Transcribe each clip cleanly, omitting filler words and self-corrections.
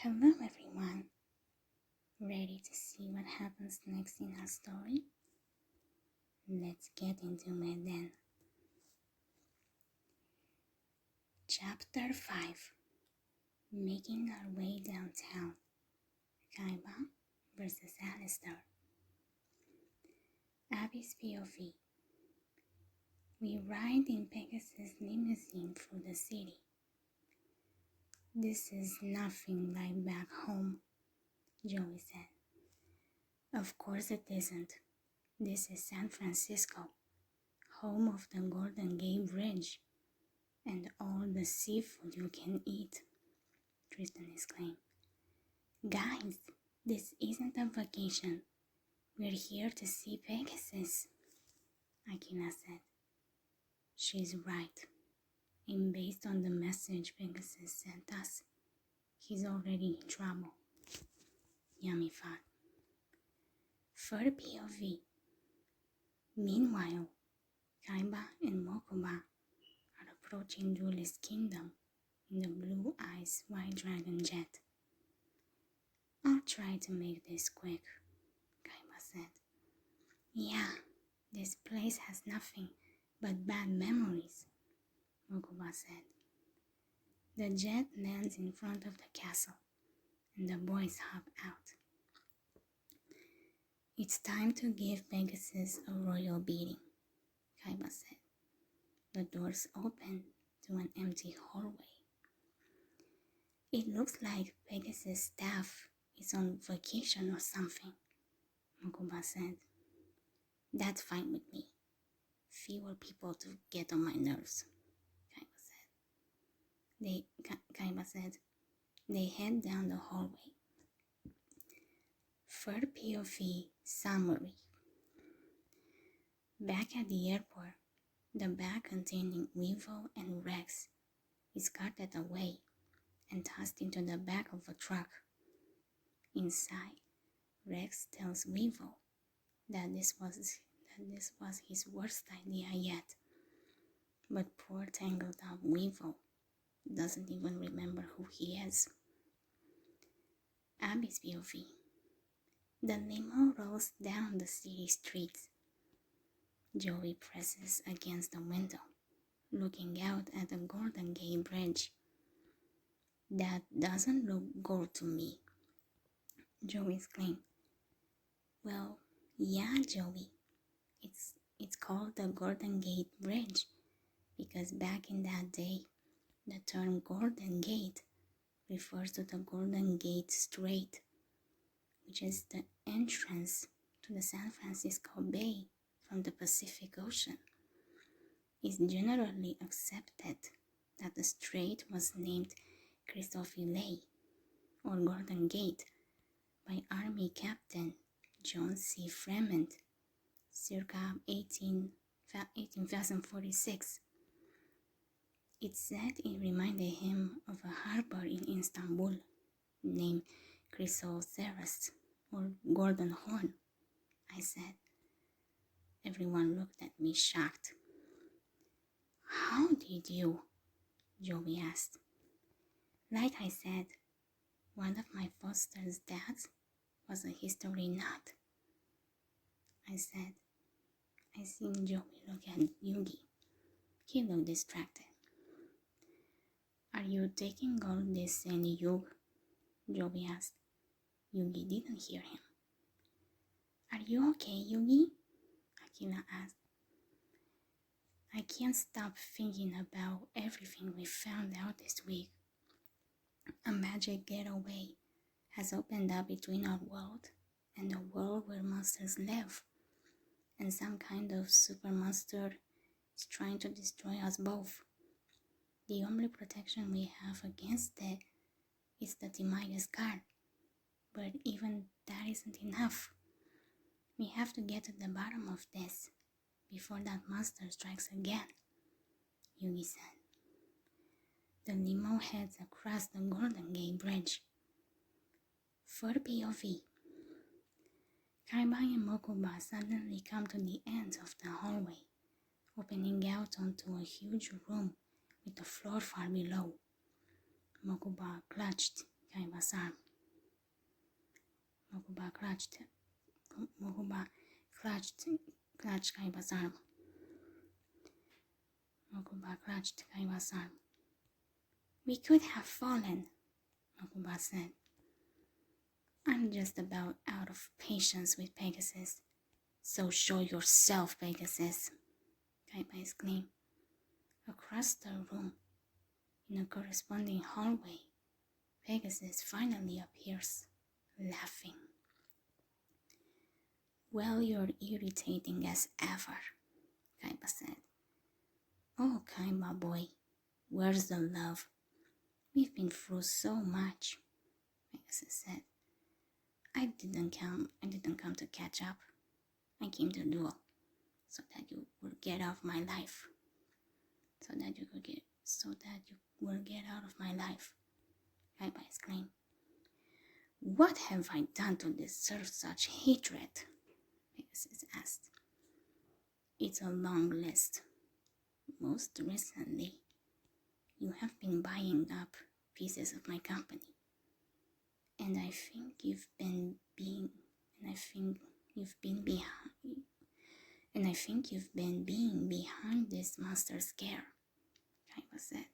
Hello everyone, ready to see what happens next in our story? Let's get into it then. Chapter 5. Making our way downtown. Kaiba versus Alistair. Abby's POV. We ride in Pegasus' limousine through the city. This is nothing like back home, Joey said. Of course it isn't. This is San Francisco, home of the Golden Gate Bridge, and all the seafood you can eat, Tristan exclaimed. Guys, this isn't a vacation. We're here to see Pegasus, Akina said. She's right. And based on the message Pegasus sent us, he's already in trouble, Yami thought. Third POV. Meanwhile, Kaiba and Mokuba are approaching Duelist Kingdom in the Blue Eyes White Dragon jet. I'll try to make this quick, Kaiba said. Yeah, this place has nothing but bad memories, Mokuba said. The jet lands in front of the castle, and the boys hop out. It's time to give Pegasus a royal beating, Kaiba said. The doors open to an empty hallway. It looks like Pegasus' staff is on vacation or something, Mokuba said. That's fine with me. Fewer people to get on my nerves, Kaiba said. They head down the hallway. Third POV summary. Back at the airport, the bag containing Weevil and Rex is carted away and tossed into the back of a truck. Inside, Rex tells Weevil that this was his worst idea yet. But poor tangled up Weevil doesn't even remember who he is. Abby's POV. The limo rolls down the city streets. Joey presses against the window, looking out at the Golden Gate Bridge. That doesn't look gold to me, Joey exclaimed. Well, yeah, Joey. It's called the Golden Gate Bridge because back in that day, the term Golden Gate refers to the Golden Gate Strait, which is the entrance to the San Francisco Bay from the Pacific Ocean. It's generally accepted that the strait was named Chrysophyllae, or Golden Gate, by Army Captain John C. Fremont, circa 1846. It's said it reminded him of a harbor in Istanbul named Chrysoceras, or Golden Horn, I said. Everyone looked at me shocked. How did you? Joey asked. Like I said, one of my foster's dads was a history nut, I said. I seen Joey look at Yugi. He looked distracted. Are you taking all this in Yug? Joey asked. Yugi didn't hear him. Are you okay, Yugi? Akina asked. I can't stop thinking about everything we found out this week. A magic getaway has opened up between our world and the world where monsters live, and some kind of super monster is trying to destroy us both. The only protection we have against it is the Timaeus card, but even that isn't enough. We have to get to the bottom of this before that monster strikes again, Yugi said. The limo heads across the Golden Gate Bridge. For POV. Kaiba and Mokuba suddenly come to the end of the hallway, opening out onto a huge room with the floor far below. Mokuba clutched Kaiba's arm. Mokuba clutched Kaiba's arm. Mokuba clutched Kaiba's arm. We could have fallen, Mokuba said. I'm just about out of patience with Pegasus. So show yourself, Pegasus, Kaiba exclaimed. Across the room, in a corresponding hallway, Pegasus finally appears, laughing. Well, you're irritating as ever, Kaiba said. Oh, Kaiba boy, where's the love? We've been through so much, Pegasus said. I didn't come to catch up. I came to duel, so that you will get out of my life. So that you will get out of my life, Kaiba exclaimed. What have I done to deserve such hatred? Pegasus asked. It's a long list. Most recently, you have been buying up pieces of my company. And I think you've been being behind this monster scare, Kaiba said.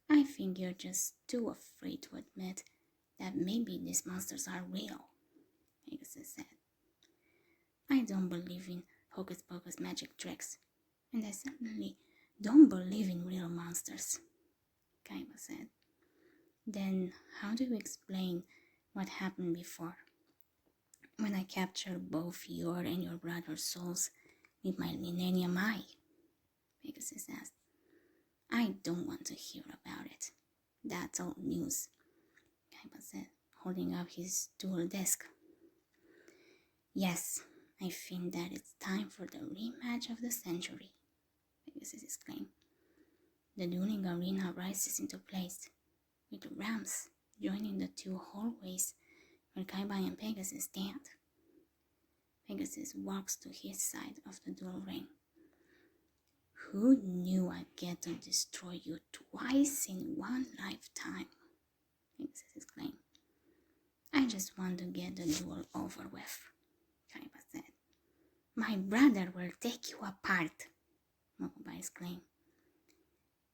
I think you're just too afraid to admit that maybe these monsters are real, Pegasus said. I don't believe in hocus pocus magic tricks, and I certainly don't believe in real monsters, Kaiba said. Then how do you explain what happened before? When I captured both your and your brother's souls with my Millennium Eye? Pegasus asked. I don't want to hear about it. That's old news, Kaiba said, holding up his dual desk. Yes, I think that it's time for the rematch of the century, Pegasus exclaimed. The dueling arena rises into place, with ramps joining the two hallways where Kaiba and Pegasus stand. Pegasus walks to his side of the duel ring. Who knew I'd get to destroy you twice in one lifetime? Pegasus exclaimed. I just want to get the duel over with, Kaiba said. My brother will take you apart, Mokuba exclaimed.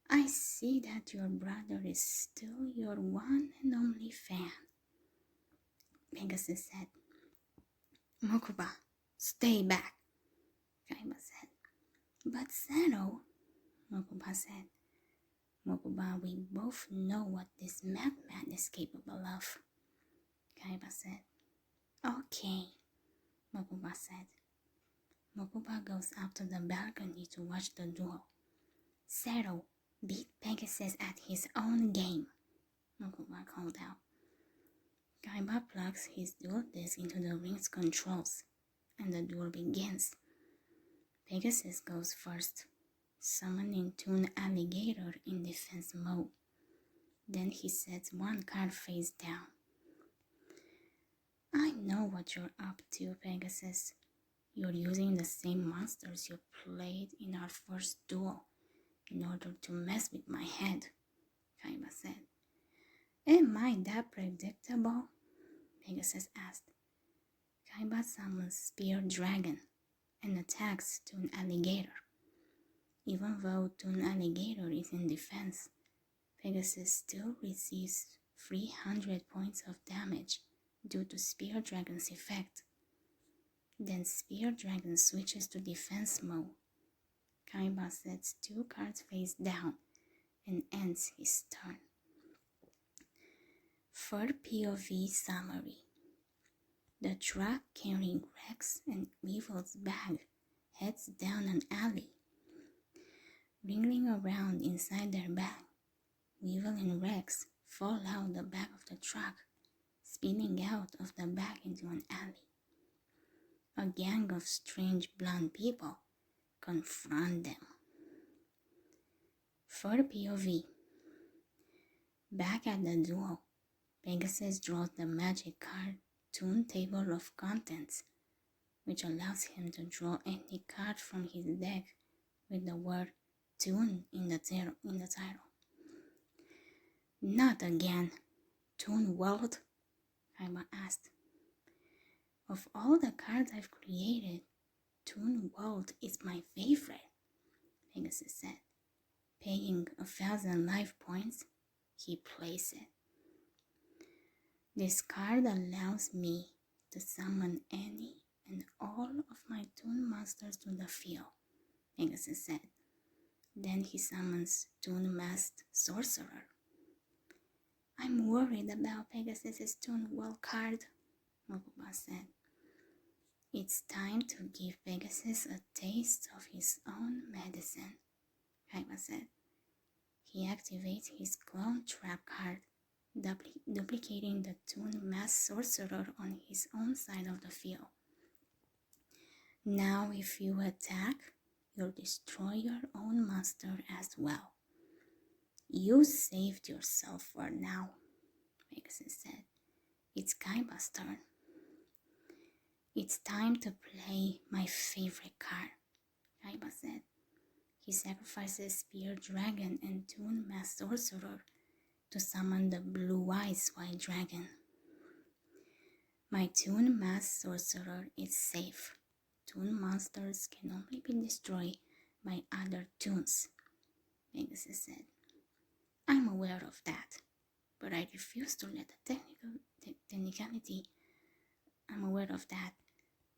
I see that your brother is still your one and only fan, Pegasus said. Mokuba, stay back, Kaiba said. But Zero, Mokuba said. Mokuba, we both know what this madman is capable of, Kaiba said. Okay, Mokuba said. Mokuba goes up to the balcony to watch the duel. Zero beat Pegasus at his own game, Mokuba called out. Kaiba plugs his dual disc into the ring's controls, and the duel begins. Pegasus goes first, summoning Toon Alligator in defense mode. Then he sets one card face down. I know what you're up to, Pegasus. You're using the same monsters you played in our first duel in order to mess with my head, Kaiba said. Am I that predictable? Pegasus asked. Kaiba summons Spear Dragon and attacks Toon Alligator. Even though Toon Alligator is in defense, Pegasus still receives 300 points of damage due to Spear Dragon's effect. Then Spear Dragon switches to defense mode. Kaiba sets two cards face down and ends his turn. Third POV summary. The truck carrying Rex and Weevil's bag heads down an alley. Wriggling around inside their bag, Weevil and Rex fall out the back of the truck, spinning out of the bag into an alley. A gang of strange blonde people confront them. Third POV. Back at the duel, Pegasus draws the magic card Toon Table of Contents, which allows him to draw any card from his deck with the word Toon in the title. Not again, Toon World? Kaiba asked. Of all the cards I've created, Toon World is my favorite, Pegasus said. Paying 1,000 life points, he plays it. This card allows me to summon any and all of my Toon monsters to the field, Pegasus said. Then he summons Toon Masked Sorcerer. I'm worried about Pegasus's Toon World card, Mokuba said. It's time to give Pegasus a taste of his own medicine, Kaiba said. He activates his Clone Trap card, duplicating the Toon Masked Sorcerer on his own side of the field. Now if you attack, you'll destroy your own monster as well. You saved yourself for now, Pegasus said. It's Kaiba's turn. It's time to play my favorite card, Kaiba said. He sacrifices Spear Dragon and Toon Masked Sorcerer to summon the Blue Eyes White Dragon. My Toon Masked Sorcerer is safe. Toon monsters can only be destroyed by other Toons, Pegasus said. I'm aware of that, but I refuse to let the technicality. I'm aware of that,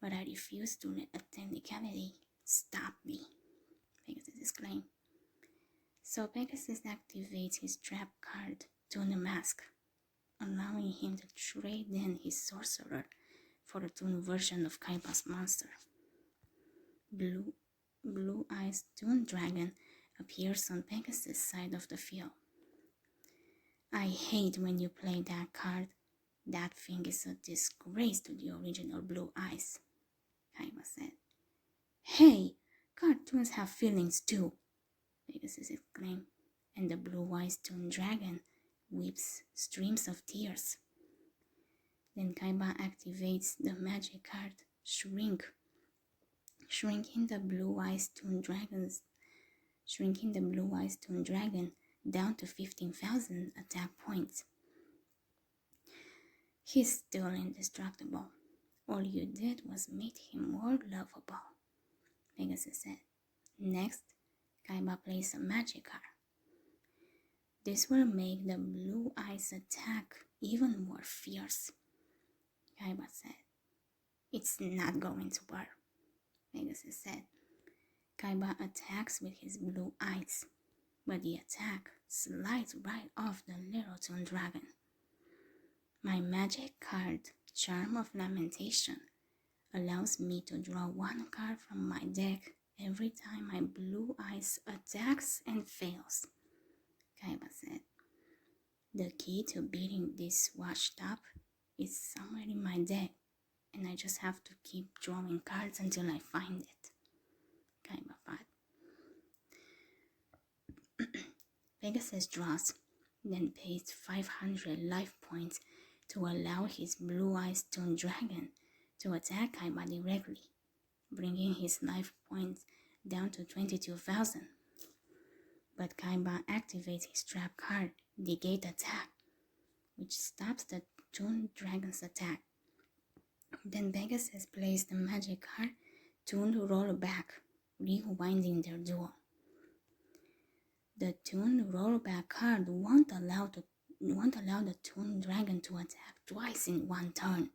but I refuse to let a technicality stop me, Pegasus exclaimed. So Pegasus activates his trap card, Toon Mask, allowing him to trade in his sorcerer for a Toon version of Kaiba's monster. Blue Eyes Toon Dragon appears on Pegasus' side of the field. I hate when you play that card. That thing is a disgrace to the original Blue Eyes, Kaiba said. Hey, cartoons have feelings too, Pegasus exclaimed, and the Blue Eyes Toon Dragon weeps streams of tears. Then Kaiba activates the magic card, Shrink, shrinking the Blue Eyes Toon Dragon down to 15,000 attack points. He's still indestructible. All you did was make him more lovable, Pegasus said. Next, Kaiba plays a magic card. This will make the Blue Eyes attack even more fierce, Kaiba said. It's not going to work, Pegasus said. Kaiba attacks with his blue eyes, but the attack slides right off the little Toon Dragon. My magic card, Charm of Lamentation, allows me to draw one card from my deck every time my Blue Eyes attacks and fails, Kaiba said. The key to beating this washed up is somewhere in my deck, and I just have to keep drawing cards until I find it, Kaiba thought. Pegasus draws, then pays 500 life points to allow his Blue Eyes Toon Dragon to attack Kaiba directly, bringing his life points down to 22,000. But Kaiba activates his trap card, Negate Attack, which stops the Toon Dragon's attack. Then Pegasus plays the magic card, Toon Rollback, rewinding their duel. The Toon Rollback card won't allow the Toon Dragon to attack twice in one turn,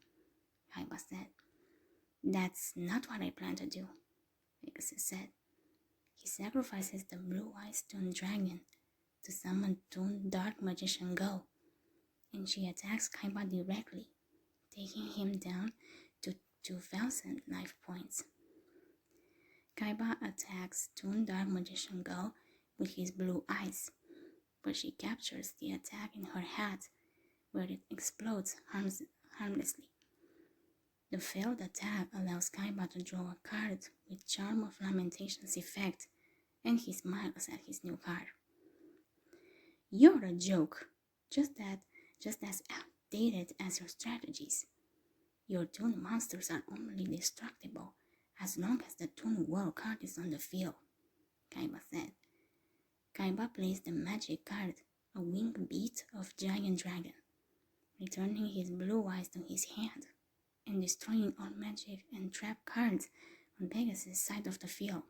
Kaiba said. That's not what I plan to do, Pegasus said. He sacrifices the Blue Eyes Toon Dragon to summon Toon Dark Magician Go, and she attacks Kaiba directly, taking him down to 2,000 life points. Kaiba attacks Toon Dark Magician Go with his blue eyes, but she captures the attack in her hat, where it explodes harmlessly. The failed attack allows Kaiba to draw a card with Charm of Lamentation's effect, and he smiles at his new card. You're a joke, just as outdated as your strategies. Your Toon monsters are only destructible as long as the Toon World card is on the field, Kaiba said. Kaiba plays the magic card, a Wing Beat of Giant Dragon. returning his blue eyes to his hand and destroying all magic and trap cards on Pegasus' side of the field.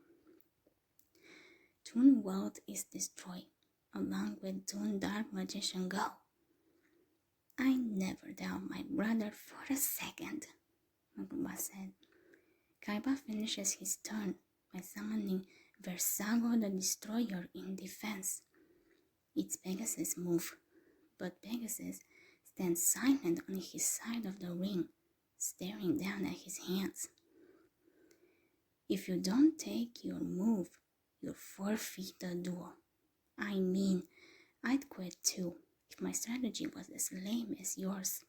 Toon World is destroyed, along with Toon Dark Magician Go. I never doubt my brother for a second, Mokuba said. Kaiba finishes his turn by summoning Versago the Destroyer in defense. It's Pegasus' move, but Pegasus stands silent on his side of the ring, staring down at his hands. If you don't take your move, you'll forfeit the duel. I mean, I'd quit too if my strategy was as lame as yours.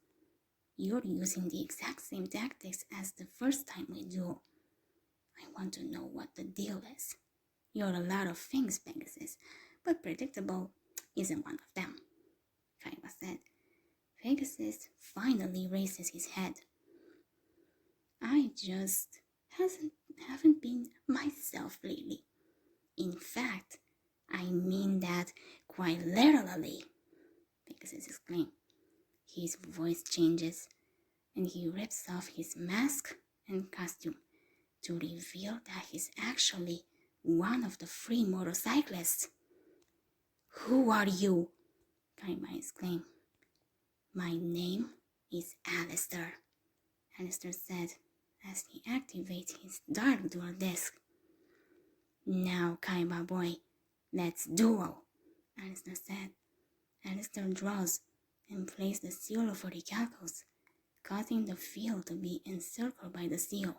You're using the exact same tactics as the first time we duel. I want to know what the deal is. You're a lot of things, Pegasus, but predictable isn't one of them, Kaiba said. Pegasus finally raises his head. I just haven't been myself lately. In fact, I mean that quite literally, Pegasus exclaimed. His voice changes, and he rips off his mask and costume to reveal that he's actually one of the 3 motorcyclists. Who are you? Kaiba exclaimed. My name is Alistair, Alistair said as he activates his dark duel disc. Now, Kaiba boy, let's duel, Alistair said. Alistair draws and plays the seal of Orichalcos, causing the field to be encircled by the seal.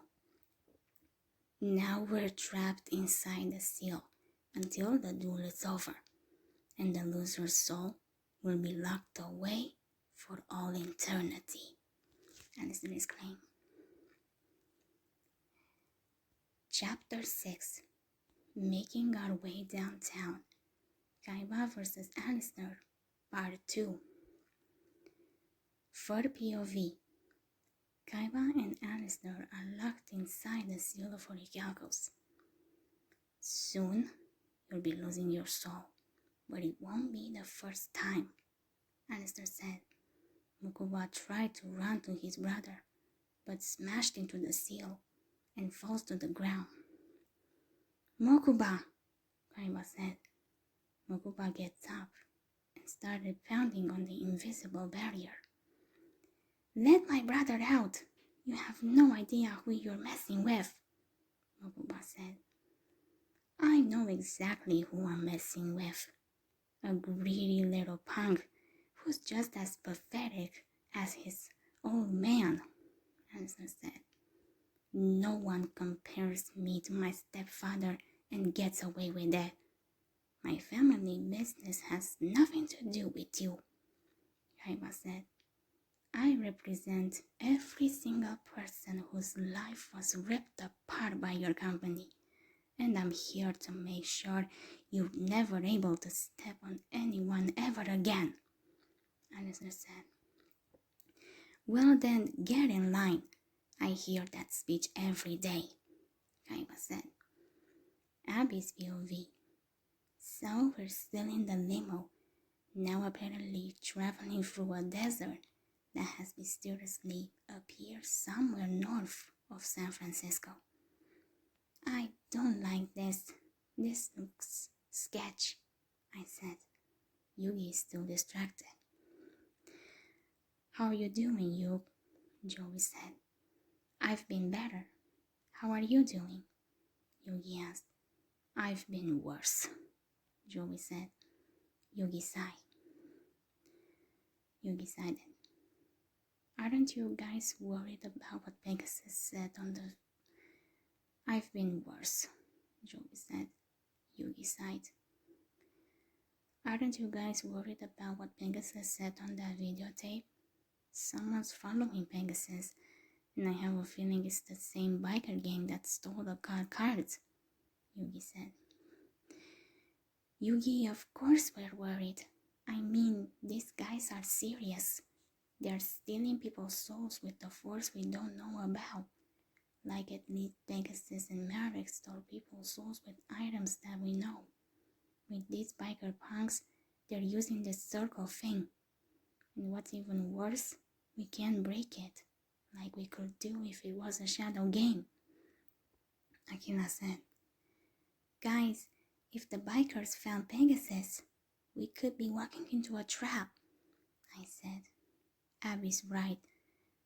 Now we're trapped inside the seal until the duel is over, and the loser's soul will be locked away for all eternity, Alistair exclaimed. Chapter 6. Making Our Way Downtown. Kaiba vs. Alistair, Part 2. Third POV. Kaiba and Alistair are locked inside the seal of Orichalcos. Soon, you'll be losing your soul, but it won't be the first time, Alistair said. Mokuba tried to run to his brother, but smashed into the seal and falls to the ground. Mokuba, Kaiba said. Mokuba gets up and started pounding on the invisible barrier. Let my brother out! You have no idea who you're messing with, Mokuba said. I know exactly who I'm messing with. A greedy little punk who's just as pathetic as his old man, Alistair said. No one compares me to my stepfather and gets away with that. My family business has nothing to do with you, Kaiba said. I represent every single person whose life was ripped apart by your company, and I'm here to make sure you're never able to step on anyone ever again, Alistair said. Well then, get in line. I hear that speech every day, Kaiba said. Abby's POV. So we're still in the limo, now apparently traveling through a desert that has mysteriously appeared somewhere north of San Francisco. I don't like this. This looks sketch, I said. Yugi is still distracted. How are you doing, Yug? Joey said. I've been better. How are you doing? Yugi asked. I've been worse, Joey said. Yugi sighed. Yugi sighed. Aren't you guys worried about what Pegasus said on the... I've been worse, Joey said. Yugi sighed. Aren't you guys worried about what Pegasus said on that videotape? Someone's following Pegasus, and I have a feeling it's the same biker gang that stole the cards, Yugi said. Yugi, of course we're worried. I mean, these guys are serious. They're stealing people's souls with the force we don't know about. Like at least Pegasus and Maverick stole people's souls with items that we know. With these biker punks, they're using the circle thing. And what's even worse, we can't break it, like we could do if it was a shadow game. Akila said, Guys, if the bikers found Pegasus, we could be walking into a trap. I said, Abby's right.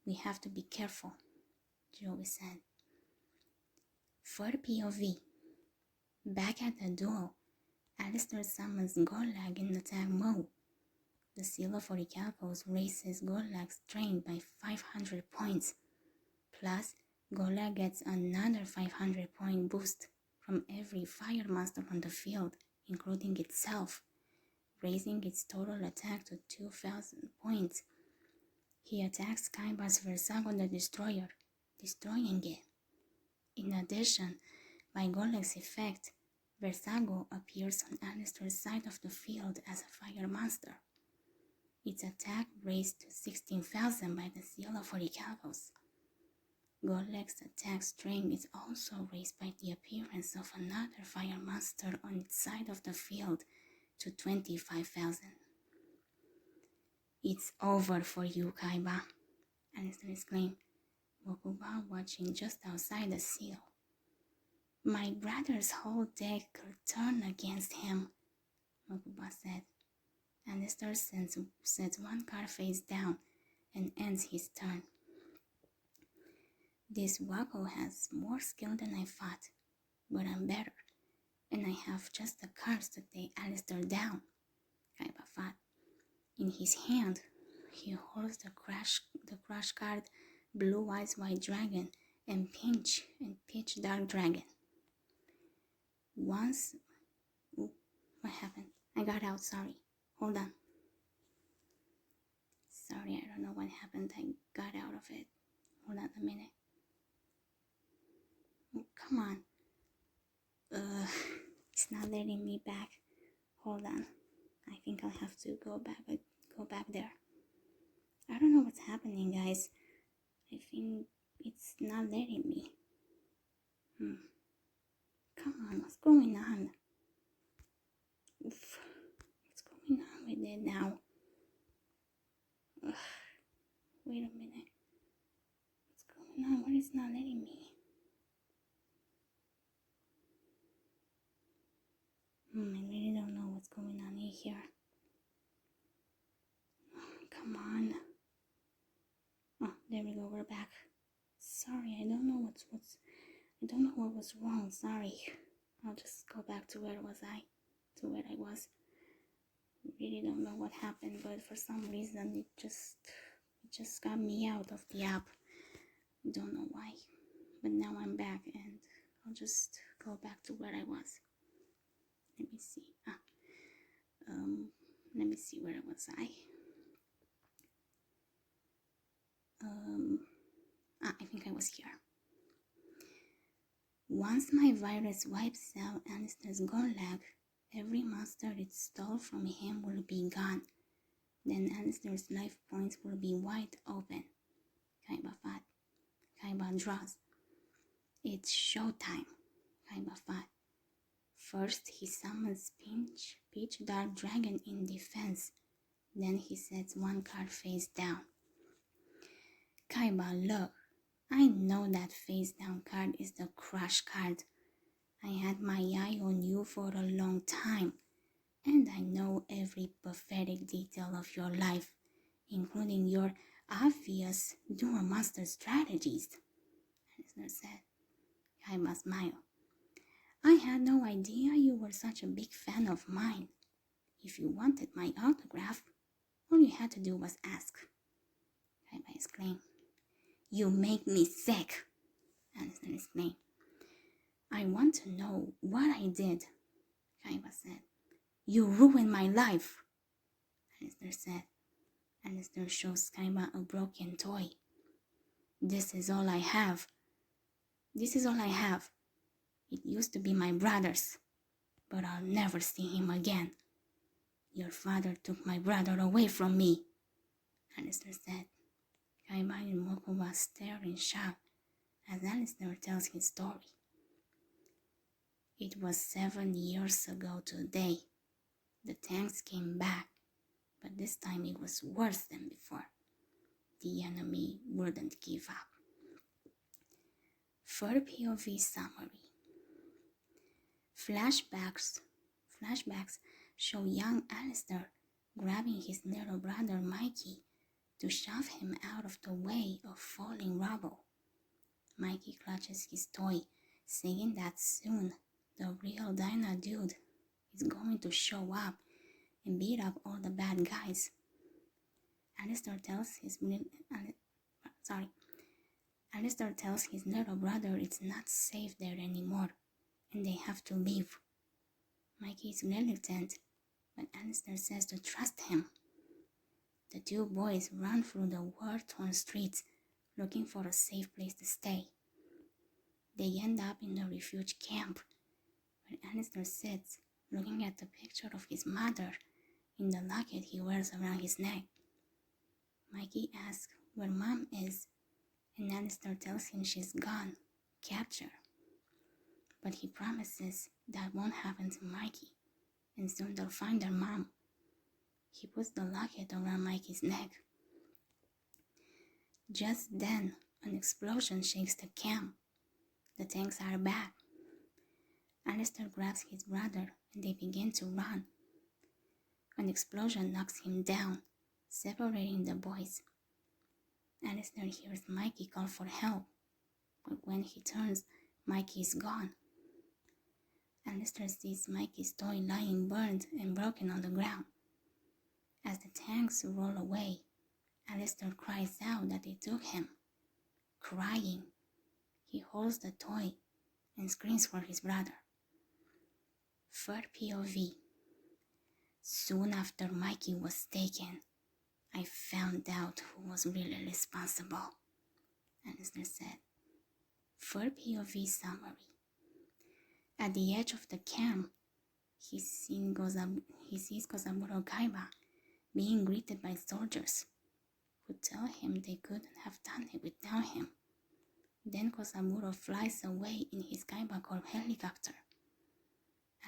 We have to be careful, Joey said. For POV, back at the duel, Alistair summons Gorlag in attack mode. The Seal of Orichalcos raises Gorlag's strength by 500 points. Plus, Gorlag gets another 500 point boost from every fire monster on the field, including itself, raising its total attack to 2,000 points. He attacks Kaiba's Versago the Destroyer, destroying it. In addition, by Gorlag's effect, Versago appears on Alistair's side of the field as a fire monster. Its attack raised to 16,000 by the Seal of Orichalcos. Gorlag's attack strength is also raised by the appearance of another fire monster on its side of the field to 25,000. It's over for you, Kaiba, Alistair exclaimed, Mokuba watching just outside the seal. My brother's whole deck could turn against him, Mokuba said. Alistair sets one card face down and ends his turn. This Wako has more skill than I thought, but I'm better, and I have just the cards to take Alistair down, Kaiba thought. In his hand, he holds the crash card Blue Eyes White Dragon and Pitch Dark Dragon. Once... Ooh, what happened? I got out, sorry. Hold on. Sorry, I don't know what happened. I got out of it. Hold on a minute. Oh, come on. It's not letting me back. Hold on. I think I'll have to go back there. I don't know what's happening, guys. I think it's not letting me. Come on, what's going on? Oof. What's going on with it now? Ugh. Wait a minute. What's going on? What is not letting me? I really don't know what's going on in here. Oh, come on. Oh, there we go. We're back. Sorry, I don't know I don't know what was wrong. Sorry. I'll just go back to where I was. Really don't know what happened, but for some reason it just got me out of the app. Don't know why, but now I'm back and I'll just go back to where I was. Let me see. Let me see, where was I? I think I was here. Once my virus wipes out Alistair's Gorlag, every monster it stole from him will be gone. Then Alistair's life points will be wide open. Kaiba thought. Kaiba draws. It's showtime, Kaiba thought. First, he summons Pitch Dark Dragon in defense. Then he sets one card face down. Kaiba, look. I know that face down card is the crush card. I had my eye on you for a long time, and I know every pathetic detail of your life, including your obvious dual monster strategies, Alistair said. Kaiba smiled. I had no idea you were such a big fan of mine. If you wanted my autograph, all you had to do was ask, Kaiba exclaimed. You make me sick, Alistair exclaimed. I want to know what I did, Kaiba said. You ruined my life, Alistair said. Alistair shows Kaiba a broken toy. This is all I have. It used to be my brother's, but I'll never see him again. Your father took my brother away from me, Alistair said. Kaiba and Mokuba stare in shock as Alistair tells his story. It was 7 years ago today. The tanks came back, but this time it was worse than before. The enemy wouldn't give up. For POV summary. Flashbacks show young Alistair grabbing his little brother Mikey to shove him out of the way of falling rubble. Mikey clutches his toy, saying that soon the real Dyna dude is going to show up and beat up all the bad guys. Alistair tells his little brother it's not safe there anymore and they have to leave. Mikey is reluctant, but Alistair says to trust him. The two boys run through the war-torn streets looking for a safe place to stay. They end up in a refuge camp where Alistair sits looking at the picture of his mother in the locket he wears around his neck. Mikey asks where Mom is, and Alistair tells him she's gone, captured. But he promises that won't happen to Mikey, and soon they'll find their mom. He puts the locket around Mikey's neck. Just then, an explosion shakes the camp. The tanks are back. Alistair grabs his brother and they begin to run. An explosion knocks him down, separating the boys. Alistair hears Mikey call for help, but when he turns, Mikey is gone. Alistair sees Mikey's toy lying burned and broken on the ground. As the tanks roll away, Alistair cries out that they took him. Crying, he holds the toy and screams for his brother. Third POV. Soon after Mikey was taken, I found out who was really responsible, Alistair said. Third POV summary. At the edge of the camp, he sees Kozaburo Kaiba being greeted by soldiers who tell him they couldn't have done it without him. Then Kozaburo flies away in his Kaiba Corp helicopter.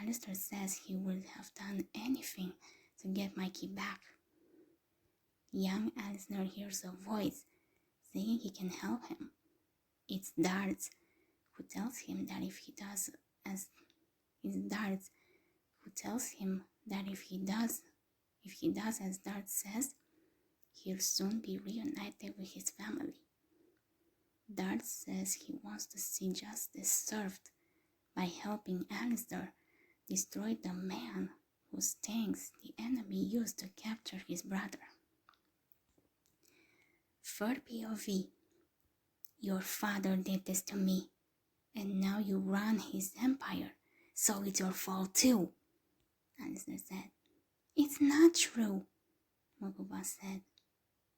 Alistair says he would have done anything to get Mikey back. Young Alistair hears a voice saying he can help him. It's Darts, who tells him that if he does as Darts says, he'll soon be reunited with his family. Darts says he wants to see justice served by helping Alistair destroy the man whose tanks the enemy used to capture his brother. Third POV. Your father did this to me, and now you run his empire, so it's your fault too, Alistair said. It's not true, Mokuba said.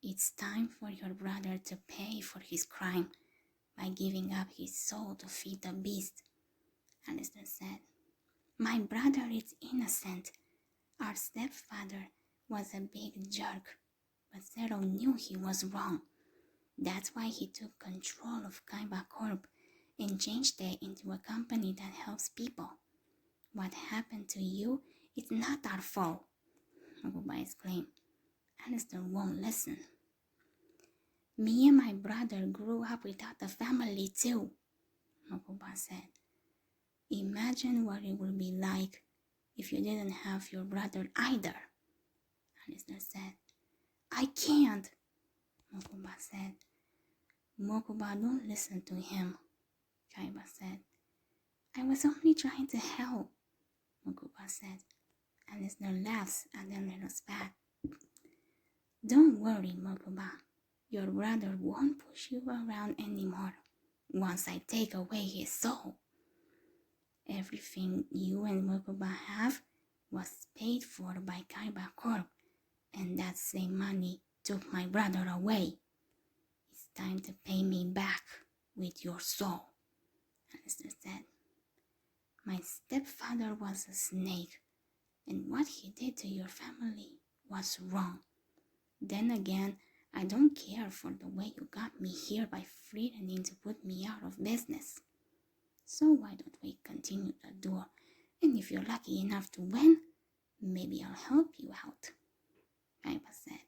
It's time for your brother to pay for his crime by giving up his soul to feed the beast, Alistair said. My brother is innocent. Our stepfather was a big jerk, but Zero knew he was wrong. That's why he took control of Kaiba Corp and changed it into a company that helps people. What happened to you is not our fault, Mokuba exclaimed. Alistair won't listen. Me and my brother grew up without a family too, Mokuba said. Imagine what it would be like if you didn't have your brother either, Alistair said. I can't, Mokuba said. Mokuba, don't listen to him, Kaiba said. I was only trying to help, Mokuba said. Alistair laughs at the little spat. Don't worry, Mokuba. Your brother won't push you around anymore once I take away his soul. Everything you and Mokuba have was paid for by Kaiba Corp, and that same money took my brother away. It's time to pay me back with your soul, Alistair said. My stepfather was a snake, and what he did to your family was wrong. Then again, I don't care for the way you got me here by threatening to put me out of business. So why don't we continue the duel, and if you're lucky enough to win, maybe I'll help you out. Kaiba said.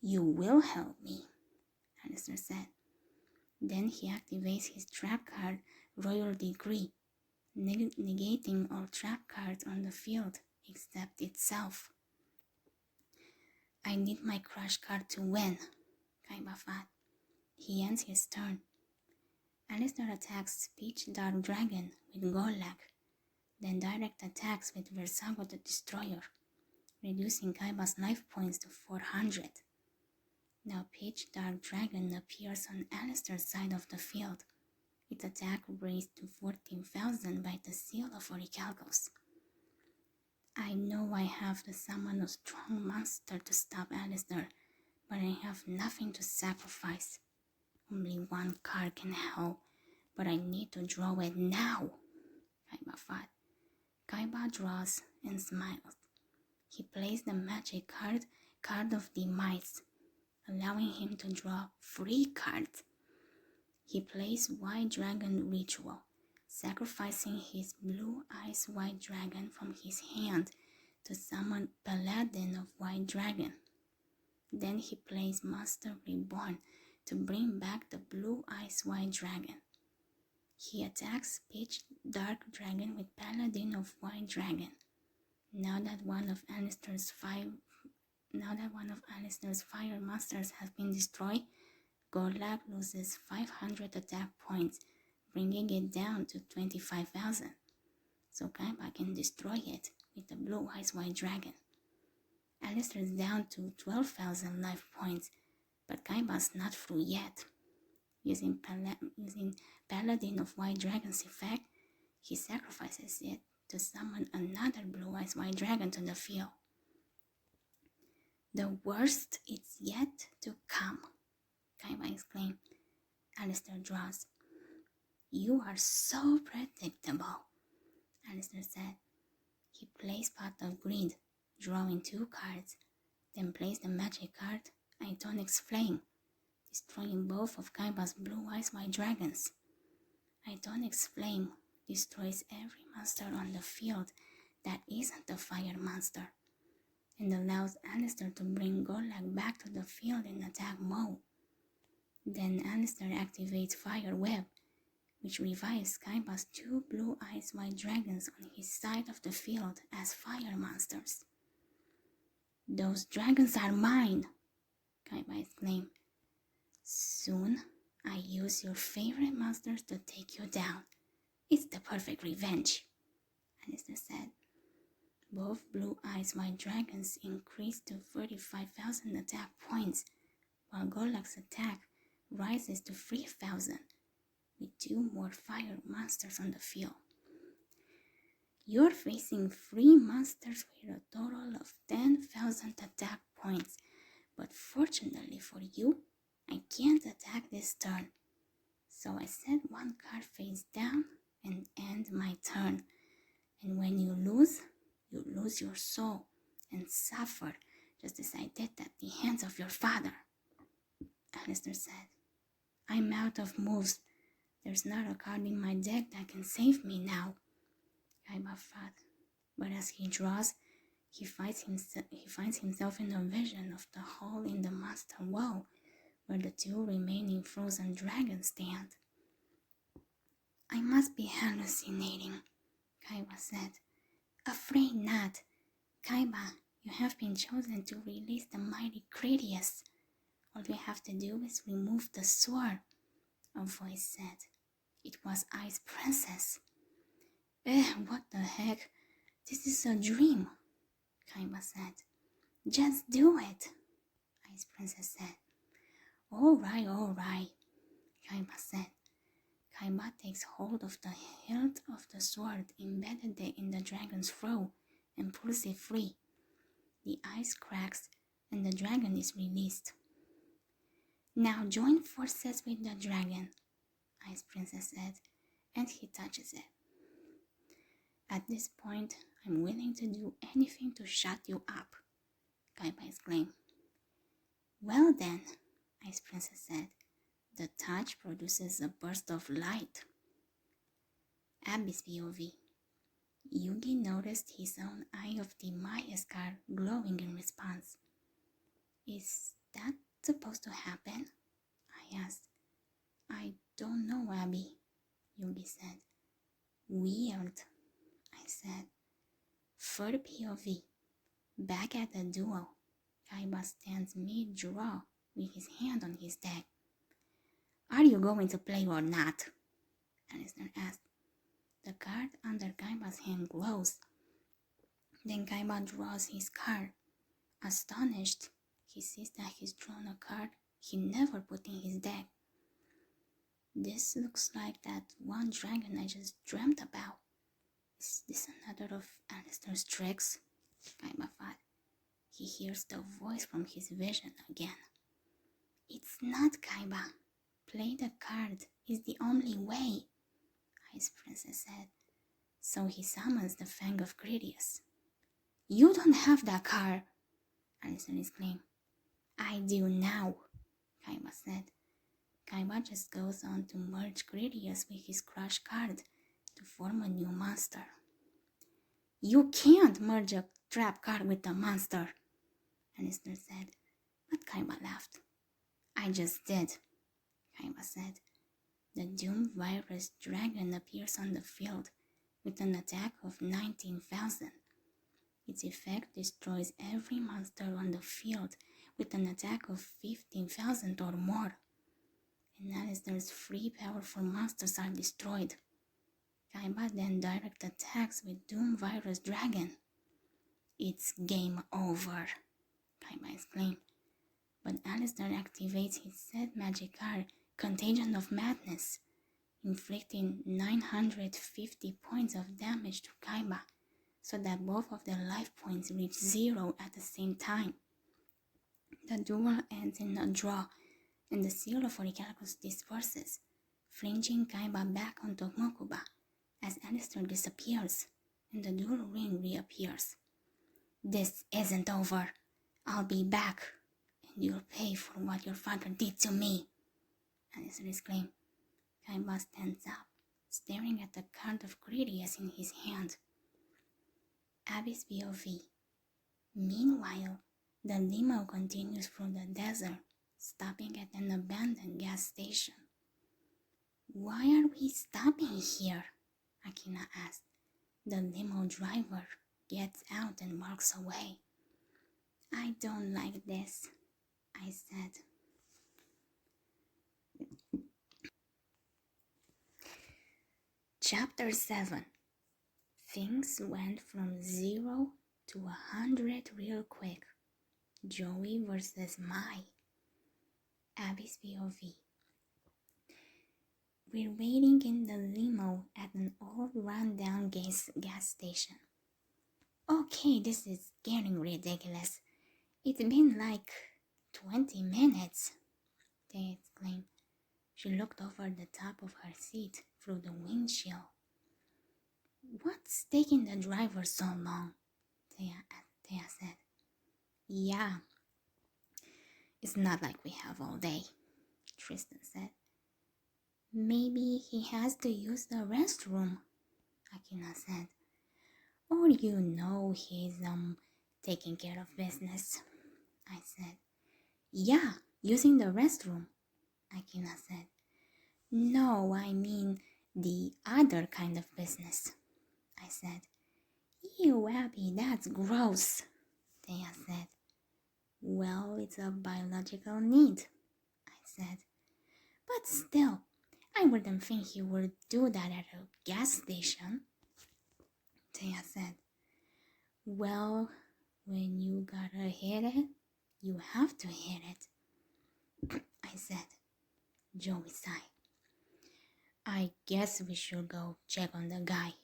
You will help me, Alistair said. Then he activates his trap card, Royal Degree, negating all trap cards on the field except itself. I need my crush card to win, Kaiba thought. He ends his turn. Alistair attacks Peach Dark Dragon with Golak, then direct attacks with Versago the Destroyer, reducing Kaiba's life points to 400. Now Peach Dark Dragon appears on Alistair's side of the field. Its attack raised to 14,000 by the seal of Orichalcos. I know I have to summon a strong monster to stop Alistair, but I have nothing to sacrifice. Only one card can help, but I need to draw it now, Kaiba thought. Kaiba draws and smiles. He plays the magic card, Card of Demise, allowing him to draw 3 cards. He plays White Dragon Ritual, sacrificing his Blue Eyes White Dragon from his hand to summon Paladin of White Dragon. Then he plays Master Reborn to bring back the Blue Eyes White Dragon. He attacks Peach Dark Dragon with Paladin of White Dragon. Now that one of Alistair's fire monsters has been destroyed, Golak loses 500 attack points, bringing it down to 25,000. So Kaiba can destroy it with the Blue Eyes White Dragon. Alistair is down to 12,000 life points, but Kaiba's not through yet. Using Paladin of White Dragon's effect, he sacrifices it to summon another Blue Eyes White Dragon to the field. The worst is yet to come, Kaiba exclaimed. Alistair draws. You are so predictable, Alistair said. He plays Pot of Greed, drawing 2 cards, then plays the magic card, Itonic's Flame, destroying both of Kaiba's Blue Eyes White Dragons. Itonic's Flame destroys every monster on the field that isn't a fire monster, and allows Alistair to bring Golak back to the field in attack mode. Then Alistair activates Fire Web, which revives Kaiba's 2 Blue Eyes White Dragons on his side of the field as fire monsters. Those dragons are mine, Kaiba exclaimed. Soon, I use your favorite monsters to take you down. It's the perfect revenge, Alistair said. Both Blue Eyes White Dragons increased to 35,000 attack points, while Golak's attack rises to 3,000, with 2 more fire monsters on the field. You're facing 3 monsters with a total of 10,000 attack points, but fortunately for you, I can't attack this turn. So I set 1 card face down and end my turn. And when you lose your soul and suffer, just as I did at the hands of your father, Alistair said. I'm out of moves. There's not a card in my deck that can save me now, Kaiba thought. But as he draws, he finds himself in a vision of the hole in the monster wall where the 2 remaining frozen dragons stand. I must be hallucinating, Kaiba said. Afraid not. Kaiba, you have been chosen to release the mighty Critias. All we have to do is remove the sword, a voice said. It was Ice Princess. What the heck? This is a dream, Kaiba said. Just do it, Ice Princess said. All right, Kaiba said. Kaiba takes hold of the hilt of the sword embedded in the dragon's throat and pulls it free. The ice cracks and the dragon is released. Now join forces with the dragon, Ice Princess said, and he touches it. At this point, I'm willing to do anything to shut you up, Kaiba exclaimed. Well then, Ice Princess said. The touch produces a burst of light. Abyss POV. Yugi noticed his own Eye of Demise card glowing in response. Is that supposed to happen? I asked. I don't know, Abby, Yugi said. Weird, I said. Third POV. Back at the duel, Kaiba stands mid-draw with his hand on his deck. Are you going to play or not? Alistair asked. The card under Kaiba's hand glows. Then Kaiba draws his card. Astonished, he sees that he's drawn a card he never put in his deck. This looks like that one dragon I just dreamt about. Is this another of Alistair's tricks? Kaiba thought. He hears the voice from his vision again. It's not, Kaiba. Play the card is the only way, Ice Princess said. So he summons the Fang of Critias. You don't have that card, Alistair exclaimed. I do now, Kaiba said. Kaiba just goes on to merge Critias with his Crush card to form a new monster. You can't merge a trap card with a monster, Alistair said, but Kaiba laughed. I just did, Kaiba said. The Doom Virus Dragon appears on the field with an attack of 19,000. Its effect destroys every monster on the field with an attack of 15,000 or more. And Alistair's 3 powerful monsters are destroyed. Kaiba then direct attacks with Doom Virus Dragon. It's game over, Kaiba exclaimed. But Alistair activates his set magic card, Contagion of Madness, inflicting 950 points of damage to Kaiba, so that both of their life points reach 0 at the same time. The duel ends in a draw, and the seal of Orichalcos disperses, flinging Kaiba back on Mokuba as Alistair disappears and the duel ring reappears. This isn't over. I'll be back, and you'll pay for what your father did to me, Alistair exclaimed. Kaiba stands up, staring at the card of Critias in his hand. Abby's POV. Meanwhile, the limo continues through the desert, stopping at an abandoned gas station. Why are we stopping here? Akina asked. The limo driver gets out and walks away. I don't like this, I said. Chapter 7. Things went from 0 to 100 real quick. Joey versus Mai. Abby's POV. We're waiting in the limo at an old rundown gas station. Okay, this is getting ridiculous. It's been like 20 minutes, they exclaimed. She looked over the top of her seat through the windshield. What's taking the driver so long? Thea said. Yeah, it's not like we have all day, Tristan said. Maybe he has to use the restroom, Akina said. Or he's taking care of business, I said. Yeah, using the restroom, Akina said. No, I mean the other kind of business, I said. Ew, Abby, that's gross, Thea said. Well, it's a biological need, I said. But still, I wouldn't think he would do that at a gas station, Thea said. Well, when you gotta hit it, you have to hit it, I said. Joey sighed. I guess we should go check on the guy,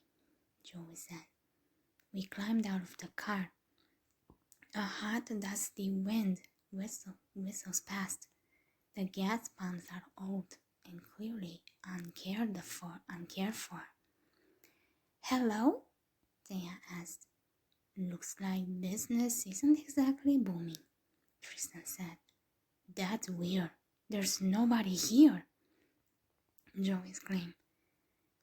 Joey said. We climbed out of the car. A hot, dusty wind whistles past. The gas pumps are old and clearly uncared for. Hello? Thea asked. Looks like business isn't exactly booming, Tristan said. That's weird. There's nobody here, Joe exclaimed.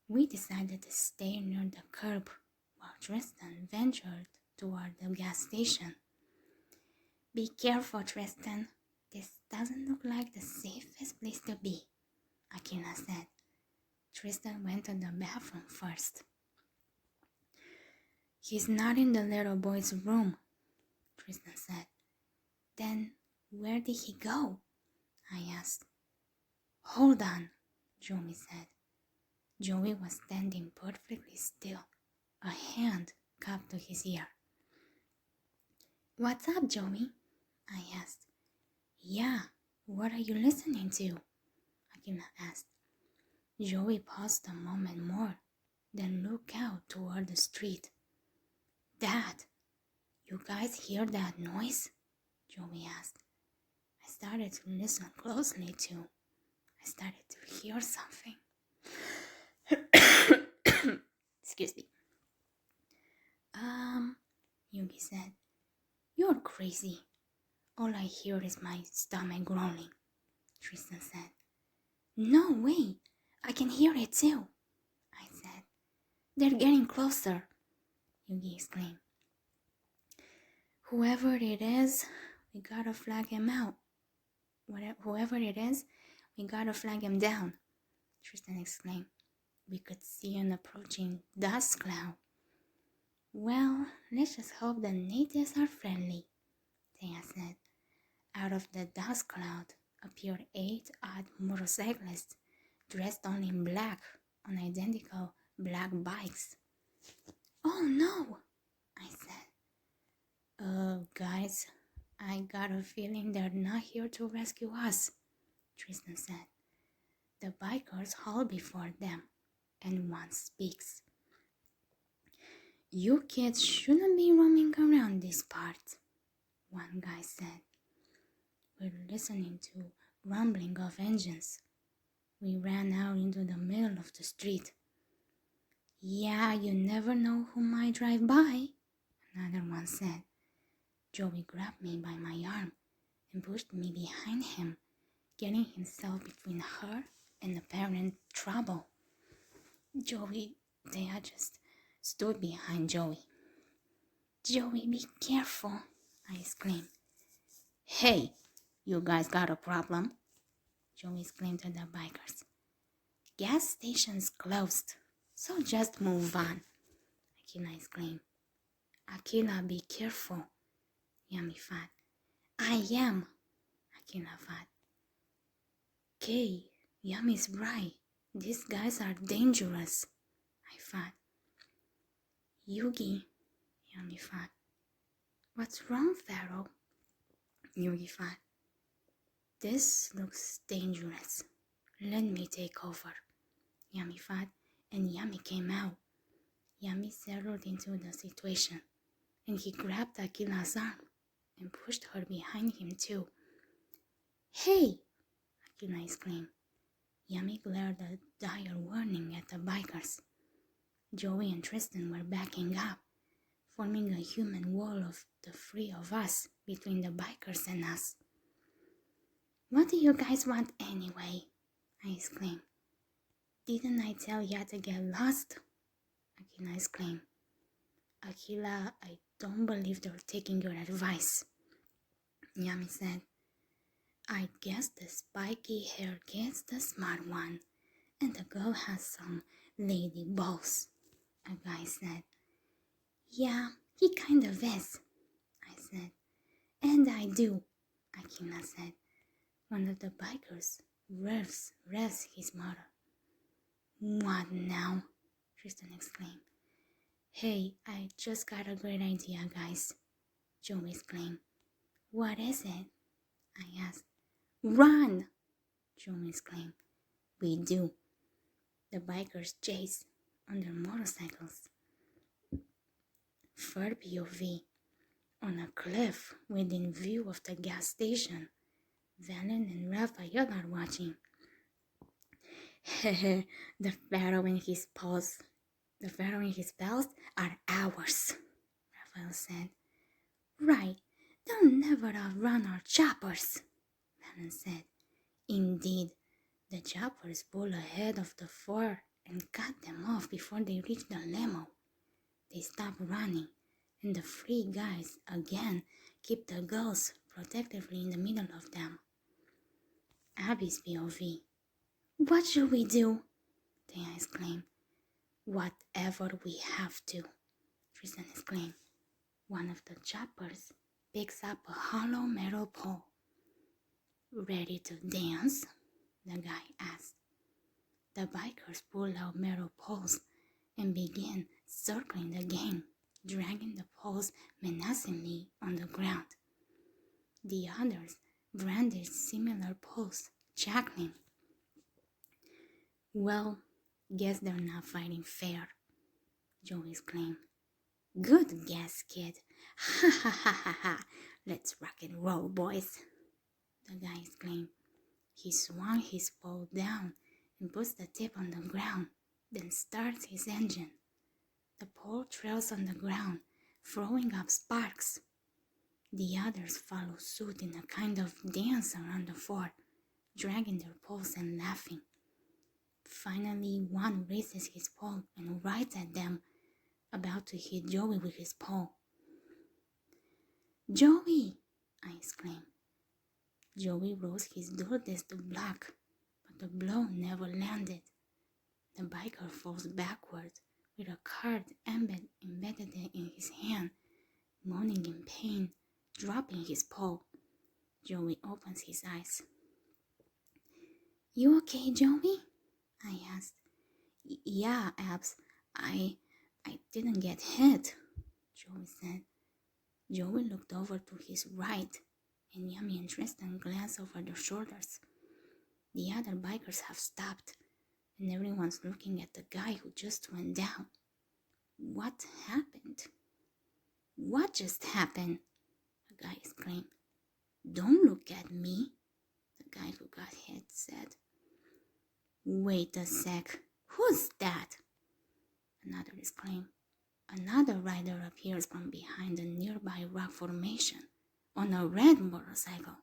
We decided to stay near the curb while Tristan ventured toward the gas station. Be careful, Tristan. This doesn't look like the safest place to be, Akila said. Tristan went to the bathroom first. He's not in the little boy's room, Tristan said. Then where did he go? I asked. Hold on, Joey said. Joey was standing perfectly still, a hand cupped to his ear. What's up, Joey? I asked. Yeah, what are you listening to? Akila asked. Joey paused a moment more, then looked out toward the street. Dad, you guys hear that noise? Joey asked. I started to listen closely too. I started to hear something. Excuse me. Yugi said. You're crazy. All I hear is my stomach growling, Tristan said. No way, I can hear it too, I said. They're getting closer, Yugi exclaimed. Whoever it is, we gotta flag him out. Whoever it is, we gotta flag him down, Tristan exclaimed. We could see an approaching dust cloud. Well, let's just hope the natives are friendly, Thea said. Out of the dust cloud appeared 8 odd motorcyclists dressed all in black on identical black bikes. Oh no, I said. Guys, I got a feeling they're not here to rescue us, Tristan said. The bikers halt before them, and one speaks. You kids shouldn't be roaming around this part, one guy said. We're listening to rumbling of engines. We ran out into the middle of the street. Yeah, you never know who might drive by, another one said. Joey grabbed me by my arm and pushed me behind him, getting himself between her and apparent trouble. They had just stood behind Joey. Joey, be careful, I exclaimed. Hey, you guys got a problem? Joey exclaimed to the bikers. Gas station's closed, so just move on, Akila exclaimed. Akila, be careful, Yami thought. I am, Akila thought. Kay, Yami's right. These guys are dangerous, I thought. Yugi, Yami thought. What's wrong, Pharaoh? Yugi thought. This looks dangerous. Let me take over, Yami thought, and Yami came out. Yami settled into the situation, and he grabbed Akila's arm and pushed her behind him too. Hey! Akila exclaimed. Yami glared a dire warning at the bikers. Joey and Tristan were backing up, forming a human wall of the 3 of us between the bikers and us. What do you guys want anyway? I exclaimed. Didn't I tell ya to get lost? Akila exclaimed. Akila, I don't believe they're taking your advice, Yami said. I guess the spiky-haired kid's the smart one, and the girl has some lady balls, a guy said. Yeah, he kind of is, I said. And I do, Akila said. One of the bikers revs his motor. What now? Tristan exclaimed. Hey, I just got a great idea, guys, Joey exclaimed. What is it? I asked. Run! Joey exclaimed. We do. The bikers chase on their motorcycles. Third POV. On a cliff within view of the gas station. Valen and Raphael are watching. The Pharaoh and his pals are ours, Raphael said. Right, they'll never outrun our choppers, Valen said. Indeed, the choppers pull ahead of the 4 and cut them off before they reach the limo. They stop running, and the 3 guys again keep the girls protectively in the middle of them. Abby's POV. "What should we do?" Thea exclaimed. "Whatever we have to," Tristan exclaimed. One of the choppers picks up a hollow metal pole. "Ready to dance?" the guy asked. The bikers pull out metal poles and begin circling the gang, dragging the poles menacingly on the ground. The others brandish similar poles, chuckling. "Well, guess they're not fighting fair," Joe exclaimed. "Good guess, kid. Ha ha ha ha ha. Let's rock and roll, boys," the guy exclaimed. He swung his pole down and puts the tip on the ground, then starts his engine. The pole trails on the ground, throwing up sparks. The others follow suit in a kind of dance around the fort, dragging their poles and laughing. Finally, one raises his pole and rides at them, about to hit Joey with his pole. "Joey!" I exclaimed. Joey rose his dirtest to block, but the blow never landed. The biker falls backward with a card embedded in his hand, moaning in pain, dropping his pole. Joey opens his eyes. "You okay, Joey?" I asked. Yeah, Abs. I didn't get hit," Joey said. Joey looked over to his right, and Yami and Tristan glanced over their shoulders. The other bikers have stopped, and everyone's looking at the guy who just went down. "What happened?" "What just happened?" the guy exclaimed. "Don't look at me," the guy who got hit said. "Wait a sec. Who's that?" another exclaimed. Another rider appears from behind a nearby rock formation on a red motorcycle.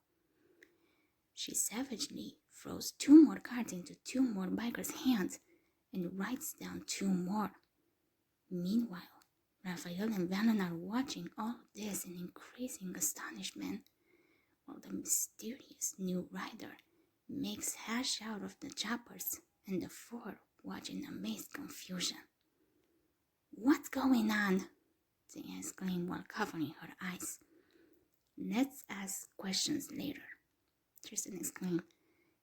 She savagely throws 2 more cards into 2 more bikers' hands and writes down 2 more. Meanwhile, Raphael and Vannon are watching all this in increasing astonishment, while the mysterious new rider makes hash out of the choppers and the 4 watch in amazed confusion. "What's going on?" Tia exclaimed while covering her eyes. "Let's ask questions later," Tristan exclaimed.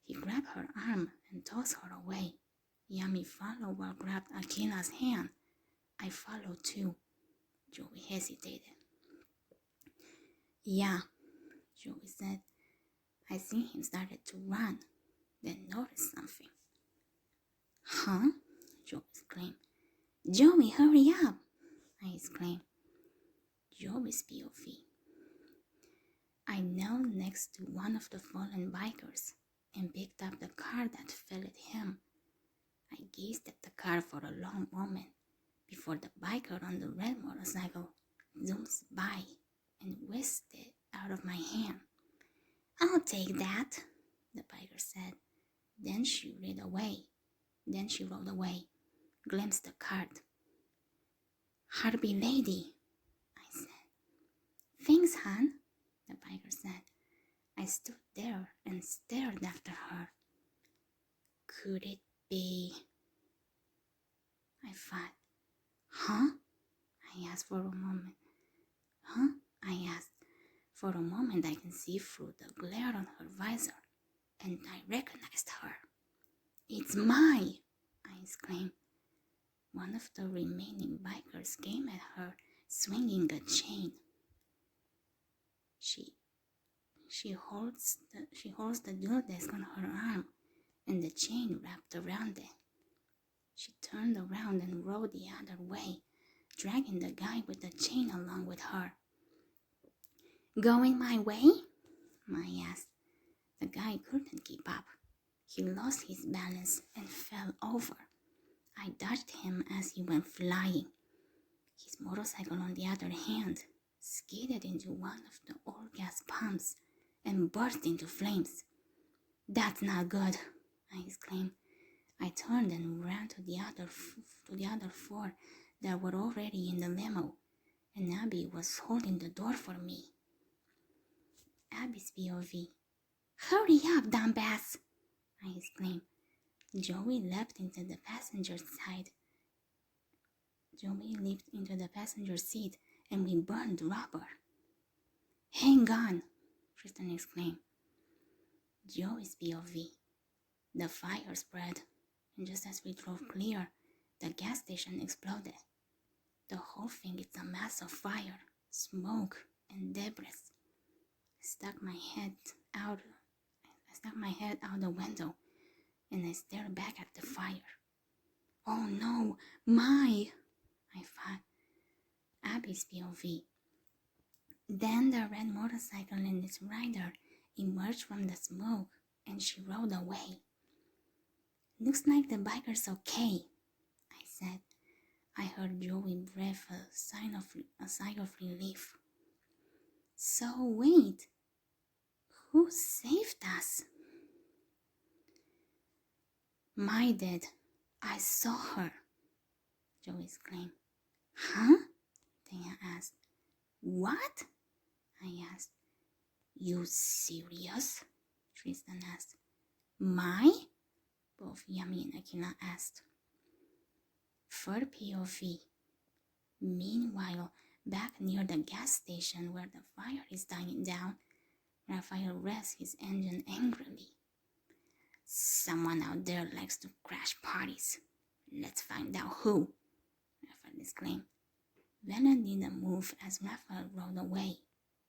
He grabbed her arm and tossed her away. Yami followed while grabbed Akila's hand. I followed too. Joey hesitated. "Yeah," Joey said. I seen him started to run, then noticed something. "Huh?" Joey exclaimed. "Joey, hurry up!" I exclaimed. Joey's POV. I knelt next to one of the fallen bikers and picked up the car that fell at him. I gazed at the car for a long moment before the biker on the red motorcycle zooms by and whisked it out of my hand. "I'll take that," the biker said. Then she rode away, glimpsed the card. "Harpy lady," I said. "Thanks, hon," the biker said. I stood there and stared after her. Could it be? I thought. "Huh?" I asked for a moment. "Huh?" I asked. For a moment I can see through the glare on her visor, and I recognized her. "It's Mai!" I exclaimed. One of the remaining bikers came at her, swinging a chain. She holds the dual desk on her arm, and the chain wrapped around it. She turned around and rode the other way, dragging the guy with the chain along with her. "Going my way?" Mai asked. The guy couldn't keep up. He lost his balance and fell over. I dodged him as he went flying. His motorcycle, on the other hand, skidded into one of the old gas pumps and burst into flames. "That's not good," I exclaimed. I turned and ran to the other 4 that were already in the limo, and Abby was holding the door for me. Abby's POV. Hurry up, dumbass! I exclaimed. Joey leapt into the passenger side. Joey leaped into the passenger seat and we burned rubber. Hang on, Tristan exclaimed. Joey's POV. The fire spread, and just as we drove clear, the gas station exploded. The whole thing is a mass of fire, smoke, and debris. I stuck my head out the window, and I stared back at the fire. Oh no, I thought. Abby's POV. Then the red motorcycle and its rider emerged from the smoke, and she rode away. Looks like the biker's okay, I said. I heard Joey breathe a sigh of relief. So wait, who saved us? My did. I saw her, Joey exclaimed. Huh? Tanya asked. What? I asked. You serious? Tristan asked. My? Both Yami and Akila asked. Third POV. Meanwhile, back near the gas station where the fire is dying down, Raphael revs his engine angrily. Someone out there likes to crash parties. Let's find out who, Raphael exclaimed. Vela didn't move as Raphael rode away,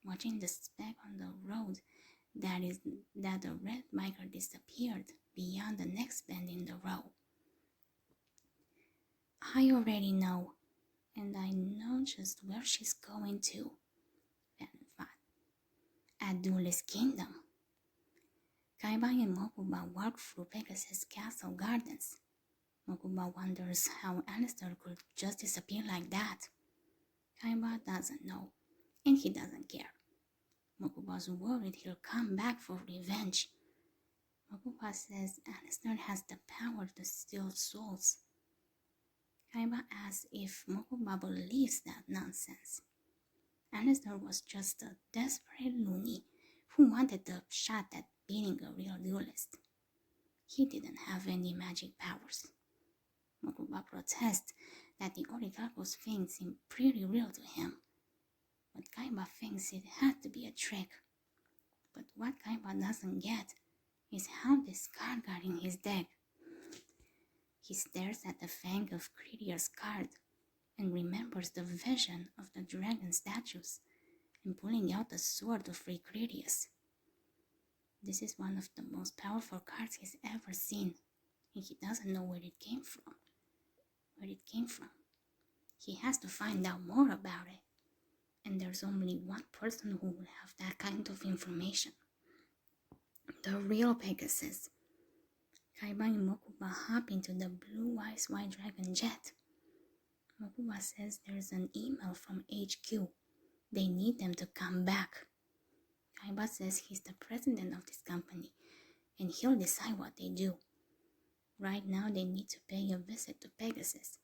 watching the speck on the road that the red biker disappeared beyond the next bend in the road. I already know, and I know just where she's going to, Vela thought. Adulis Kingdom. Kaiba and Mokuba walk through Pegasus Castle gardens. Mokuba wonders how Alistair could just disappear like that. Kaiba doesn't know, and he doesn't care. Mokuba's worried he'll come back for revenge. Mokuba says Alistair has the power to steal souls. Kaiba asks if Mokuba believes that nonsense. Alistair was just a desperate loony who wanted the shot at beating a real duelist. He didn't have any magic powers. Mokuba protests that the Orichalcos thing seemed pretty real to him, but Kaiba thinks it had to be a trick. But what Kaiba doesn't get is how this card got in his deck. He stares at the fang of Critia's card and remembers the vision of the dragon statues and pulling out the sword to free Critias. This is one of the most powerful cards he's ever seen, and he doesn't know where it came from. He has to find out more about it, and there's only one person who will have that kind of information. The real Pegasus. Kaiba and Mokuba hop into the Blue Eyes White Dragon jet. Mokuba says there's an email from HQ. They need them to come back. Kaiba says he's the president of this company, and he'll decide what they do. Right now they need to pay a visit to Pegasus.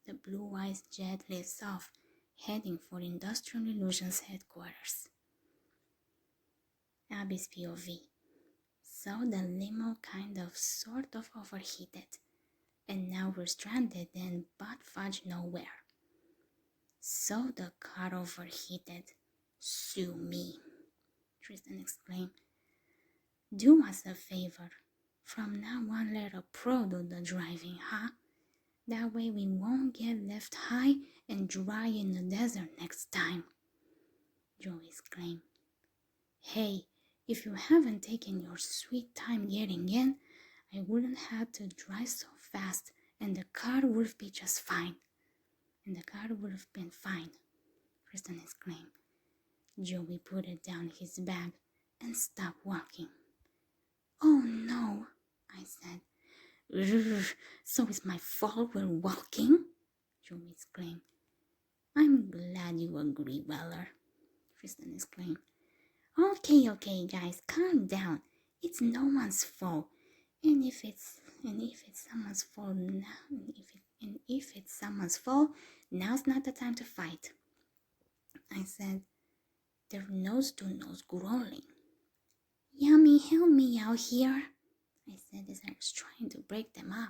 The Blue Eyes jet lifts off, heading for Industrial Illusions headquarters. Abby's POV. So the limo sort of overheated, and now we're stranded in butt fudge nowhere. So the car overheated. Sue me, Tristan exclaimed. Do us a favor. From now on, let a pro do the driving, huh? That way we won't get left high and dry in the desert next time, Joey exclaimed. Hey, if you haven't taken your sweet time getting in, I wouldn't have to drive so fast, and the car would be just fine. And the car would have been fine, Tristan exclaimed. Joey put it down his bag and stopped walking. Oh no, I said. So it's my fault we're walking? Joey exclaimed. I'm glad you agree, Weller, Tristan exclaimed. Okay, guys, calm down. It's no one's fault. And if it's someone's fault now's not the time to fight, I said. their nose-to-nose growling. Yummy, help me out here, I said as I was trying to break them up.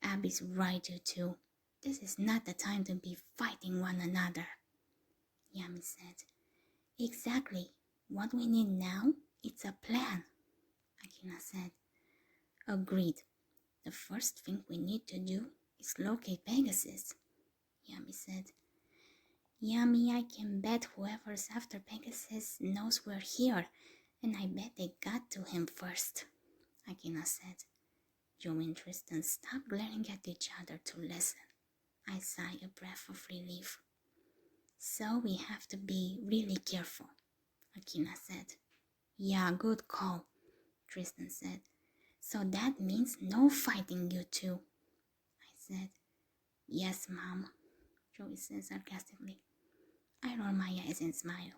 Abby's right, you two. This is not the time to be fighting one another, Yummy said. Exactly. What we need now is a plan, Akina said. Agreed. The first thing we need to do is locate Pegasus, Yummy said. Yummy, I can bet whoever's after Pegasus knows we're here, and I bet they got to him first, Akina said. Joe and Tristan stopped glaring at each other to listen. I sighed a breath of relief. So we have to be really careful, Akina said. Yeah, good call, Tristan said. So that means no fighting, you two, I said. Yes, Mom, Joey said sarcastically. I roll my eyes and smile.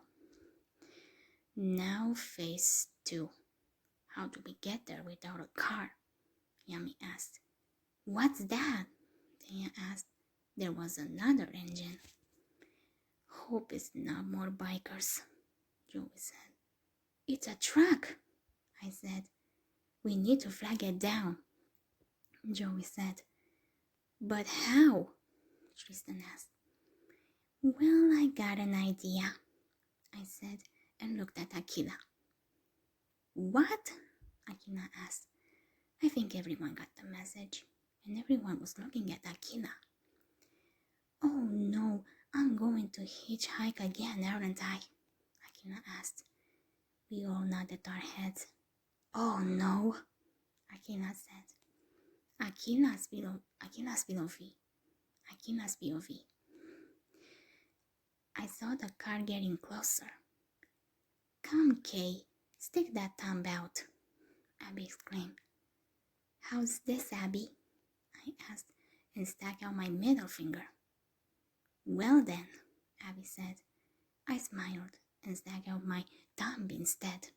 Now phase 2. How do we get there without a car? Yummy asked. What's that? Tanya asked. There was another engine. Hope it's not more bikers, Joey said. It's a truck, I said. We need to flag it down, Joey said. But how? Tristan asked. Well, I got an idea, I said, and looked at Akila. What? Akila asked. I think everyone got the message, and everyone was looking at Akila. Oh no, I'm going to hitchhike again, aren't I? Akila asked. We all nodded our heads. Oh no, Akila said. Akila's POV. Akila's POV. I saw the car getting closer. Come, Kay, stick that thumb out, Abby exclaimed. How's this, Abby? I asked and stuck out my middle finger. Well then, Abby said. I smiled and stuck out my thumb instead.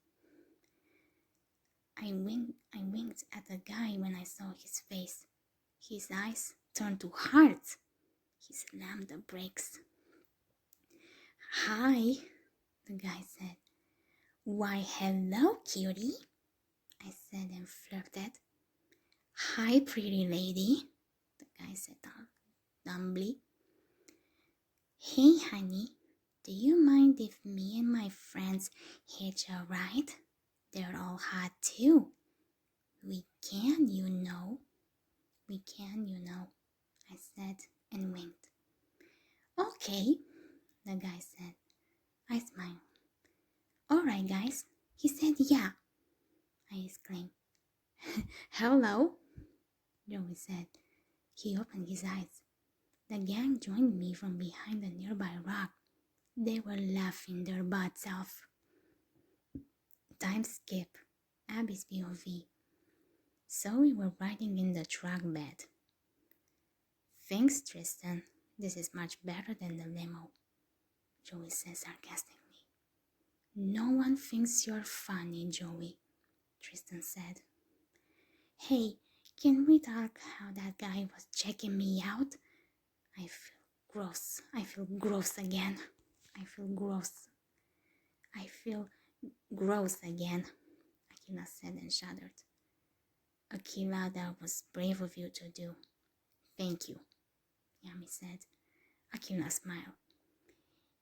I winked at the guy when I saw his face. His eyes turned to hearts. He slammed the brakes. Hi, the guy said. Why, hello, cutie, I said and flirted. Hi, pretty lady, the guy said dumbly. Hey, honey, do you mind if me and my friends hitch a ride? They're all hot too. We can, you know, I said and winked. Okay, the guy said. I smiled. All right, guys, he said yeah, I exclaimed. Hello, Joey said. He opened his eyes. The gang joined me from behind a nearby rock. They were laughing their butts off. Time skip, Abby's POV. So we were riding in the truck bed. Thanks, Tristan. This is much better than the limo, Joey said sarcastically. No one thinks you're funny, Joey, Tristan said. Hey, can we talk how that guy was checking me out? I feel gross. I feel gross again. Akila said and shuddered. Akila, that was brave of you to do. Thank you, Yami said. Akila smiled.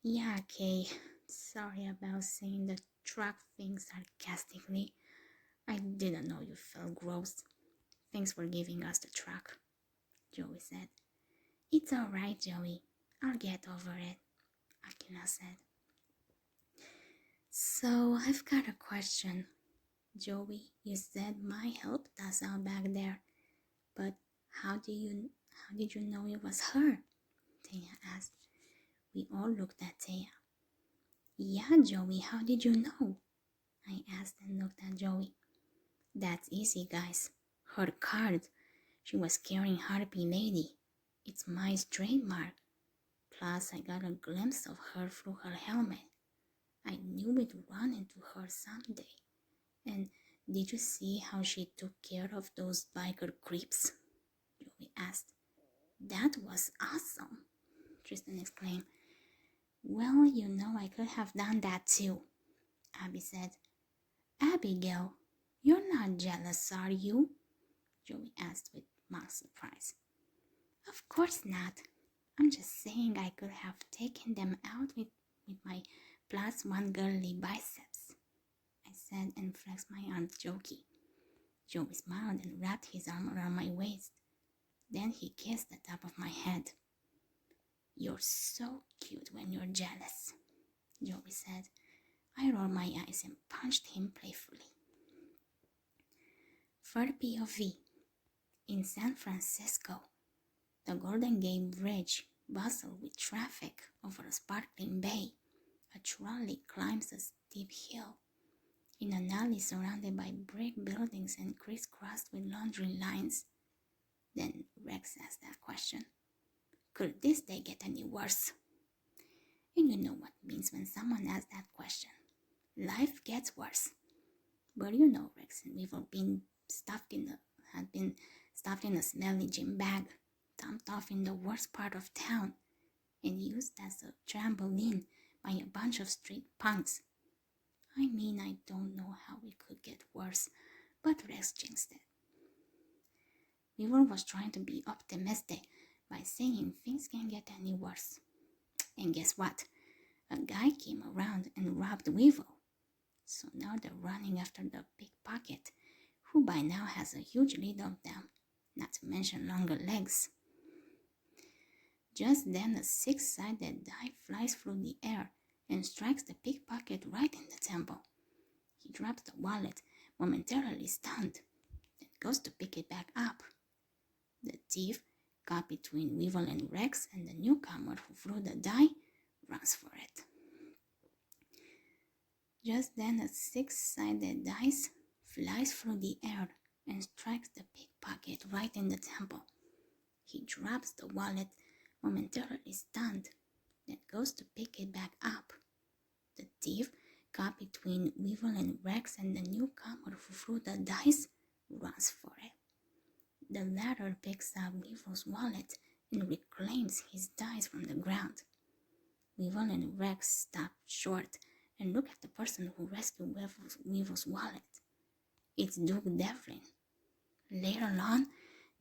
Yeah, Kay. Sorry about saying the truck thing sarcastically. I didn't know you felt gross. Thanks for giving us the truck, Joey said. It's all right, Joey. I'll get over it, Akila said. So I've got a question. Joey, you said my helped us out back there, but how did you know it was her? Taya asked. We all looked at Taya. Yeah, Joey, how did you know? I asked and looked at Joey. That's easy, guys. Her card. She was carrying Harpy Lady. It's my trademark. Plus, I got a glimpse of her through her helmet. I knew we'd run into her someday. And did you see how she took care of those biker creeps? Joey asked. That was awesome, Tristan exclaimed. Well, you know I could have done that too, Abby said. Abigail, you're not jealous, are you? Joey asked with mock surprise. Of course not. I'm just saying I could have taken them out with my +1 girly biceps, I said and flexed my arms jokey. Joey smiled and wrapped his arm around my waist. Then he kissed the top of my head. You're so cute when you're jealous, Joey said. I rolled my eyes and punched him playfully. For POV, in San Francisco, the Golden Gate Bridge bustled with traffic over a sparkling bay. A trolley climbs a steep hill. In an alley surrounded by brick buildings and crisscrossed with laundry lines. Then Rex asked that question. Could this day get any worse? And you know what it means when someone asks that question. Life gets worse. But you know Rex and we've all been had been stuffed in a smelly gym bag, dumped off in the worst part of town, and used as a trampoline by a bunch of street punks. I mean, I don't know how it could get worse, but Rex jinxed it. Weaver was trying to be optimistic by saying things can't get any worse. And guess what? A guy came around and robbed Weevil. So now they're running after the pickpocket, who by now has a huge lead of them, not to mention longer legs. Just then a six-sided die flies through the air and strikes the pickpocket right in the temple. He drops the wallet, momentarily stunned, then goes to pick it back up. The thief, caught between Weevil and Rex and the newcomer who threw the die, runs for it. Just then a six-sided dice flies through the air and strikes the pickpocket right in the temple. He drops the wallet, momentarily stunned, then goes to pick it back up. The thief, caught between Weevil and Rex and the newcomer who threw the dice, runs for it. The latter picks up Weevil's wallet and reclaims his dice from the ground. Weevil and Rex stop short and look at the person who rescued Weevil's wallet. It's Duke Devlin. Later on,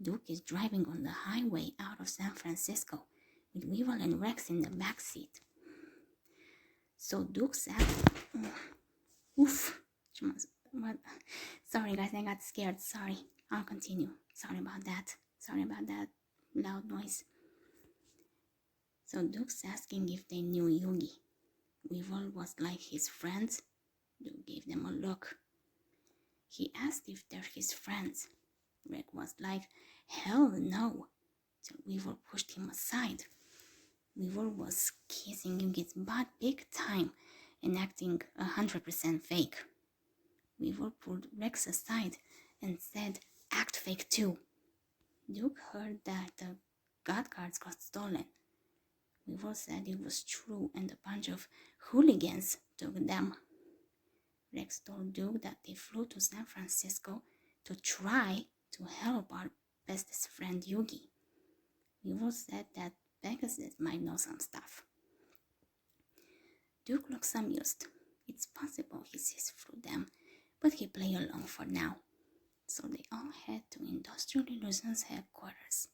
Duke is driving on the highway out of San Francisco with Weevil and Rex in the back seat. So Duke said, oof. Sorry guys, I got scared. Sorry. I'll continue. Sorry about that loud noise. So Duke's asking if they knew Yugi. Weevil was like his friends. Duke gave them a look. He asked if they're his friends. Rick was like, hell no. So Weevil pushed him aside. Weevil was kissing Yugi's butt big time and acting 100% fake. Weevil pulled Rex aside and said, act fake too. Duke heard that the God cards got stolen. Weevil said it was true and a bunch of hooligans took them. Rex told Duke that they flew to San Francisco to try to help our bestest friend Yugi. Weevil said that Pegasus might know some stuff. Duke looks amused. It's possible he sees through them, but he play along for now. So they all head to Industrial Illusions headquarters.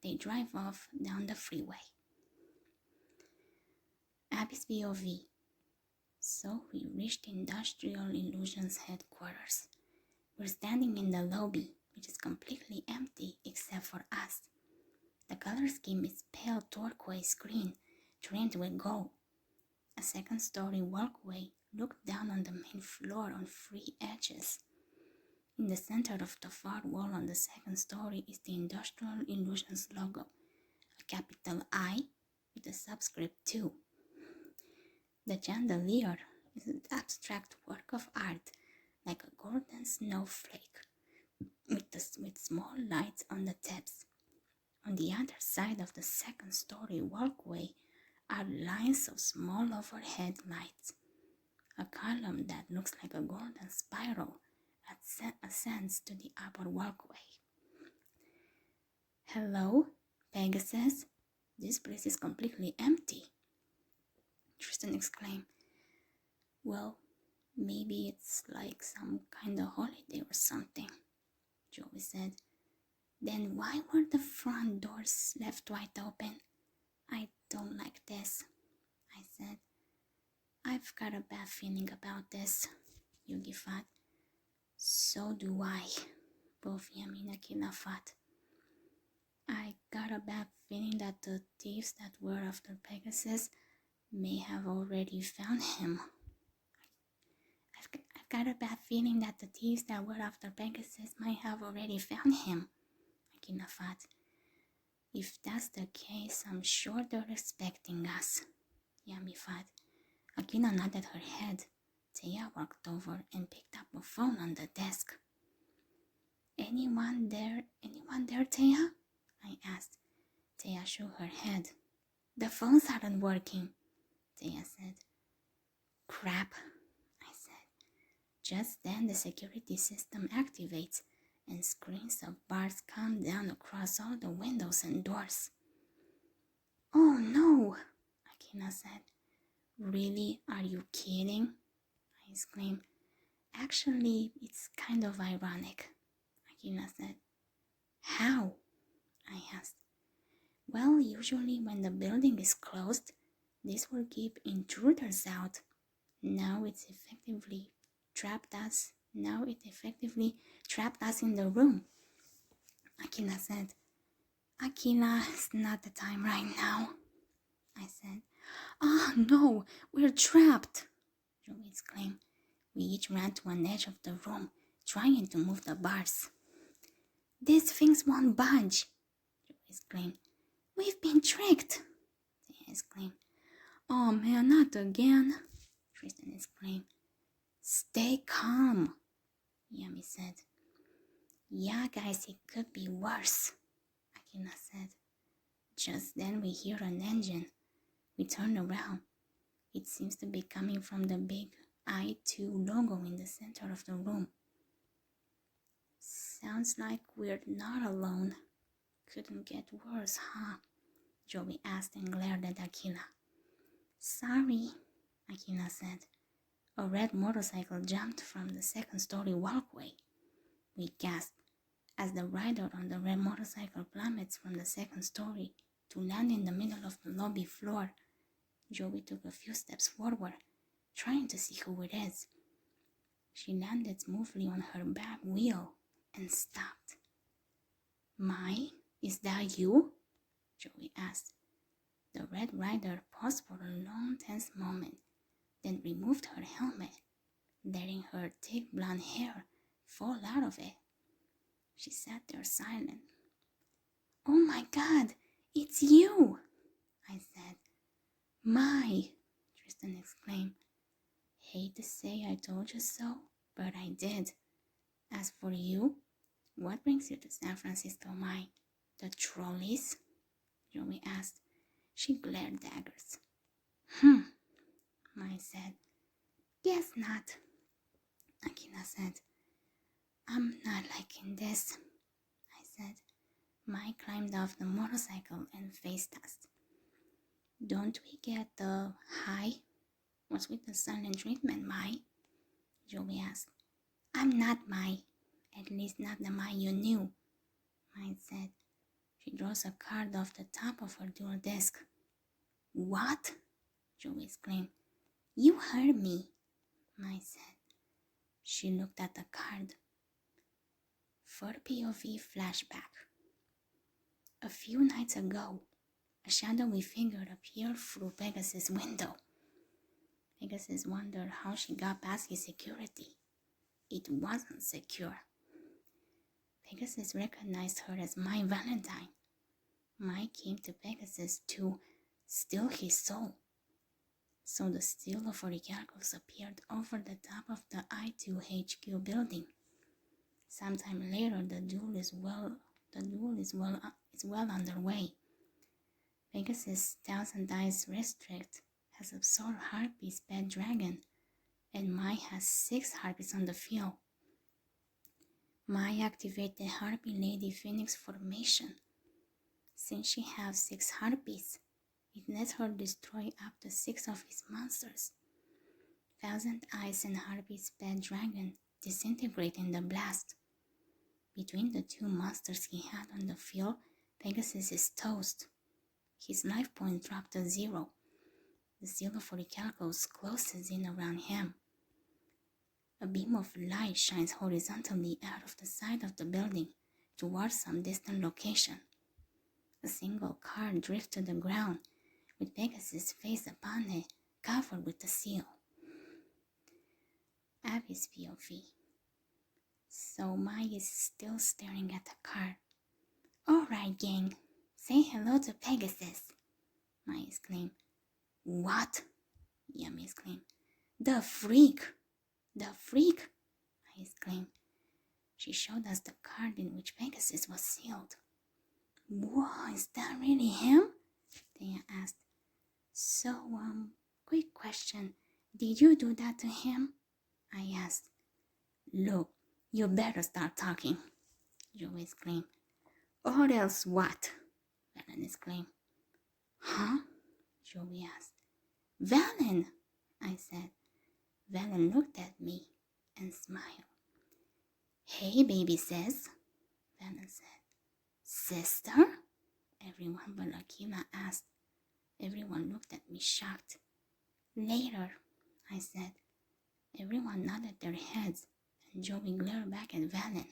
They drive off down the freeway. Abby's POV. So we reached Industrial Illusions headquarters. We're standing in the lobby, which is completely empty except for us. The color scheme is pale turquoise green, trimmed with gold. A second-story walkway looked down on the main floor on three edges. In the center of the far wall on the second story is the Industrial Illusions logo, a capital I with a subscript 2. The chandelier is an abstract work of art, like a golden snowflake, with small lights on the tips. On the other side of the second-story walkway are lines of small overhead lights. A column that looks like a golden spiral ascends to the upper walkway. Hello, Pegasus? This place is completely empty. Tristan exclaimed. Well, maybe it's like some kind of holiday or something, Joey said. Then why were the front doors left wide open? I don't like this, I said. I've got a bad feeling about this, Yugi thought. So do I, both Yami and Akina thought. I got a bad feeling that the thieves that were after Pegasus may have already found him. I've got a bad feeling that the thieves that were after Pegasus might have already found him, Akina thought. If that's the case, I'm sure they're expecting us, Yami thought. Akina nodded her head. Taya walked over and picked up a phone on the desk. Anyone there, Taya? I asked. Taya shook her head. The phones aren't working, Taya said. Crap, I said. Just then the security system activates and screens of bars come down across all the windows and doors. Oh no, Akina said. Really? Are you kidding? I exclaimed. Actually, it's kind of ironic, Akina said. How? I asked. Well, usually when the building is closed, this will keep intruders out. Now it effectively trapped us in the room, Akina said. Akina, it's not the time right now, I said. Oh no, we're trapped, Joey exclaimed. We each ran to an edge of the room, trying to move the bars. These things won't budge, Joey exclaimed. We've been tricked, Taya exclaimed. Oh man, not again, Tristan exclaimed. Stay calm, Yami said. Yeah, guys, it could be worse, Akina said. Just then we hear an engine. We turn around. It seems to be coming from the big I2 logo in the center of the room. Sounds like we're not alone. Couldn't get worse, huh? Joey asked and glared at Akina. Sorry, Akina said. A red motorcycle jumped from the second-story walkway. We gasped as the rider on the red motorcycle plummets from the second story to land in the middle of the lobby floor. Joey took a few steps forward, trying to see who it is. She landed smoothly on her back wheel and stopped. Mai, is that you? Joey asked. The red rider paused for a long, tense moment, then removed her helmet, letting her thick blonde hair fall out of it. She sat there silent. Oh my God, it's you, I said. Mai, Tristan exclaimed. Hate to say I told you so, but I did. As for you, what brings you to San Francisco, Mai? The trolleys? Joey asked. She glared daggers. Mai said. Guess not, Akina said. I'm not liking this, I said. Mai climbed off the motorcycle and faced us. Don't we get the high? What's with the silent treatment, Mai? Joey asked. I'm not Mai. At least not the Mai you knew, Mai said. She draws a card off the top of her dual desk. What? Joey exclaimed. You heard me, Mai said. She looked at the card. For POV flashback. A few nights ago, a shadowy figure appeared through Pegasus' window. Pegasus wondered how she got past his security. It wasn't secure. Pegasus recognized her as Mai Valentine. Mai came to Pegasus to steal his soul. So the steel of Orichalcos appeared over the top of the I2HQ building. Sometime later, the duel is well underway. Pegasus' Thousand Eyes Restrict has absorbed Harpy's pet dragon, and Mai has 6 Harpies on the field. Mai activated Harpy Lady Phoenix formation. Since she has 6 Harpies, It lets her destroy up to 6 of his monsters. Thousand Eyes and Harpy's pet dragon disintegrate in the blast. Between the two monsters he had on the field, Pegasus is toast. His life points drop to 0. The seal of Orichalcos closes in around him. A beam of light shines horizontally out of the side of the building towards some distant location. A single car drifts to the ground, with Pegasus' face upon it, covered with the seal. Abby's POV. So Mai is still staring at the car. "Alright, gang, say hello to Pegasus," Mai exclaimed. "What?" Yami exclaimed. "The freak! The freak!" I exclaimed. She showed us the card in which Pegasus was sealed. "Whoa, is that really him?" Thea asked. "So, quick question. Did you do that to him?" I asked. "Look, you better start talking," Joey exclaimed. "Or else what?" Valen exclaimed. "Huh?" Joey asked. "Valen," I said. Valen looked at me and smiled. "Hey, baby sis," Valen said. "Sister?" Everyone but Akila asked. Everyone looked at me shocked. "Later," I said. Everyone nodded their heads, and Joey glared back at Valen.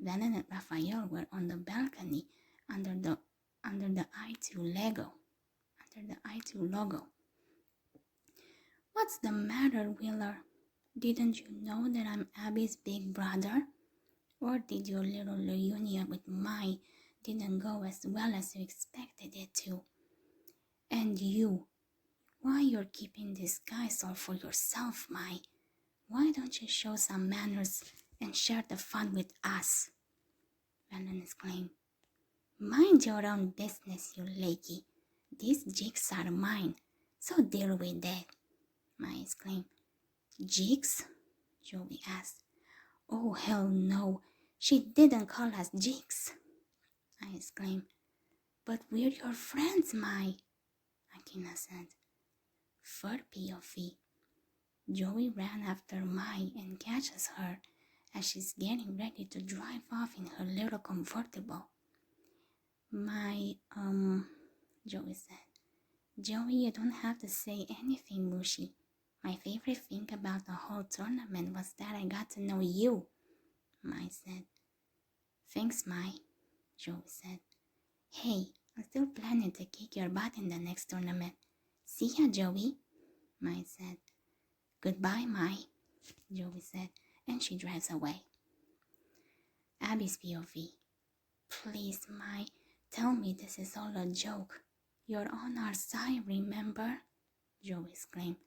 Valen and Raphael were on the balcony under the I2 logo. "What's the matter, Wheeler? Didn't you know that I'm Abby's big brother? Or did your little reunion with Mai didn't go as well as you expected it to? And you, why you're keeping this guys all for yourself, Mai? Why don't you show some manners and share the fun with us?" Valen exclaimed. "Mind your own business, you lakey. These jigs are mine, so deal with it," Mai exclaimed. "Jigs?" Joey asked. "Oh, hell no. She didn't call us jigs," I exclaimed. "But we're your friends, Mai," Akina said. For POV. Joey ran after Mai and catches her as she's getting ready to drive off in her little convertible. Joey said. "Joey, you don't have to say anything, Mushi. My favorite thing about the whole tournament was that I got to know you," Mai said. "Thanks, Mai," Joey said. "Hey, I'm still planning to kick your butt in the next tournament. See ya, Joey," Mai said. "Goodbye, Mai," Joey said, and she drives away. Abby's POV. "Please, Mai, tell me this is all a joke. You're on our side, remember?" Joey exclaimed.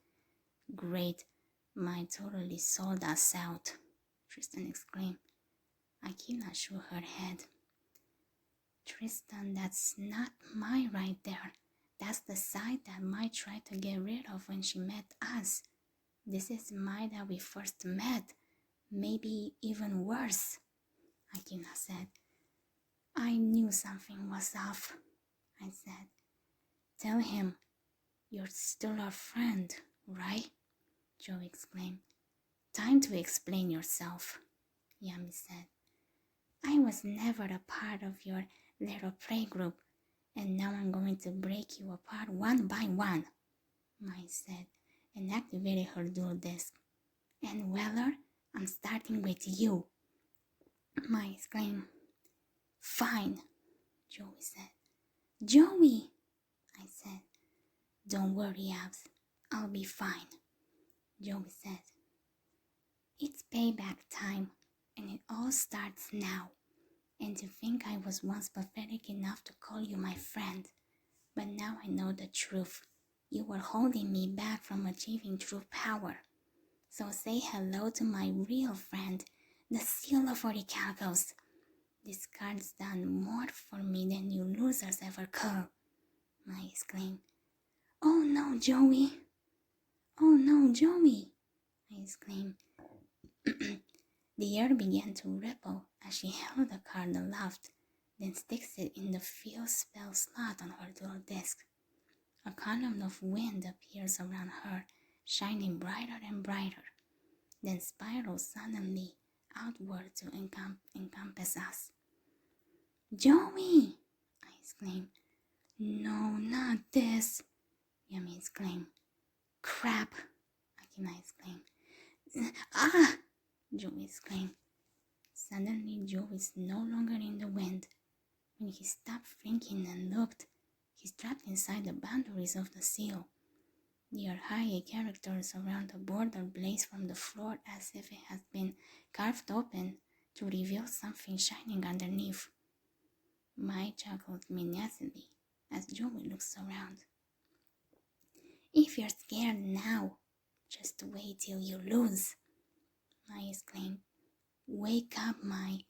"Great, Mai totally sold us out," Tristan exclaimed. Akila shook her head. "Tristan, that's not Mai right there. That's the side that Mai tried to get rid of when she met us. This is Mai that we first met. Maybe even worse," Akila said. "I knew something was off," I said. "Tell him you're still our friend, right?" Joe exclaimed. "Time to explain yourself," Yami said. "I was never a part of your little playgroup, and now I'm going to break you apart one by one," Mai said, and activated her dual disc. "And Weller, I'm starting with you," Mai exclaimed. "Fine," Joey said. "Joey," I said. "Don't worry, Abs. I'll be fine," Joey said. "It's payback time, and it all starts now. And to think I was once pathetic enough to call you my friend. But now I know the truth. You were holding me back from achieving true power. So say hello to my real friend, the Seal of Orichalcos. This card's done more for me than you losers ever could," Mai exclaimed. "Oh no, Joey! Oh no, Joey!" I exclaimed. The air began to ripple as she held the card aloft, then sticks it in the field spell slot on her dual disc. A column of wind appears around her, shining brighter and brighter, then spirals suddenly outward to encompass us. Joey! I exclaim. No, not this, Yami exclaimed. Crap, Akina exclaimed. Ah! Joey exclaimed. Suddenly, Joe is no longer in the wind. When he stopped thinking and looked, he's trapped inside the boundaries of the seal. The archaic characters around the border blaze from the floor as if it has been carved open to reveal something shining underneath. Mai chuckled menacingly as Joey looks around. If you're scared now, just wait till you lose, Mai exclaimed. Wake up, Mai.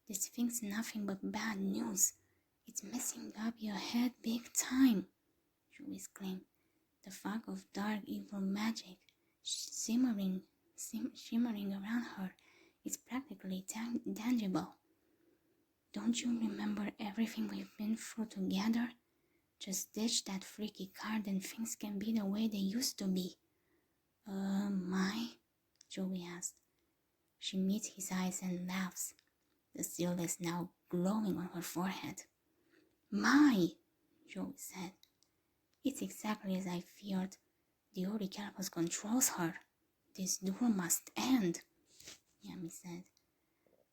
This thing's nothing but bad news. It's messing up your head big time, Joey exclaimed. The fog of dark evil magic shimmering around her is practically tangible. Don't you remember everything we've been through together? Just ditch that freaky card and things can be the way they used to be. Mai? Joey asked. She meets his eyes and laughs. The seal is now glowing on her forehead. Mai, Joey said. It's exactly as I feared. The Orichalcos controls her. This duel must end, Yami said.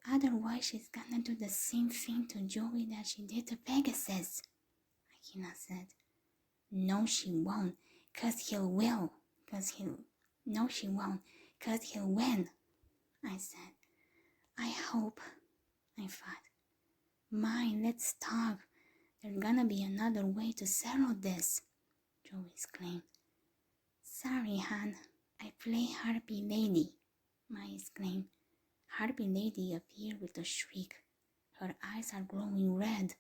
Otherwise she's gonna do the same thing to Joey that she did to Pegasus, Akina said. No, she won't, 'cause he'll will. No, she won't, 'cause he'll win, I said. I hope, I thought. Mai, let's talk. There's gonna be another way to settle this, Joey exclaimed. Sorry, Han. I play Harpy Lady, Mai exclaimed. Harpy Lady appeared with a shriek. Her eyes are glowing red,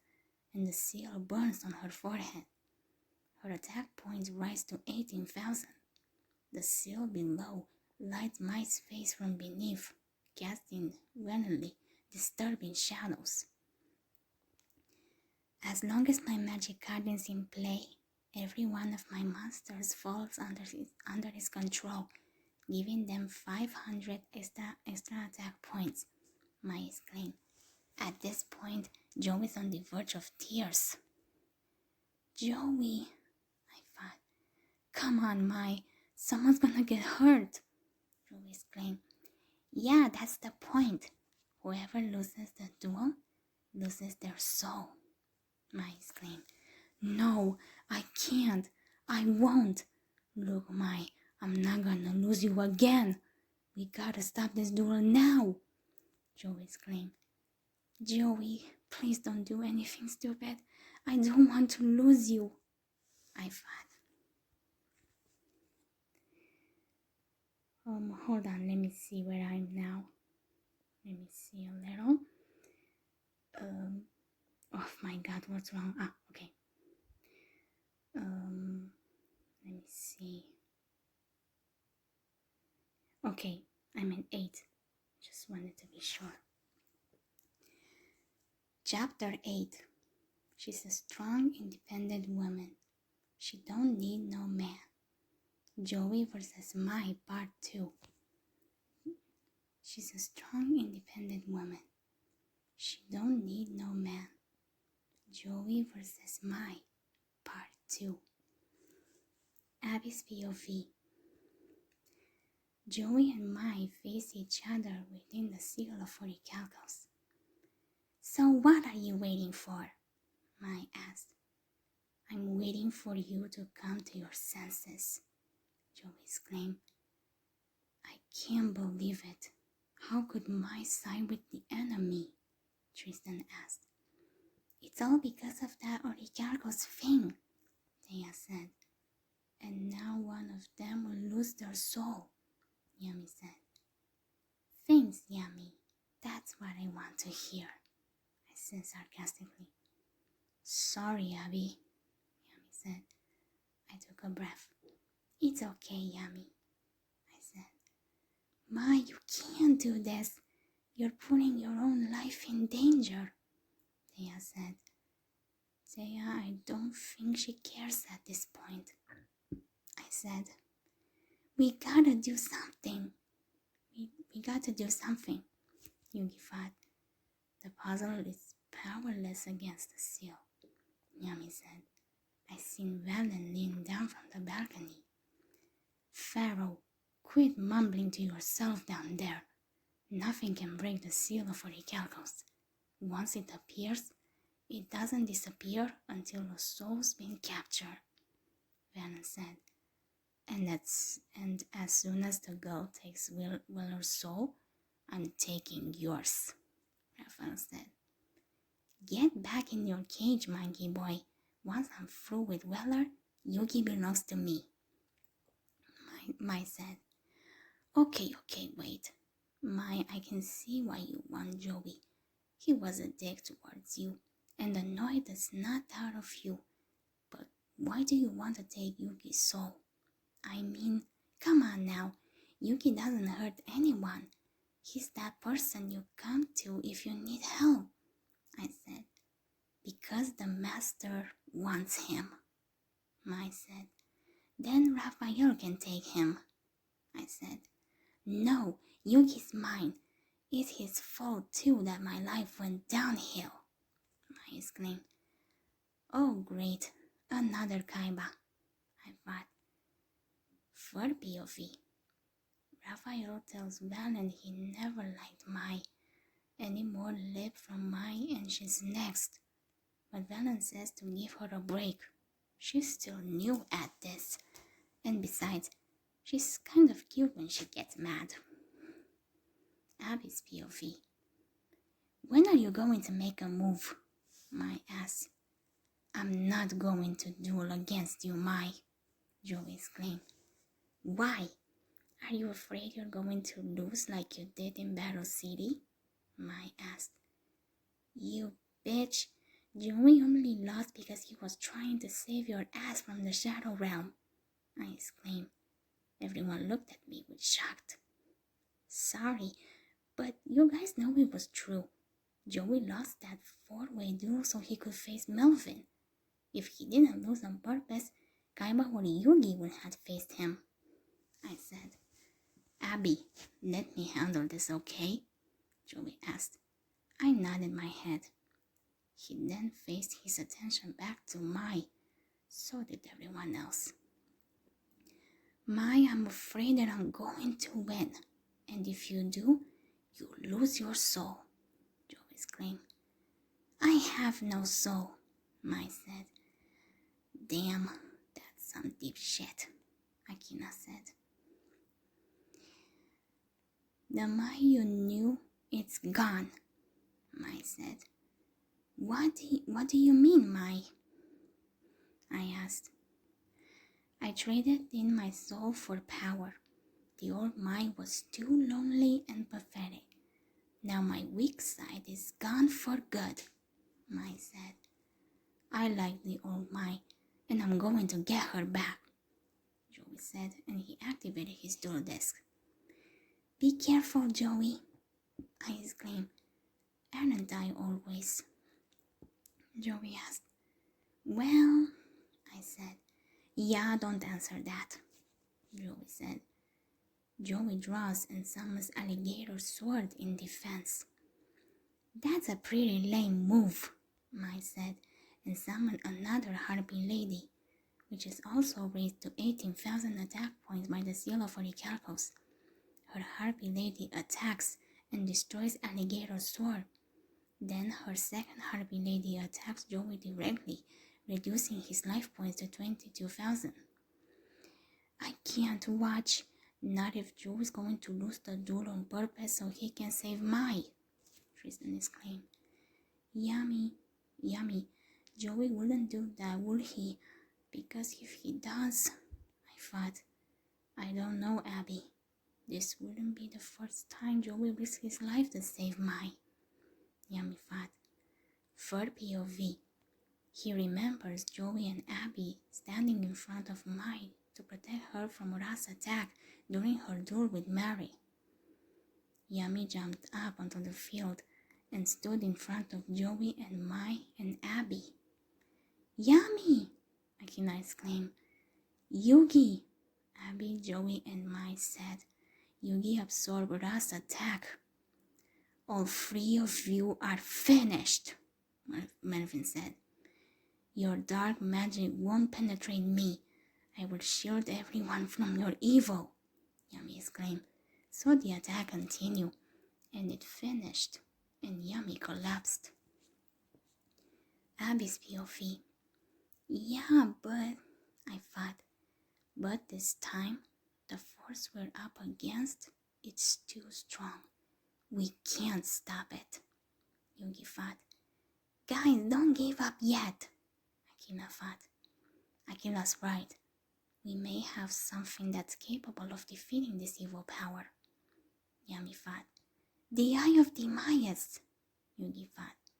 and the seal burns on her forehead. Her attack points rise to 18,000. The seal below lights Mai's face from beneath, casting randomly disturbing shadows. As long as my magic card is in play, every one of my monsters falls under his control, giving them 500 extra attack points, Mai exclaimed. At this point, Joey is on the verge of tears. Joey, I thought. Come on, Mai. Someone's gonna get hurt, Joey exclaimed. Yeah, that's the point. Whoever loses the duel loses their soul, Mai exclaimed. No, I can't. I won't. Look, Mai, I'm not gonna lose you again. We gotta stop this duel now, Joey exclaimed. Joey, please don't do anything stupid. I don't want to lose you, I thought. Hold on, let me see where I'm now. Let me see a little. Oh my god, what's wrong? Okay. Let me see. Okay, I'm at 8. Just wanted to be sure. Chapter 8. She's a strong, independent woman. She don't need no man. Joey versus Mai, Part 2. She's a strong, independent woman. She don't need no man. Joey versus Mai, Part 2. Abby's POV. Joey and Mai face each other within the seal of Orichalcos. So what are you waiting for? Mai asked. I'm waiting for you to come to your senses, Joey exclaimed. I can't believe it. How could Mai side with the enemy? Tristan asked. It's all because of that Orichalcos thing, Thea said. And now one of them will lose their soul, Yami said. Thanks, Yami. That's what I want to hear, I said sarcastically. Sorry, Abby, Yami said. I took a breath. It's okay, Yami, I said. Mai, you can't do this. You're putting your own life in danger, Thea said. Thea, I don't think she cares at this point. I said, we gotta do something. We gotta do something. Yugi thought. The puzzle is powerless against the seal. Yami said. I seen Valen lean down from the balcony. Pharaoh, quit mumbling to yourself down there. Nothing can break the seal of Orichalcos. Once it appears, it doesn't disappear until the soul's been captured, Valen said. And as soon as the girl takes Weller's soul, I'm taking yours, Raphael said. Get back in your cage, monkey boy. Once I'm through with Weller, Yugi belongs to me. Mai said. Okay, wait. Mai, I can see why you want Joey. He was a dick towards you, and the noise is not out of you. But why do you want to take Yugi's soul? I mean, come on now. Yugi doesn't hurt anyone. He's that person you come to if you need help, I said. Because the master wants him, Mai said. Then Raphael can take him, I said. No, Yugi's mine. It's his fault too that my life went downhill, Mai exclaimed. Oh great, another Kaiba, I thought. For POV, Raphael tells Valen he never liked Mai. Any more lip from Mai and she's next. But Valen says to give her a break. She's still new at this. And besides, she's kind of cute when she gets mad. Abby's POV. When are you going to make a move? Mai asked. I'm not going to duel against you, Mai, Joey exclaimed. Why? Are you afraid you're going to lose like you did in Battle City? Mai asked. You bitch. Joey only lost because he was trying to save your ass from the Shadow Realm, I exclaimed. Everyone looked at me with shock. Sorry, but you guys know it was true. Joey lost that four-way duel so he could face Melvin. If he didn't lose on purpose, Kaiba or Yugi would have faced him, I said. Abby, let me handle this, okay? Joey asked. I nodded my head. He then faced his attention back to Mai. So did everyone else. Mai, I'm afraid that I'm going to win. And if you do, you lose your soul, Joe exclaimed. I have no soul, Mai said. Damn, that's some deep shit, Akina said. The Mai you knew, it's gone, Mai said. What do you mean, Mai? I asked. I traded in my soul for power. The old Mai was too lonely and pathetic. Now my weak side is gone for good, Mai said. I like the old Mai, and I'm going to get her back, Joey said, and he activated his dual disc. Be careful, Joey, I exclaimed. Aren't I always? Joey asked. Well, I said. Yeah, don't answer that, Joey said. Joey draws and summons Alligator's sword in defense. That's a pretty lame move, Mai said, and summoned another Harpy Lady, which is also raised to 18,000 attack points by the seal of Orichalcos. Her Harpy Lady attacks and destroys Alligator's sword. Then her second Harpy Lady attacks Joey directly, reducing his life points to 22,000. I can't watch. Not if Joe is going to lose the duel on purpose so he can save Mai, Tristan exclaimed. Yummy, Joey wouldn't do that, would he? Because if he does, I thought. I don't know, Abby. This wouldn't be the first time Joey risked his life to save Mai, Yummy thought. Third POV. He remembers Joey and Abby standing in front of Mai to protect her from Ura's attack during her duel with Mary. Yami jumped up onto the field and stood in front of Joey and Mai and Abby. Yummy! Akina exclaimed. Yugi! Abby, Joey, and Mai said. Yugi absorbed Ra's attack. All three of you are finished, Melvin said. Your dark magic won't penetrate me. I will shield everyone from your evil, Yummy exclaimed. So the attack continued, and it finished, and Yummy collapsed. Abby's POV. Yeah, but, I thought, but this time, the force we're up against, it's too strong. We can't stop it. Yugi thought. Guys, don't give up yet. Akina thought. Akila's right. We may have something that's capable of defeating this evil power. Yummy thought. The Eye of Demise, Yugi thought.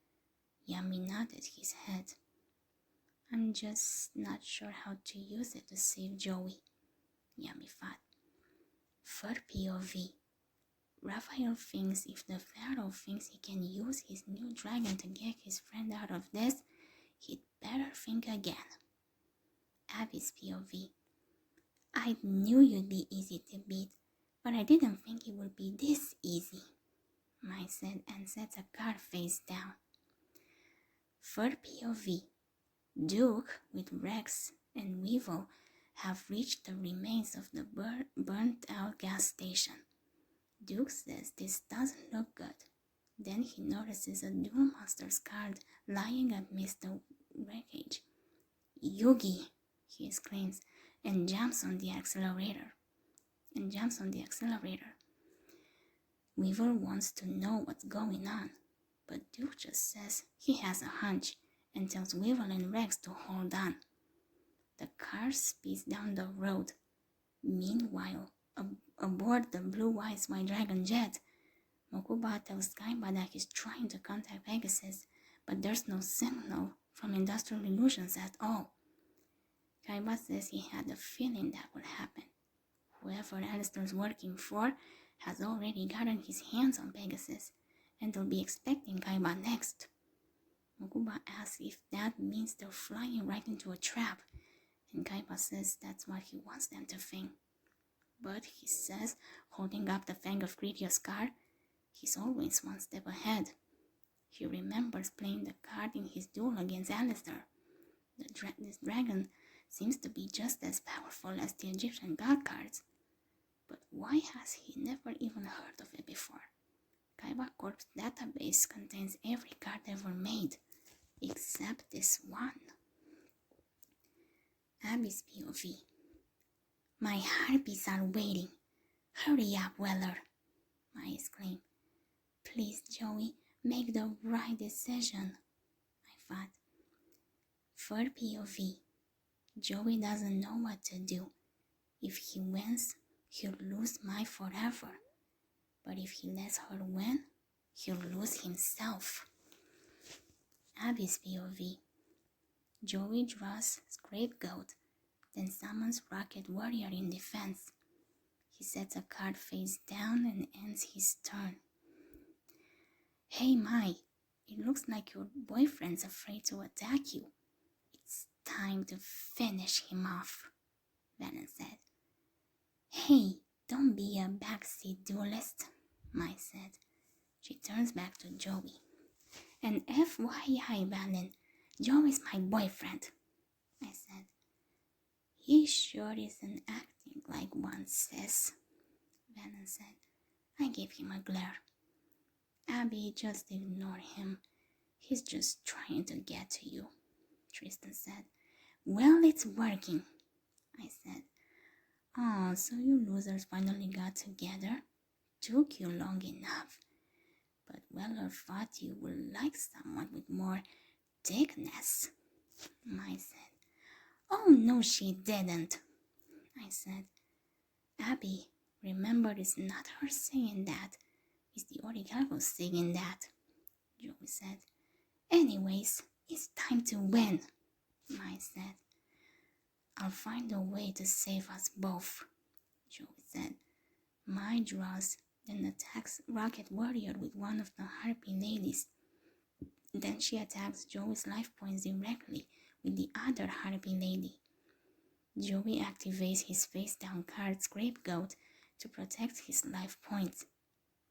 Yummy nodded his head. I'm just not sure how to use it to save Joey, Yummy thought. Third POV. Raphael thinks if the Pharaoh thinks he can use his new dragon to get his friend out of this, he'd better think again. Abby's POV. I knew you'd be easy to beat, but I didn't think it would be this easy, Mai said and set a card face down. Third POV. Duke, with Rex and Weevil, have reached the remains of the burnt-out gas station. Duke says this doesn't look good. Then he notices a Duel Monsters card lying amidst the wreckage. Yugi, he exclaims, and jumps on the accelerator. Weevil wants to know what's going on, but Duke just says he has a hunch and tells Weevil and Rex to hold on. The car speeds down the road. Meanwhile, aboard the Blue Eyes White Dragon jet, Mokuba tells Kaiba that he's trying to contact Pegasus, but there's no signal from Industrial Illusions at all. Kaiba says he had a feeling that would happen. Whoever Alistair's working for has already gotten his hands on Pegasus, and they'll be expecting Kaiba next. Mokuba asks if that means they're flying right into a trap, and Kaiba says that's what he wants them to think. But he says, holding up the Fang of Critia's card, he's always one step ahead. He remembers playing the card in his duel against Alistair. This dragon seems to be just as powerful as the Egyptian god cards. But why has he never even heard of it before? Kaiba Corp's database contains every card ever made, except this one. Abby's POV. My harpies are waiting. Hurry up, Weller, Mai exclaimed. Please, Joey, make the right decision, I thought. Third POV. Joey doesn't know what to do. If he wins, he'll lose Mai forever. But if he lets her win, he'll lose himself. Abby's POV. Joey draws Scapegoat, then summons Rocket Warrior in defense. He sets a card face down and ends his turn. Hey Mai, it looks like your boyfriend's afraid to attack you. It's time to finish him off, Venom said. Hey, don't be a backseat duelist, Mai said. She turns back to Joey. And FYI, Valen, Joey's my boyfriend, I said. He sure isn't acting like one, sis, Venom said. I gave him a glare. Abby, just ignore him. He's just trying to get to you, Tristan said. Well, it's working, I said. Oh, so you losers finally got together? Took you long enough. But Weller thought you would like someone with more thickness, Mai said. Oh, no, she didn't, I said. Abby, remember it's not her saying that. It's the Origago saying that, Joey said. Anyways, it's time to win, Mai said. I'll find a way to save us both, Joey said. Mai draws, then attacks Rocket Warrior with one of the Harpy ladies. Then she attacks Joey's life points directly with the other Harpy Lady. Joey activates his face-down card Scapegoat to protect his life points,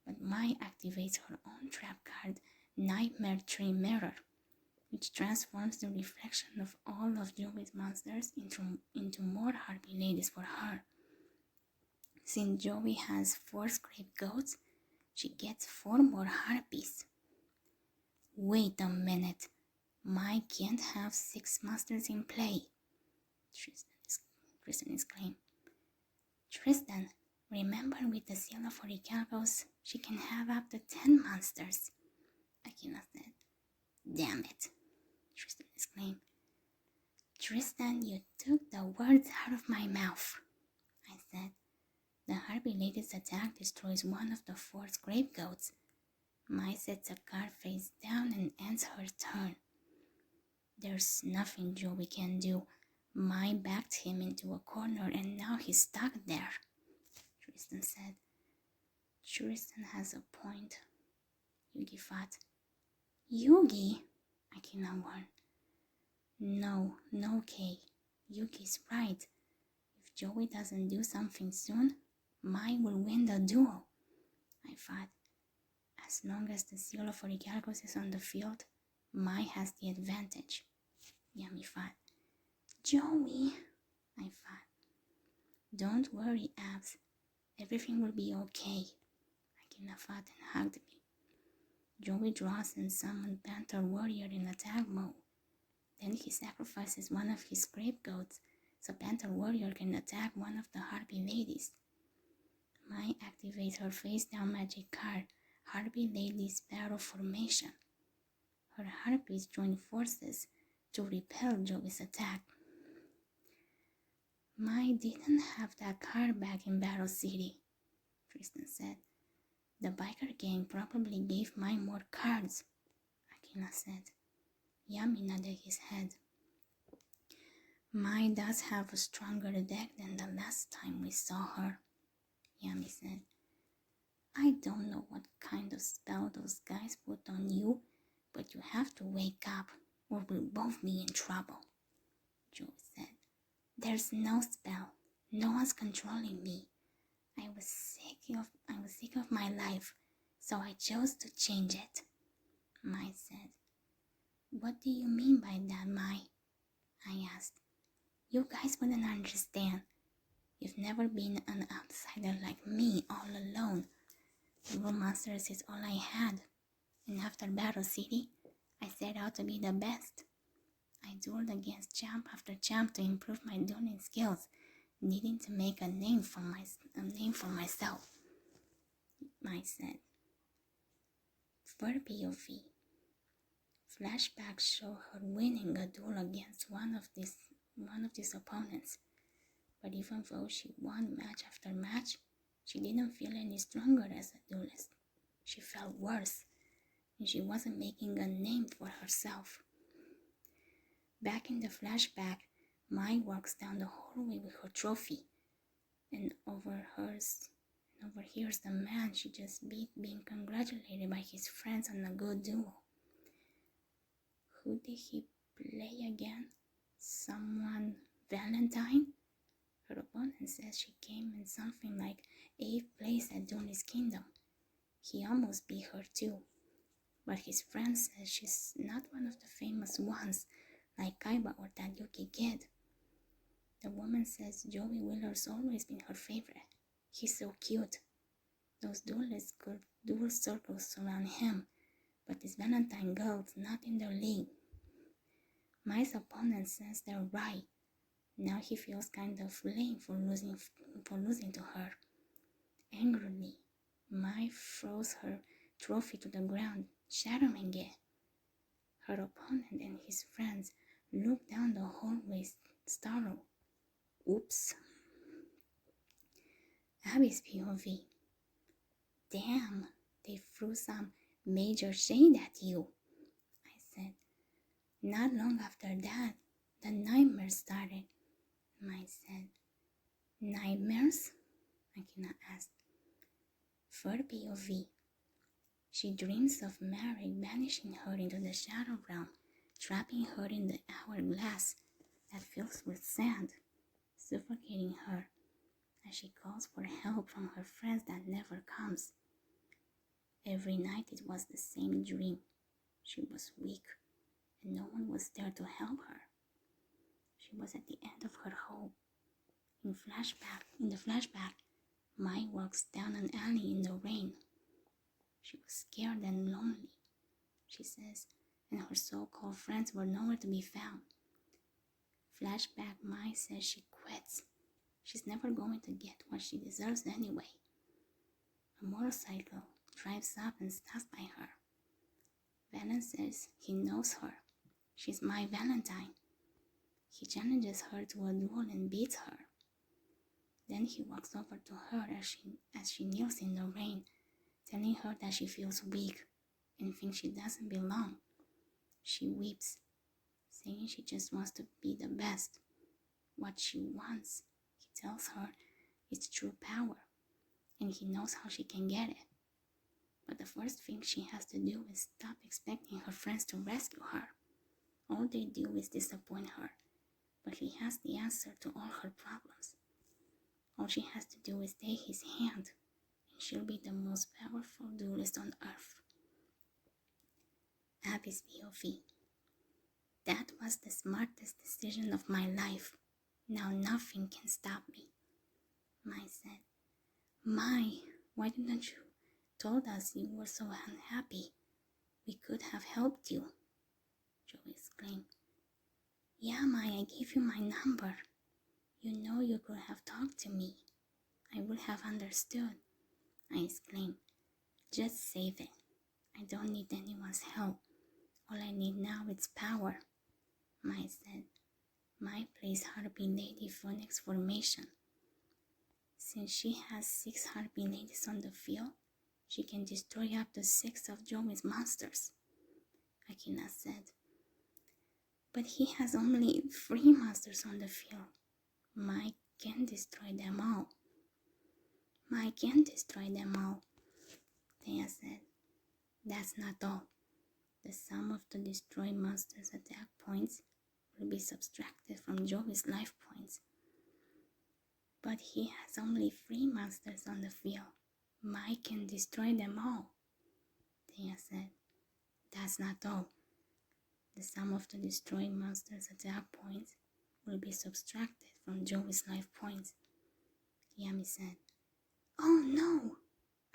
but Mai activates her own trap card Nightmare Tree Mirror, which transforms the reflection of all of Joey's monsters into more Harpy Ladies for her. Since Joey has 4 Scapegoats, she gets 4 more Harpies. Wait a minute, Mai can't have 6 monsters in play, Tristan exclaimed. Tristan, remember with the seal of Orichalcos, she can have up to 10 monsters, Aquila said. Damn it, Tristan exclaimed. Tristan, you took the words out of my mouth, I said. The Harpy Lady's attack destroys one of the 4 Scapegoats. Mai sets a card face down and ends her turn. There's nothing Joey can do. Mai backed him into a corner and now he's stuck there, Tristan said. Tristan has a point, Yugi thought. Yugi? Akina warned. No, Kay. Yugi's right. If Joey doesn't do something soon, Mai will win the duel, I thought. As long as the seal of Orichalcos is on the field, Mai has the advantage, Yami thought. Joey, I thought. Don't worry, Abs. Everything will be okay, Akina thought and hugged me. Joey draws and summons Panther Warrior in attack mode. Then he sacrifices one of his Scapegoats so Panther Warrior can attack one of the Harpy Ladies. Mai activates her face-down magic card, Harpy Lady's Battle Formation. Her Harpies join forces to repel Joey's attack. Mai didn't have that card back in Battle City, Tristan said. The biker gang probably gave Mai more cards, Akina said. Yami nodded his head. Mai does have a stronger deck than the last time we saw her, Yami said. I don't know what kind of spell those guys put on you, but you have to wake up or we'll both be in trouble, Joey said. There's no spell. No one's controlling me. I was sick of my life, so I chose to change it, Mai said. What do you mean by that, Mai? I asked. You guys wouldn't understand. You've never been an outsider like me all alone. Duel Monsters is all I had, and after Battle City, I set out to be the best. I dueled against champ after champ to improve my dueling skills, needing to make a name for myself, Mai said. For POV, flashbacks show her winning a duel against one of these opponents, but even though she won match after match, she didn't feel any stronger as a duelist. She felt worse, and she wasn't making a name for herself. Back in the flashback, Mai walks down the hallway with her trophy, and overhears the man she just beat being congratulated by his friends on a good duel. Who did he play again? Someone Valentine? Her opponent says she came in something like 8th place at Duelist Kingdom. He almost beat her too, but his friend says she's not one of the famous ones like Kaiba or that Yuki kid. The woman says Joey Wheeler's always been her favorite. He's so cute. Those duelists could duel circles around him, but this Valentine girl's not in their league. Mai's opponent says they're right. Now he feels kind of lame for losing to her. Angrily, Mai throws her trophy to the ground, shattering it. Her opponent and his friends look down the hallway, startled. Oops. Abby's POV. Damn, they threw some major shade at you, I said. Not long after that, the nightmares started, Mai said. Nightmares? Akina asked. For POV. She dreams of Mary banishing her into the Shadow Realm trapping her in the hourglass that fills with sand, suffocating her as she calls for help from her friends that never comes. Every night it was the same dream. She was weak, and no one was there to help her. She was at the end of her hope. In the flashback, Mai walks down an alley in the rain. She was scared and lonely, she says, and her so-called friends were nowhere to be found. Flashback, Mai says she quits. She's never going to get what she deserves anyway. A motorcycle drives up and stops by her. Venom says he knows her. She's Mai Valentine. He challenges her to a duel and beats her. Then he walks over to her as she kneels in the rain, telling her that she feels weak and thinks she doesn't belong. She weeps, saying she just wants to be the best. What she wants, he tells her, is true power, and he knows how she can get it. But the first thing she has to do is stop expecting her friends to rescue her. All they do is disappoint her, but he has the answer to all her problems. All she has to do is take his hand, and she'll be the most powerful duelist on earth. Abby's POV. That was the smartest decision of my life. Now nothing can stop me. Mai said. Mai, why didn't you told us you were so unhappy? We could have helped you. Joe exclaimed. Yeah, Mai, I gave you my number. You know you could have talked to me. I would have understood. I exclaimed. Just save it. I don't need anyone's help. All I need now is power. Mai said. Mai plays Harpy Lady Phoenix formation. Since she has 6 Harpy Ladies on the field, she can destroy up to 6 of Joey's monsters. Akina said. But he has only 3 monsters on the field. Mai can destroy them all. Mai can destroy them all. Taya said. That's not all. The sum of the destroyed monsters' attack points will be subtracted from Joey's life points. But he has only 3 monsters on the field. Mai can destroy them all. Taya said. That's not all. The sum of the destroyed monsters' attack points will be subtracted from Joey's life points. Yami said. Oh no,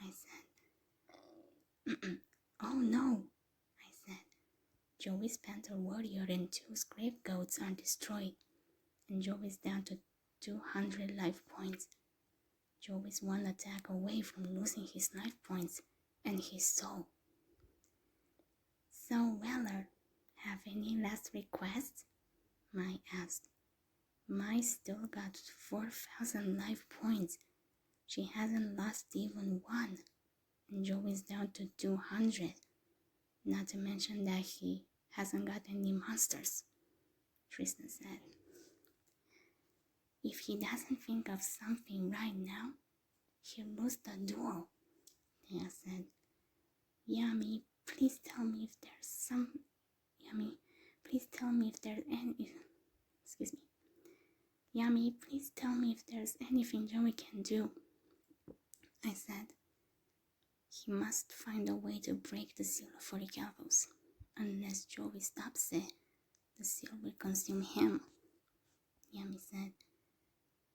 I said. Oh no, I said. Joey's Panther Warrior and 2 Scapegoats are destroyed, and Joey's down to 200 life points. Joey's 1 attack away from losing his life points and his soul. So, Weller, have any last requests? Mai asked. Mai still got 4,000 life points. She hasn't lost even 1, and Joey's down to 200. Not to mention that he hasn't got any monsters, Tristan said. If he doesn't think of something right now, he'll lose the duel, Thea said. Yami, please tell me if there's any... Yami, please tell me if there's anything Joey can do. I said. He must find a way to break the seal of Orichalcos. Unless Joey stops it, the seal will consume him, Yami said.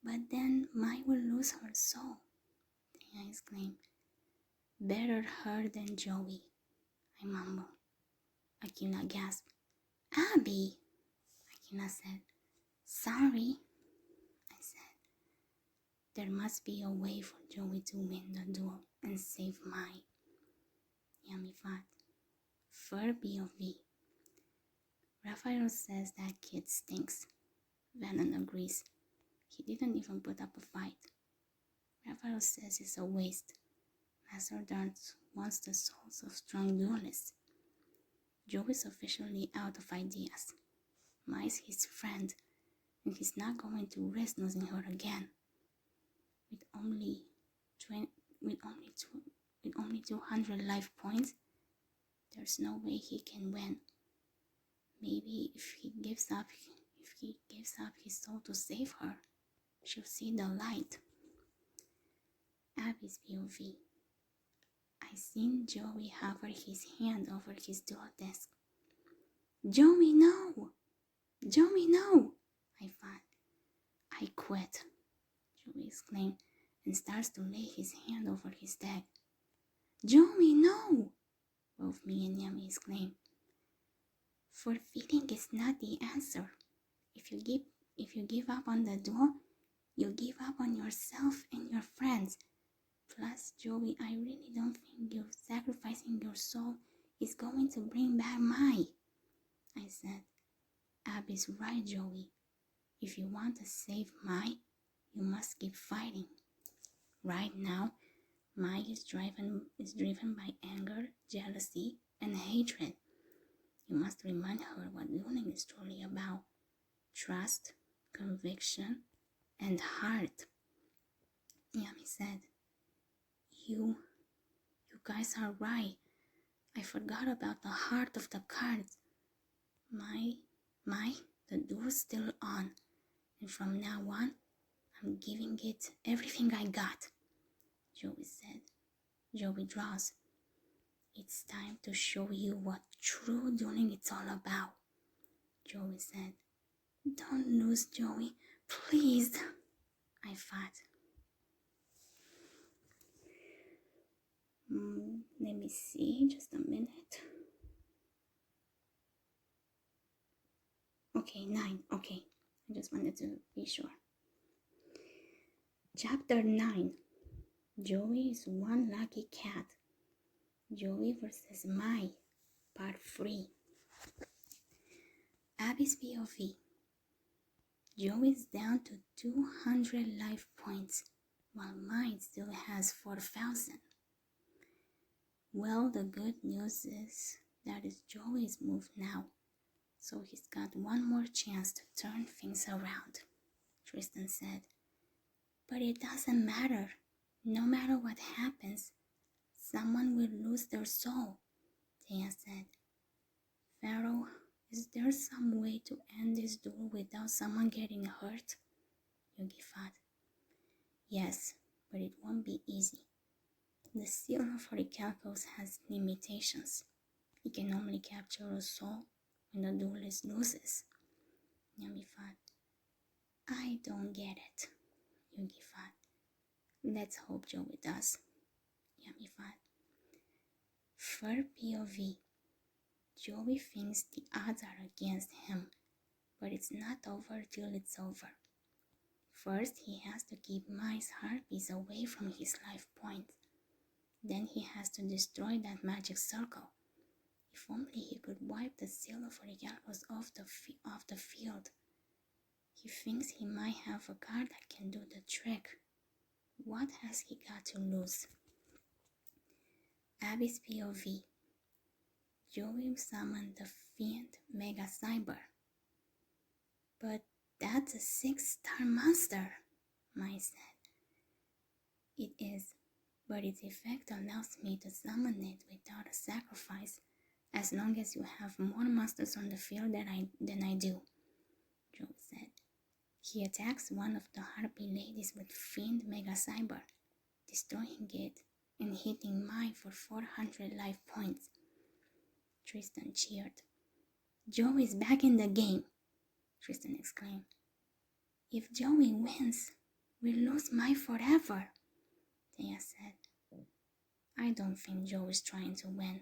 But then Mai will lose her soul, Thea exclaimed. Better her than Joey, I mumbled. Akina gasped. Abby, Akina said. Sorry, I said. There must be a way for Joey to win the duel and save Mai, Yami thought. Fur POV. Raphael says that kid stinks. Venom agrees. He didn't even put up a fight. Raphael says it's a waste. Master Dart wants the souls of strong duelists. Joe is officially out of ideas. Mai's his friend, and he's not going to risk losing her again. With only 200 life points, there's no way he can win. Maybe if he gives up his soul to save her, she'll see the light. Abby's POV. I seen Joey hover his hand over his door desk. Joey, no! Joey, no! I thought. I quit, Joey exclaimed, and starts to lay his hand over his deck. Joey, no! Both me and Yami exclaimed. Forfeiting is not the answer. If you give up on the door, you give up on yourself and your friends. Plus, Joey, I really don't think you sacrificing your soul is going to bring back Mai. I said. Abby's right, Joey. If you want to save Mai, you must keep fighting. Right now, Mai is driven by anger, jealousy, and hatred. You must remind her what Dueling is truly about. Trust, conviction, and heart. Yami said, You guys are right. I forgot about the heart of the cards. Mai, the duel's still on. And from now on, I'm giving it everything I got. Joey said. Joey draws. It's time to show you what true dueling is all about. Joey said. Don't lose, Joey. Please. I thought. Let me see. Just a minute. Okay, 9. Okay. I just wanted to be sure. Chapter 9. Joey is one lucky cat. Joey versus Mai, Part 3. Abby's POV. Joey is down to 200 life points, while Mai still has 4,000. Well, the good news is that it's Joey's move now, so he's got one more chance to turn things around, Tristan said. But it doesn't matter. No matter what happens, someone will lose their soul, Taya said. Pharaoh, is there some way to end this duel without someone getting hurt? Yugi thought. Yes, but it won't be easy. The seal of Orichalcos has limitations. It can only capture a soul when the duelist loses. Yami thought. I don't get it, Yugi thought. Let's hope Joey does, Yami thought. Third POV. Joey thinks the odds are against him, but it's not over till it's over. First, he has to keep Mai's harpies away from his life points. Then he has to destroy that magic circle. If only he could wipe the seal of Orichalcos off the field. He thinks he might have a card that can do the trick. What has he got to lose? Abby's POV. Joey summoned the Fiend Mega Cyber. But that's a 6-star monster, Mai said. It is, but its effect allows me to summon it without a sacrifice, as long as you have more monsters on the field than I do, Joey said. He attacks one of the Harpy ladies with Fiend Mega Cyber, destroying it and hitting Mai for 400 life points. Tristan cheered. Joey's back in the game, Tristan exclaimed. If Joey wins, we'll lose Mai forever, Taya said. I don't think Joey's trying to win,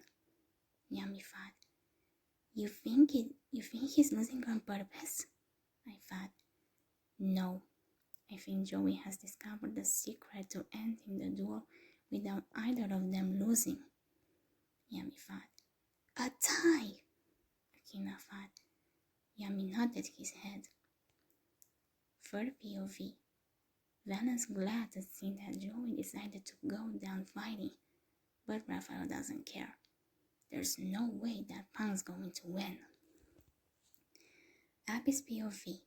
Yami thought. You think he's losing on purpose? I thought. No, I think Joey has discovered the secret to ending the duel without either of them losing, Yami thought. A tie, Akina thought. Yami nodded his head. Third POV. Vanna's glad to see that Joey decided to go down fighting, but Raphael doesn't care. There's no way that punk's going to win. Abby's POV.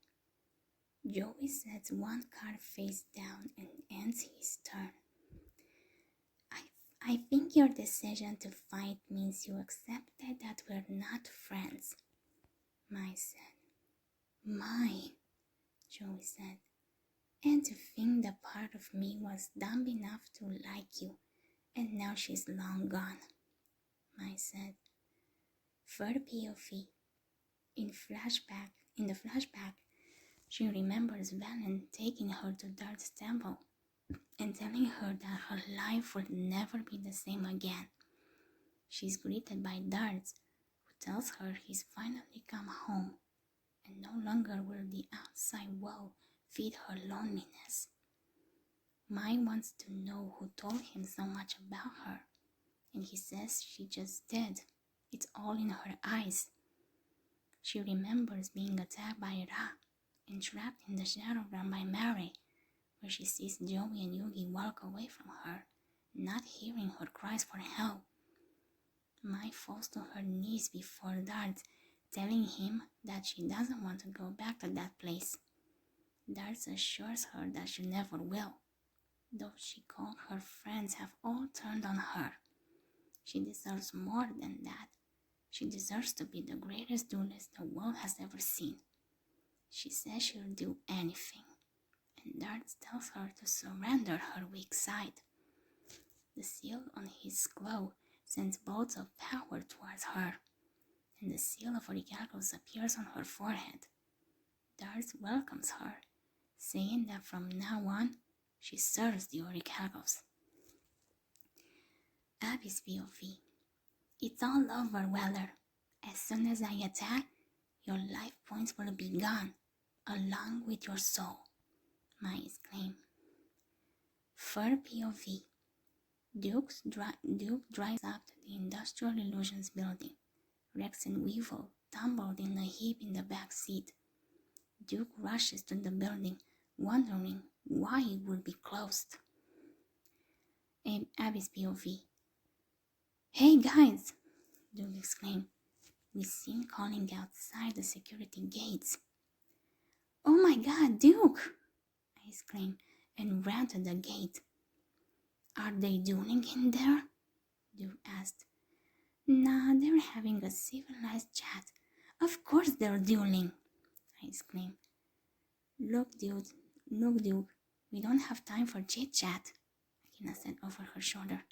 Joey sets one card face down and ends his turn. I think your decision to fight means you accepted that we're not friends, Mai said. My, Joey said. And to think that part of me was dumb enough to like you, and now she's long gone, Mai said. Third POV. In the flashback, she remembers Valen taking her to Dart's temple and telling her that her life would never be the same again. She's greeted by Dart, who tells her he's finally come home, and no longer will the outside world feed her loneliness. Mai wants to know who told him so much about her, and he says she just did. It's all in her eyes. She remembers being attacked by Ra and trapped in the shadow run by Mary, where she sees Joey and Yugi walk away from her, not hearing her cries for help. Mai falls to her knees before Dart, telling him that she doesn't want to go back to that place. Dart assures her that she never will, though she called her friends have all turned on her. She deserves more than that. She deserves to be the greatest duelist the world has ever seen. She says she'll do anything, and Dart tells her to surrender her weak side. The seal on his claw sends bolts of power towards her, and the seal of Orichalcos appears on her forehead. Dart welcomes her, saying that from now on, she serves the Orichalcos. Abby's POV. It's all over, Weller. As soon as I attack, your life points will be gone, along with your soul, Mai exclaimed. Third POV. Duke drives up to the Industrial Illusions building. Rex and Weevil tumbled in a heap in the back seat. Duke rushes to the building, wondering why it would be closed. Abby's POV. Hey guys, Duke exclaimed. We seen calling outside the security gates. Oh my god, Duke! I exclaimed and ran to the gate. Are they dueling in there? Duke asked. Nah, they're having a civilized chat. Of course they're dueling, I exclaimed. Look, Duke, we don't have time for chit-chat, Akina said over her shoulder.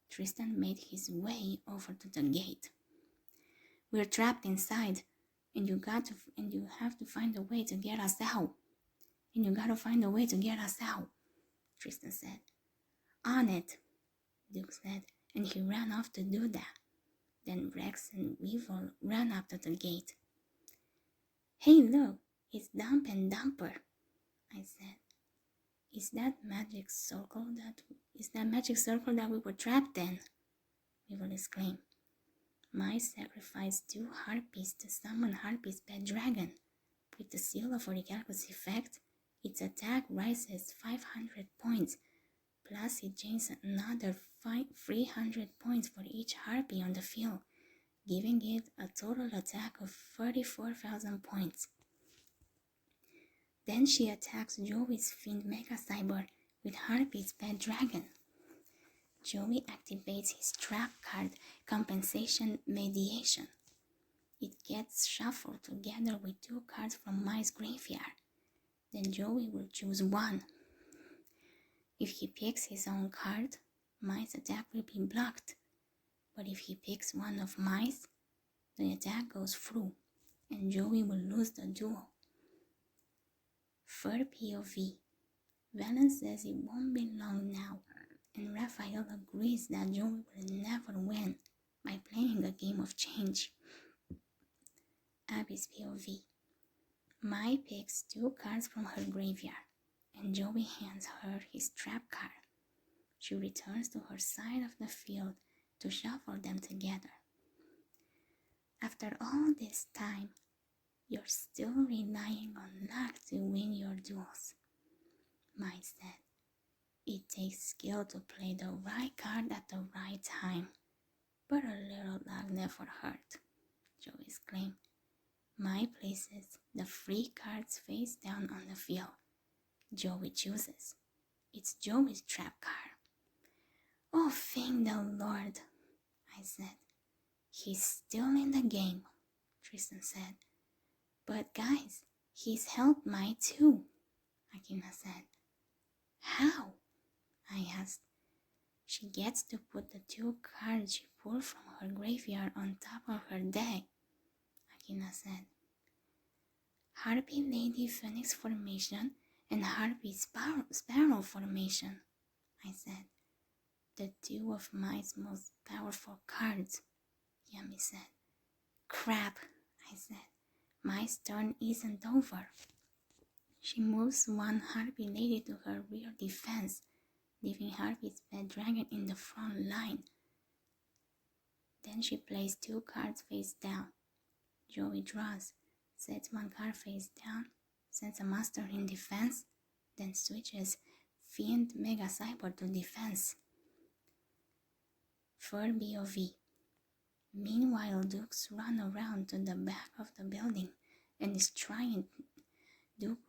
Tristan made his way over to the gate. We're trapped inside, and you have to find a way to get us out. Tristan said. On it, Duke said, and he ran off to do that. Then Rex and Weevil ran up to the gate. Hey, look, it's Dump and Dumper, I said. Is that magic circle that we were trapped in? Weevil exclaimed. Mai sacrificed 2 harpies to summon Harpy's pet dragon. With the seal of Orichalcos effect, its attack rises 500 points, plus it gains another 300 points for each harpy on the field, giving it a total attack of 34,000 points. Then she attacks Joey's Fiend Mega Cyber with Harpy's pet dragon. Joey activates his trap card, Compensation Mediation. It gets shuffled together with 2 cards from Mai's graveyard. Then Joey will choose one. If he picks his own card, Mai's attack will be blocked. But if he picks one of Mai's, the attack goes through, and Joey will lose the duel. Third POV. Valen says it won't be long now, and Raphael agrees that Joey will never win by playing a game of change. Abby's POV. Mai picks 2 cards from her graveyard, and Joey hands her his trap card. She returns to her side of the field to shuffle them together. After all this time, you're still relying on luck to win your duels, Mai said. It takes skill to play the right card at the right time, but a little luck never hurt, Joey exclaimed. Mai places the 3 cards face down on the field. Joey chooses. It's Joey's trap card. Oh, thank the Lord, I said. He's still in the game, Tristan said. But guys, he's helped Mai too, Akina said. How? I asked. She gets to put the 2 cards she pulled from her graveyard on top of her deck, Akina said. Harpy Lady Phoenix formation and Harpy Sparrow formation, I said. The 2 of Mai's most powerful cards, Yami said. Crap, I said. Mai's turn isn't over. She moves 1 Harpy Lady to her rear defense, leaving Harpy's pet dragon in the front line. Then she plays 2 cards face down. Joey draws, sets 1 card face down, sends a master in defense, then switches Fiend Mega Cyber to defense. For BOV. Meanwhile, Duke's run around to the back of the building and is trying. Duke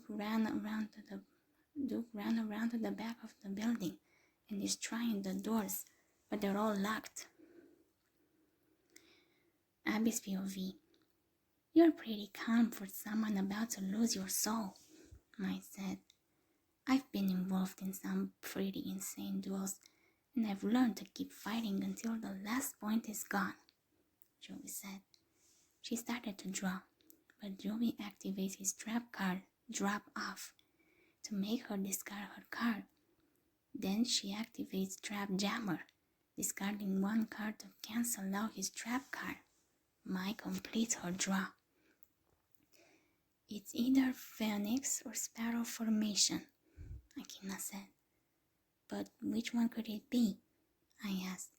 ran around to the back of the building and is trying the doors, but they're all locked. Abby's POV. You're pretty calm for someone about to lose your soul, Mai said. I've been involved in some pretty insane duels, and I've learned to keep fighting until the last point is gone, Joey said. She started to draw, but Joey activates his trap card, Drop Off, to make her discard her card. Then she activates Trap Jammer, discarding 1 card to cancel out his trap card. Mai completes her draw. It's either Phoenix or Sparrow formation, Akina said. But which one could it be? I asked.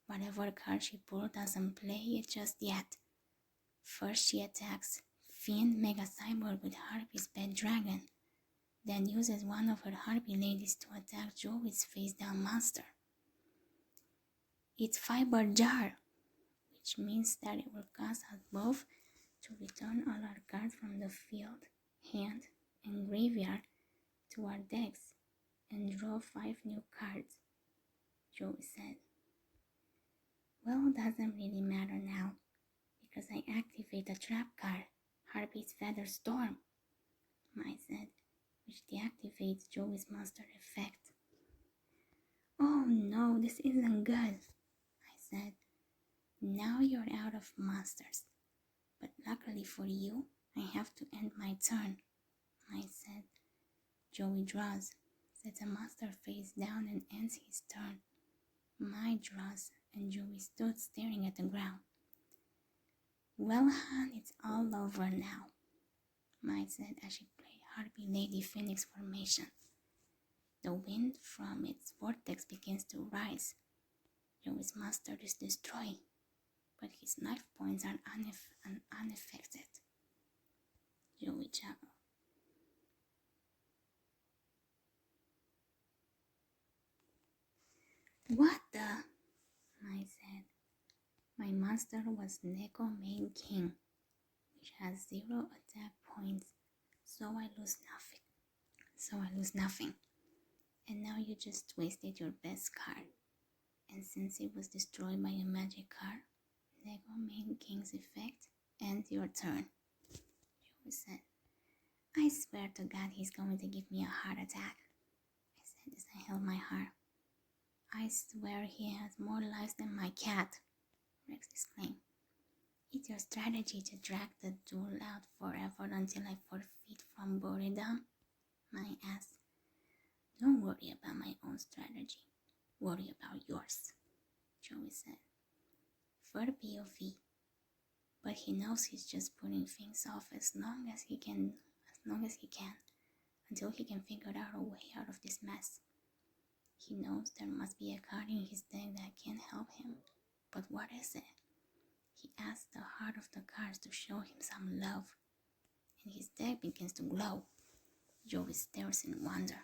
Whatever card she pulled doesn't play it just yet. First she attacks Fiend Mega Cyborg with Harpy's pet dragon, then uses 1 of her Harpy ladies to attack Joey's face-down monster. It's Fiber Jar, which means that it will cause us both to return all our cards from the field, hand, and graveyard to our decks and draw 5 new cards, Joey said. Well, doesn't really matter now, because I activate the trap card, Harpy's Feather Storm, Mai said, which deactivates Joey's monster effect. Oh no, this isn't good, I said. Now you're out of monsters, but luckily for you, I have to end my turn, Mai said. Joey draws, sets a monster face down and ends his turn. Mai draws, and Joey stood staring at the ground. Well, hon, it's all over now, Mai said as she played Harpy Lady Phoenix formation. The wind from its vortex begins to rise. Joey's monster is destroyed, but his life points are unaffected. Joey chuckled. What the? Mai said. My monster was Neko Main King, which has 0 attack points, so I lose nothing. And now you just wasted your best card. And since it was destroyed by a magic card, Neko Main King's effect ends your turn, Joey said. I swear to God he's going to give me a heart attack, I said as I held my heart. I swear he has more lives than my cat, Rex exclaimed. It's your strategy to drag the duel out forever until I forfeit from boredom? Mai asked. Don't worry about my own strategy. Worry about yours, Joey said. For POV. But he knows he's just putting things off as long as he can, until he can figure out a way out of this mess. He knows there must be a card in his deck that can help him. But what is it? He asks the heart of the cards to show him some love, and his deck begins to glow. Joey stares in wonder.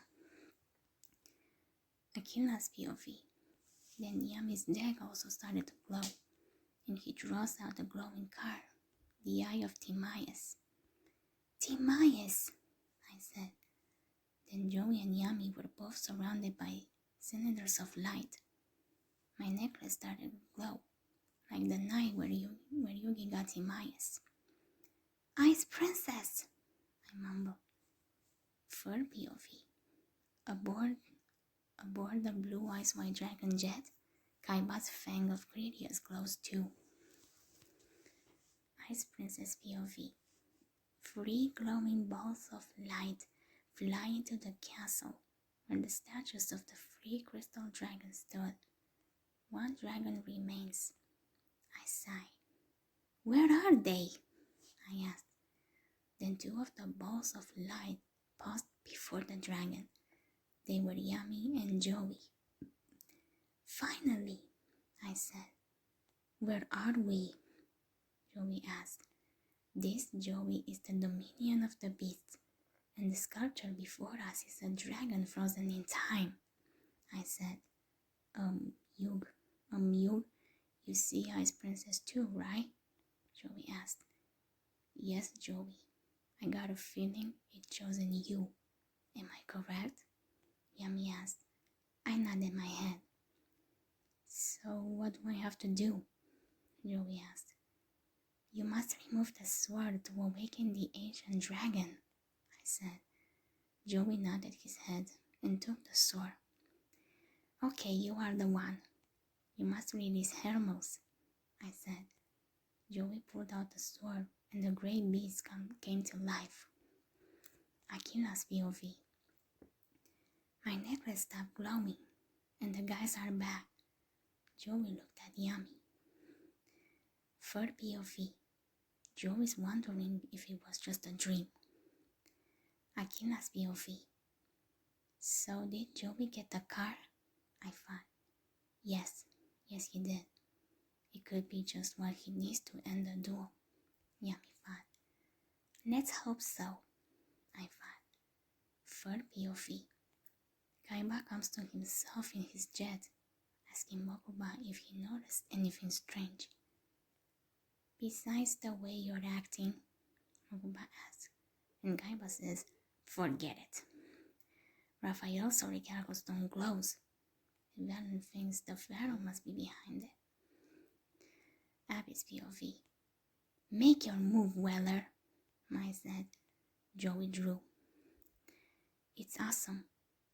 Akila's POV. Then Yami's deck also started to glow, and he draws out the glowing card, the Eye of Timaeus. Timaeus, I said. Then Joey and Yami were both surrounded by cylinders of light. My necklace started to glow, like the night where Yugi got Timaeus. Ice Princess, I mumbled. Third POV. Aboard the blue ice white dragon jet, Kaiba's fang of Gradius glows too. Ice Princess POV. 3 glowing balls of light fly into the castle where the statues of the 3 crystal dragons stood. 1 dragon remains. I sigh. Where are they? I asked. Then 2 of the balls of light paused before the dragon. They were Yami and Joey. Finally, I said. Where are we? Joey asked. This, Joey, is the dominion of the beasts, and the sculpture before us is a dragon frozen in time. I said. You see Ice Princess too, right? Joey asked. Yes, Joey. I got a feeling it chosen you. Am I correct? Yami asked. I nodded my head. So what do I have to do? Joey asked. You must remove the sword to awaken the ancient dragon, I said. Joey nodded his head and took the sword. Okay, you are the one. You must release Hermos, I said. Joey pulled out the sword and the great beast came to life. Aquila's POV. My necklace stopped glowing and the guys are back. Joey looked at Yami. Third POV. Joey's wondering if it was just a dream. Aquila's POV. So did Joey get the car? I thought. Yes he did. It could be just what he needs to end the duel. Yami thought. Let's hope so, I thought. Third POV. Kaiba comes to himself in his jet, asking Mokuba if he noticed anything strange. Besides the way you're acting, Mokuba asks, and Kaiba says, forget it. Raphael's orichalcos don't glows. Velen thinks the pharaoh must be behind it. Abby's POV. Make your move, Weller, Mai said. Joey drew. It's awesome.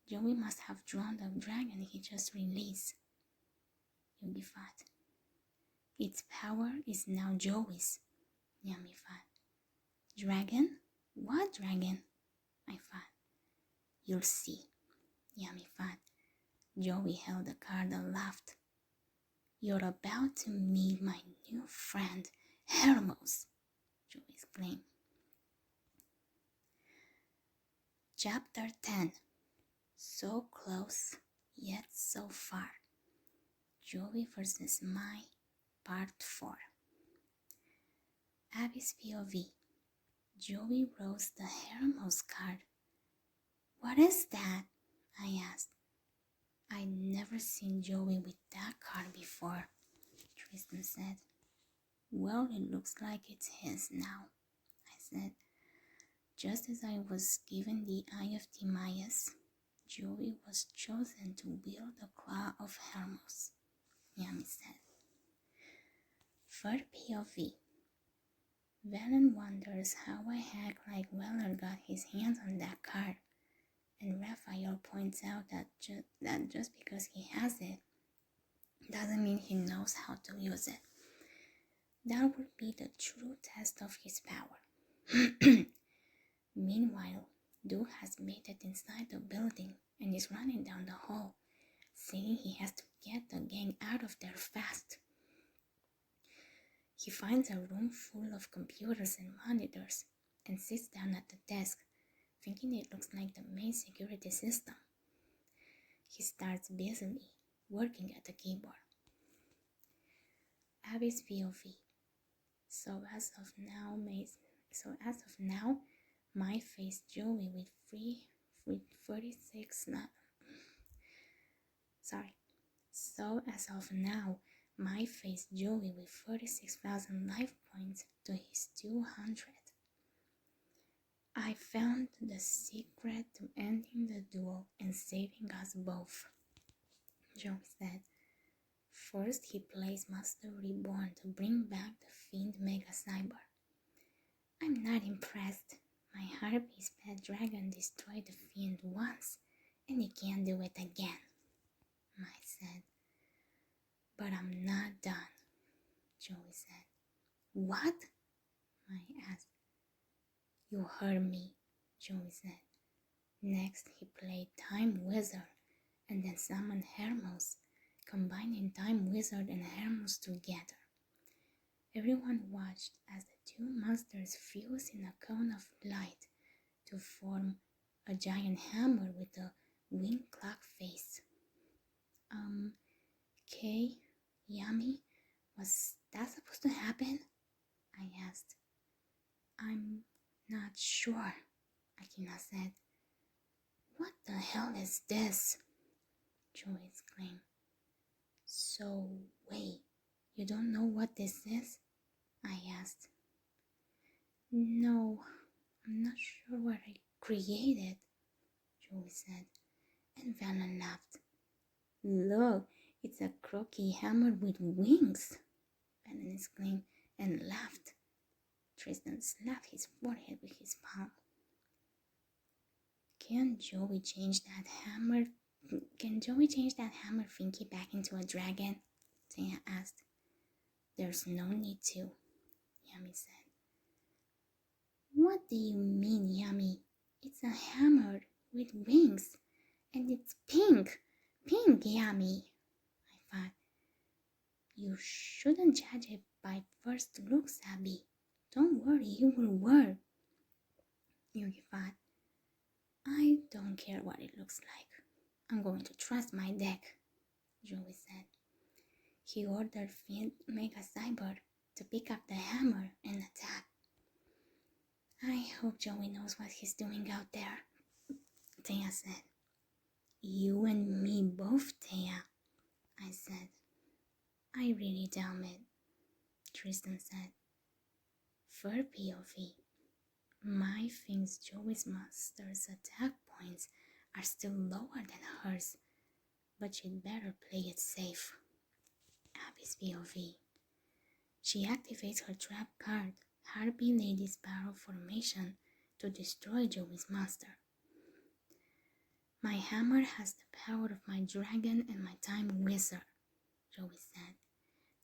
Joey must have drawn the dragon he just released. Yugi thought. Its power is now Joey's, Yami thought. Dragon? What dragon? I thought. You'll see, Yami thought. Joey held the card and laughed. You're about to meet my new friend, Hermos, Joey exclaimed. Chapter 10. So close, yet so far. Joey versus Mai, Part 4. Abby's POV. Joey rolls the Hermos card. What is that? I asked. I'd never seen Joey with that card before, Tristan said. Well, it looks like it's his now, I said. Just as I was given the Eye of Timaeus, Joey was chosen to wield the Claw of Hermos, Yami said. Third POV. Velen wonders how a hack like Weller got his hands on that card, and Raphael points out that just because he has it doesn't mean he knows how to use it. That would be the true test of his power. Meanwhile, Duke has made it inside the building and is running down the hall, saying he has to get the gang out of there fast. He finds a room full of computers and monitors and sits down at the desk, thinking it looks like the main security system. He starts busily working at the keyboard. Abby's POV. So as of now, Mai faced Joey with 36. So as of now, Mai faced Joey with 36,000 life points to his 200. I found the secret to ending the duel and saving us both, Joey said. First, he plays Master Reborn to bring back the Fiend Mega Cyber. I'm not impressed. My harpy's pet dragon destroyed the fiend once, and he can't do it again, Mai said. But I'm not done, Joey said. What? Mai asked. You heard me, Joey said. Next, he played Time Wizard and then summoned Hermos, combining Time Wizard and Hermos together. Everyone watched as the two monsters fused in a cone of light to form a giant hammer with a winged clock face. Kay, Yami, was that supposed to happen? I asked. I'm not sure, Akina said. What the hell is this? Joey exclaimed. So, wait, you don't know what this is? I asked. No, I'm not sure what I created, Joey said, and Vanna laughed. Look, it's a croaky hammer with wings, Vanna exclaimed and laughed. Tristan slapped his forehead with his palm. Can Joey change that hammer Finky back into a dragon? Taya asked. There's no need to, Yami said. What do you mean, Yami? It's a hammer with wings, and it's pink. Pink, Yami, I thought. You shouldn't judge it by first looks, Abby. Don't worry, you will work. Yugi thought. I don't care what it looks like. I'm going to trust my deck, Joey said. He ordered Fiend Mega Cyber to pick up the hammer and attack. I hope Joey knows what he's doing out there, Taya said. You and me both, Taya, I said. I really doubt it, Tristan said. For POV, Mai thinks Joey's monster's attack points are still lower than hers, but she'd better play it safe. Abby's POV. She activates her trap card, Harpy Lady's Barrel Formation, to destroy Joey's monster. My hammer has the power of my dragon and my time wizard, Joey said.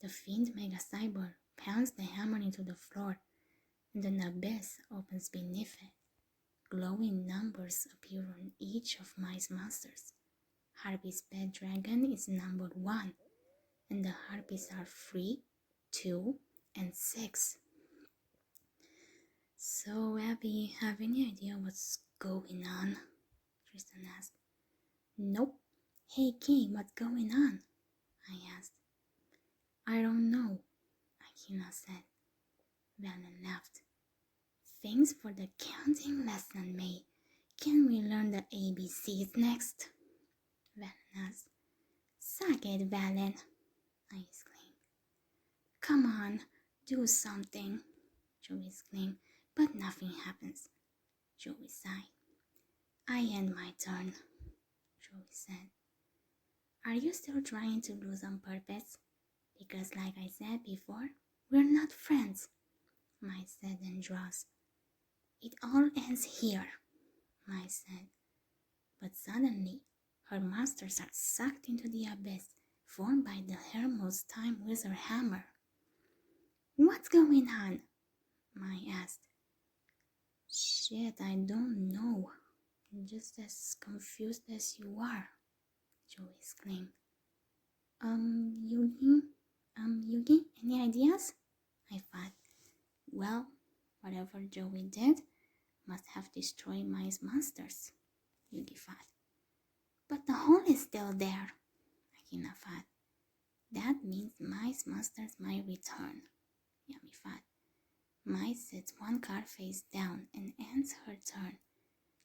The Fiend Mega Cyber pounds the hammer into the floor, and an abyss opens beneath it. Glowing numbers appear on each of my monsters. Harpy's pet dragon is number 1, and the harpies are 3, 2, and 6. So, Abby, have any idea what's going on? Tristan asked. Nope. Hey, King, what's going on? I asked. I don't know, Akina said. Vanna laughed. Thanks for the counting lesson, May. Can we learn the ABCs next? Vanna asked. Suck it, Valen, I exclaimed. Come on, do something, Joey exclaimed, but nothing happens. Joey sighed. I end my turn, Joey said. Are you still trying to lose on purpose? Because like I said before, we're not friends, Mai said and draws. It all ends here, Mai said. But suddenly, her monsters are sucked into the abyss formed by the Hermos Time Wizard hammer. What's going on? Mai asked. Shit, I don't know. Just as confused as you are, Joey exclaimed. Yugi, any ideas? I thought. Well, whatever Joey did must have destroyed my monsters, Yugi thought. But the hole is still there, Akina thought. That means my monsters might return, Yami thought. Mai sits one card face down and ends her turn.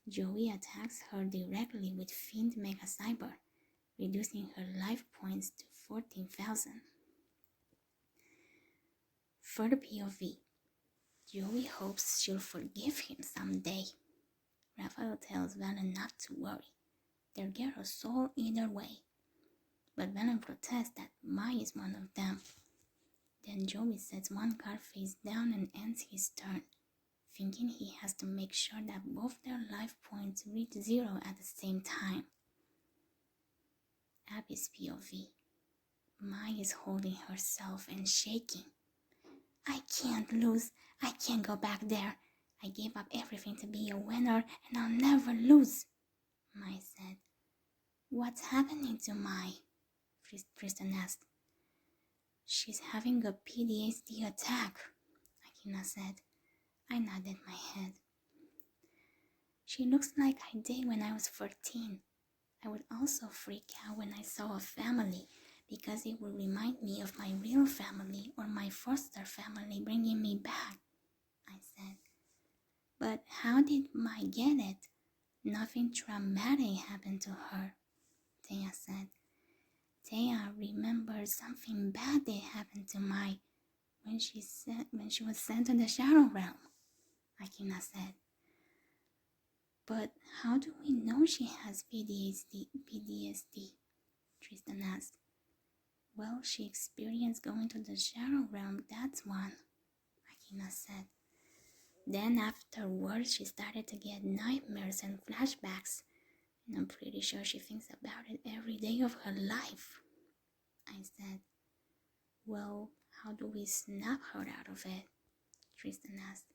Joey attacks her directly with Fiend Mega Cyber, reducing her life points to 14,000. For the POV, Joey hopes she'll forgive him someday. Raphael tells Valen not to worry. They'll get her soul either way. But Valen protests that Mai is one of them. Then Joey sets one card face down and ends his turn. thinking he has to make sure that both their life points reach 0 at the same time. Abby's POV. Mai is holding herself and shaking. I can't lose. I can't go back there. I gave up everything to be a winner and I'll never lose, Mai said. What's happening to Mai? Tristan asked. She's having a PTSD attack, Akina said. I nodded my head. She looks like I did when I was 14. I would also freak out when I saw a family because it would remind me of my real family or my foster family bringing me back, I said. But how did Mai get it? Nothing traumatic happened to her, Taya said. Taya remembers something bad that happened to Mai when she was sent to the Shadow Realm, Akina said. But how do we know she has PTSD? Tristan asked. Well, she experienced going to the Shadow Realm, that's one, Akina said. Then afterwards, she started to get nightmares and flashbacks, and I'm pretty sure she thinks about it every day of her life, I said. Well, how do we snap her out of it? Tristan asked.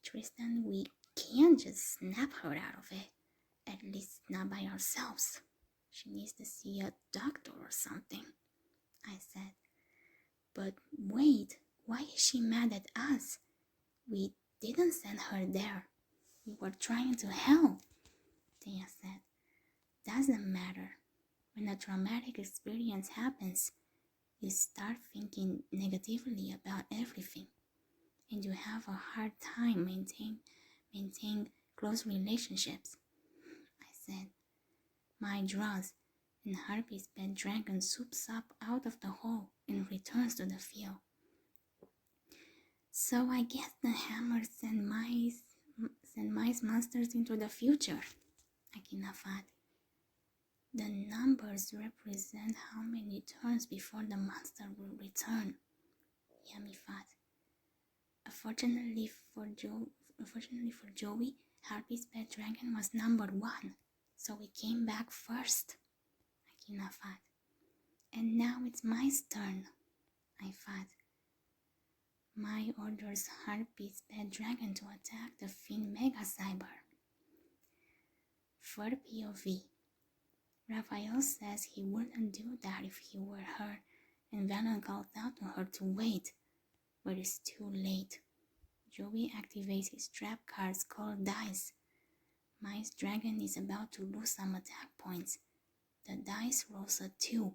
Tristan, we can't just snap her out of it, at least not by ourselves. She needs to see a doctor or something, I said. But wait, why is she mad at us? We didn't send her there. We were trying to help, Taya said. Doesn't matter. When a traumatic experience happens, you start thinking negatively about everything, and you have a hard time maintain close relationships, I said. Mai draws, and Harpy's pet dragon swoops up out of the hole and returns to the field. So I guess the hammer sent Mai's monsters into the future, Akina thought. The numbers represent how many turns before the monster will return, Yami thought. Unfortunately for Joey, Harpy's pet dragon was number 1, so he came back first, Akina thought. And now it's Mai's turn, I thought. Mai orders Harpy's pet dragon to attack the Fiend Mega Cyber. For POV, Raphael says he wouldn't do that if he were her, and Venom calls out to her to wait, but it's too late. Joey activates his trap cards called dice. Mai's dragon is about to lose some attack points. The dice rolls a 2,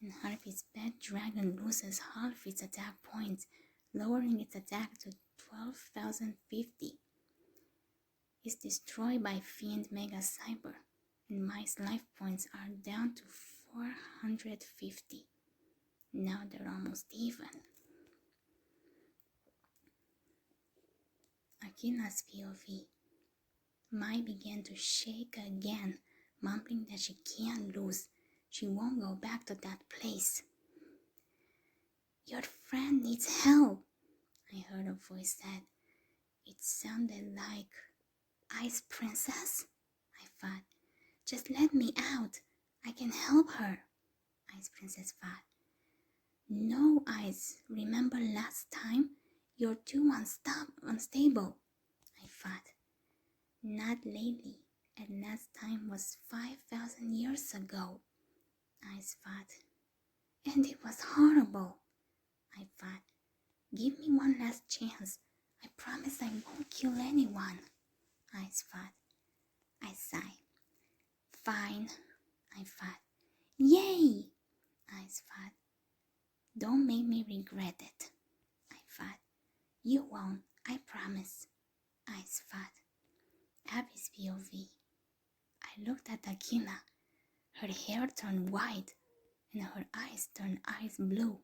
and Harpy's pet dragon loses half its attack points, lowering its attack to 12,050. It's destroyed by Fiend Mega Cyber, and Mai's life points are down to 450. Now they're almost even. Akina's POV. Mai began to shake again, mumbling that she can't lose. She won't go back to that place. Your friend needs help, I heard a voice said. It sounded like Ice Princess, I thought. Just let me out. I can help her, Ice Princess thought. No, Ice. Remember last time? You're too unstable, I thought. Not lately, and last time was 5,000 years ago, Ice thought. And it was horrible, I thought. Give me one last chance. I promise I won't kill anyone, Ice thought. I sighed. Fine, I thought. Yay, Ice thought. Don't make me regret it, I thought. You won't, I promise, Ice thought. Abby's POV. I looked at Akina. Her hair turned white and her eyes turned ice blue.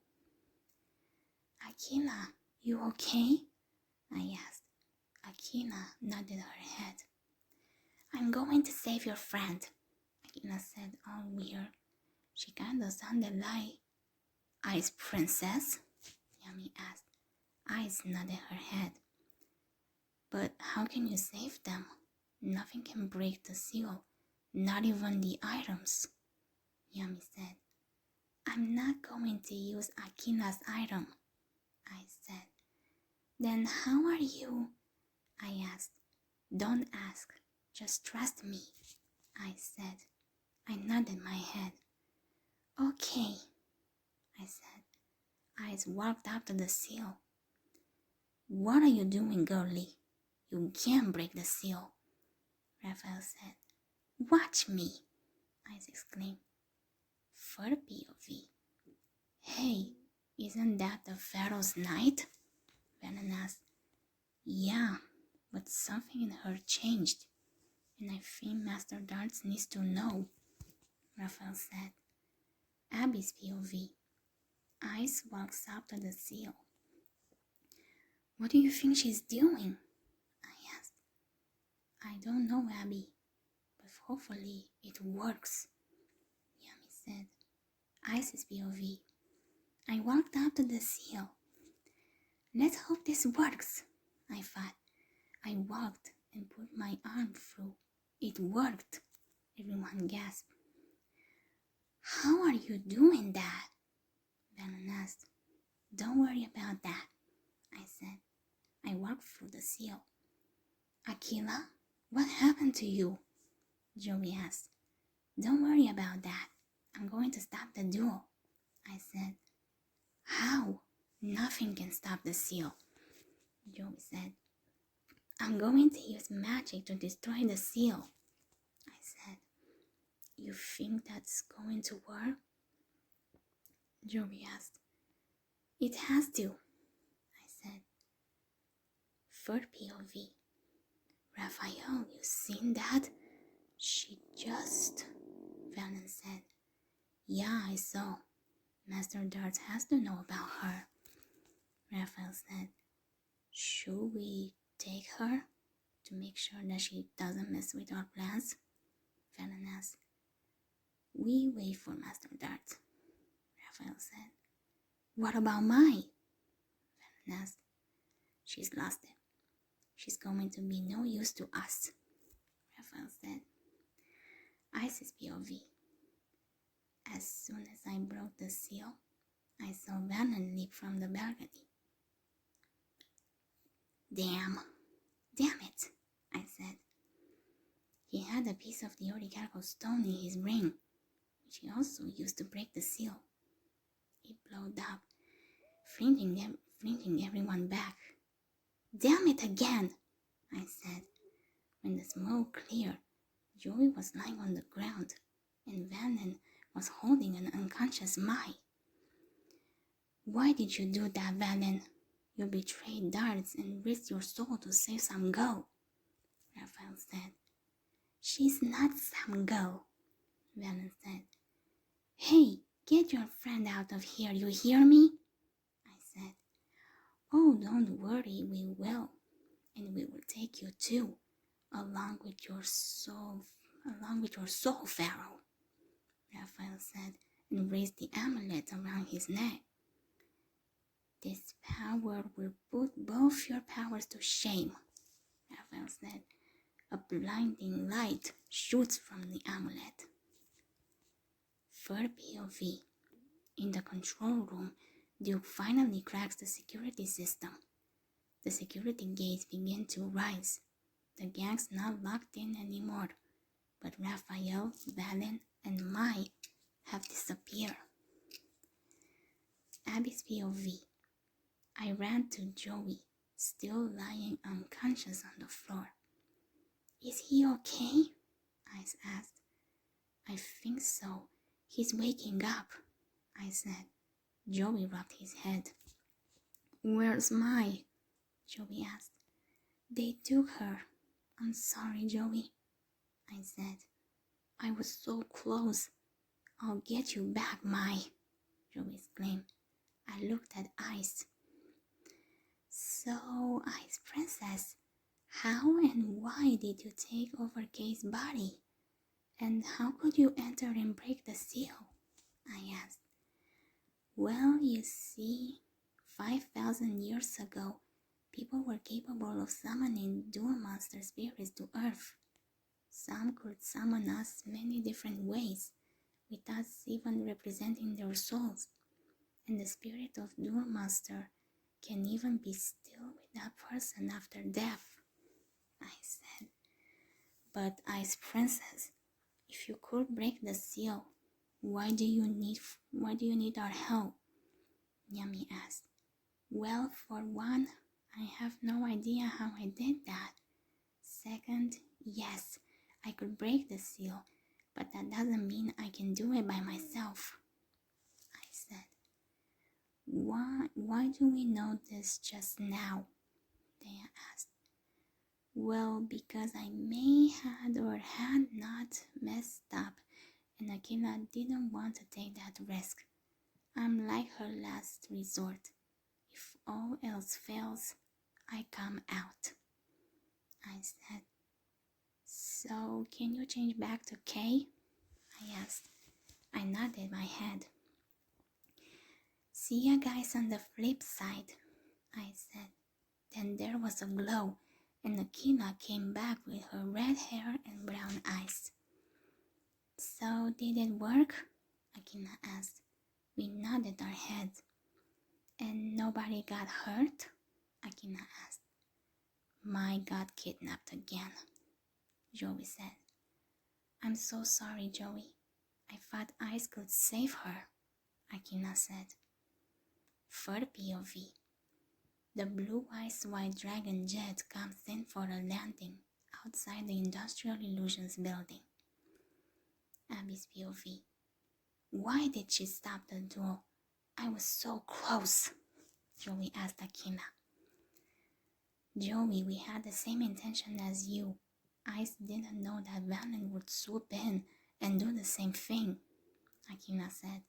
Akina, you okay? I asked. Akina nodded her head. I'm going to save your friend, Akina said, all weird. She kinda sounded like Ice Princess? Yami asked. Ice nodded her head. But how can you save them? Nothing can break the seal, not even the items, Yami said. I'm not going to use Akina's item, I said. Then how are you? I asked. Don't ask, just trust me, I said. I nodded my head. Okay, I said. I walked up to the seal. What are you doing, girlie? You can't break the seal, Raphael said. Watch me, I exclaimed. For POV. Hey, isn't that the Pharaoh's Knight? Venom asked. Yeah, but something in her changed, and I think Master Darts needs to know, Raphael said. Abby's POV. Ice walks up to the seal. What do you think she's doing? I asked. I don't know, Abby, but hopefully it works, Yami said. Ice's POV. I walked up to the seal. Let's hope this works, I thought. I walked and put my arm through. It worked, everyone gasped. How are you doing that? Venom asked. Don't worry about that, I said. I walked through the seal. Akila, what happened to you? Joey asked. Don't worry about that. I'm going to stop the duel, I said. How? Nothing can stop the seal, Joey said. I'm going to use magic to destroy the seal, I said. You think that's going to work? Joey asked. It has to, I said. Third POV. Raphael, you seen that? She just... Venom said. Yeah, I saw. Master Darts has to know about her, Raphael said. Should we take her to make sure that she doesn't mess with our plans? Venom asked. We wait for Master Darts, Raphael said. What about Mai? Venom asked. She's lost it. She's going to be no use to us, Raphael said. Ice's POV. As soon as I broke the seal, I saw Venom leap from the balcony. Damn it, I said. He had a piece of the orichalcos stone in his ring, which he also used to break the seal. It blowed up, flinging everyone back. Damn it again, I said. When the smoke cleared, Joey was lying on the ground, and Venom was holding an unconscious Mai. Why did you do that, Venom? You betrayed Darts and risked your soul to save some girl, Raphael said. She's not some girl, Venom said. Hey, get your friend out of here, you hear me? I said. Oh, don't worry, we will. And we will take you too, along with your soul, Pharaoh, Raphael said, and raised the amulet around his neck. This power will put both your powers to shame, Raphael said. A blinding light shoots from the amulet. Third POV. In the control room, Duke finally cracks the security system. The security gates begin to rise. The gang's not locked in anymore, but Raphael, Valen, and Mai have disappeared. Abby's POV. I ran to Joey, still lying unconscious on the floor. Is he okay? I asked. I think so. He's waking up, I said. Joey rubbed his head. Where's Mai? Joey asked. They took her. I'm sorry, Joey, I said. I was so close. I'll get you back, Mai, Joey exclaimed. I looked at Ice. So, Ice Princess, how and why did you take over Kay's body? And how could you enter and break the seal? I asked. Well, you see, 5,000 years ago, People were capable of summoning dual monster spirits to Earth. Some could summon us many different ways, with us even representing their souls. And the spirit of dual monster can even be still with that person after death, I said. But Ice Princess, if you could break the seal, why do you need our help? Yami asked. Well, for one, I have no idea how I did that. Second, yes, I could break the seal, but that doesn't mean I can do it by myself, I said. Why do we know this just now? They asked. Well, because I may had or had not messed up, and Akina didn't want to take that risk. I'm like her last resort. If all else fails, I come out, I said. So, can you change back to K? I asked. I nodded my head. See ya guys on the flip side, I said. Then there was a glow, and Akina came back with her red hair and brown eyes. So, did it work? Akina asked. We nodded our heads. And nobody got hurt? Akina asked. Mai got kidnapped again, Joey said. I'm so sorry, Joey. I thought Ice could save her, Akina said. Third POV. The blue ice white dragon jet comes in for a landing outside the Industrial Illusions building. Abby's POV. Why did she stop the duel? I was so close, Joey asked Akina. Joey, we had the same intention as you. Ice didn't know that Valen would swoop in and do the same thing, Akina said.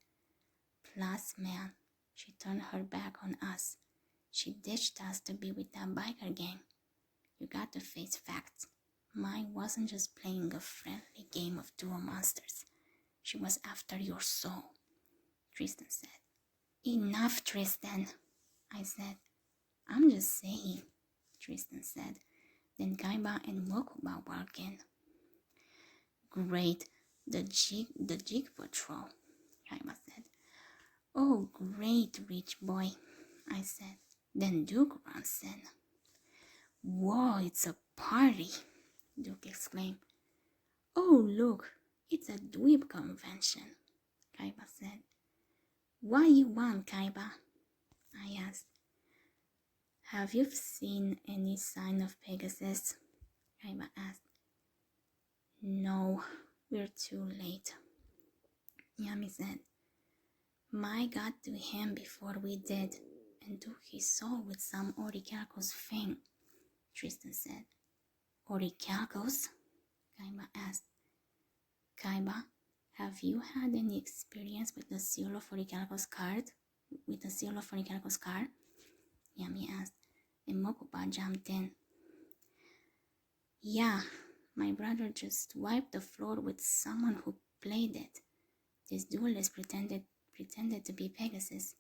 Plus, man, she turned her back on us. She ditched us to be with that biker gang. You got to face facts. Mai wasn't just playing a friendly game of dual monsters. She was after your soul, Tristan said. Enough, Tristan, I said. I'm just saying, Tristan said. Then Kaiba and Mokuba walked in. Great, the Jig Patrol, Kaiba said. Oh, great, rich boy, I said. Then Duke runs in. Whoa, it's a party, Duke exclaimed. Oh, look, it's a dweeb convention, Kaiba said. What you want, Kaiba? I asked. Have you seen any sign of Pegasus? Kaiba asked. No, we're too late, Yami said. Mai got to him before we did and took his soul with some Orichalcos thing, Tristan said. Orichalcos? Kaiba asked. Kaiba, have you had any experience with the Seal of Orichalcos card? Yami asked, and Mokuba jumped in. Yeah, my brother just wiped the floor with someone who played it. This duelist pretended to be Pegasus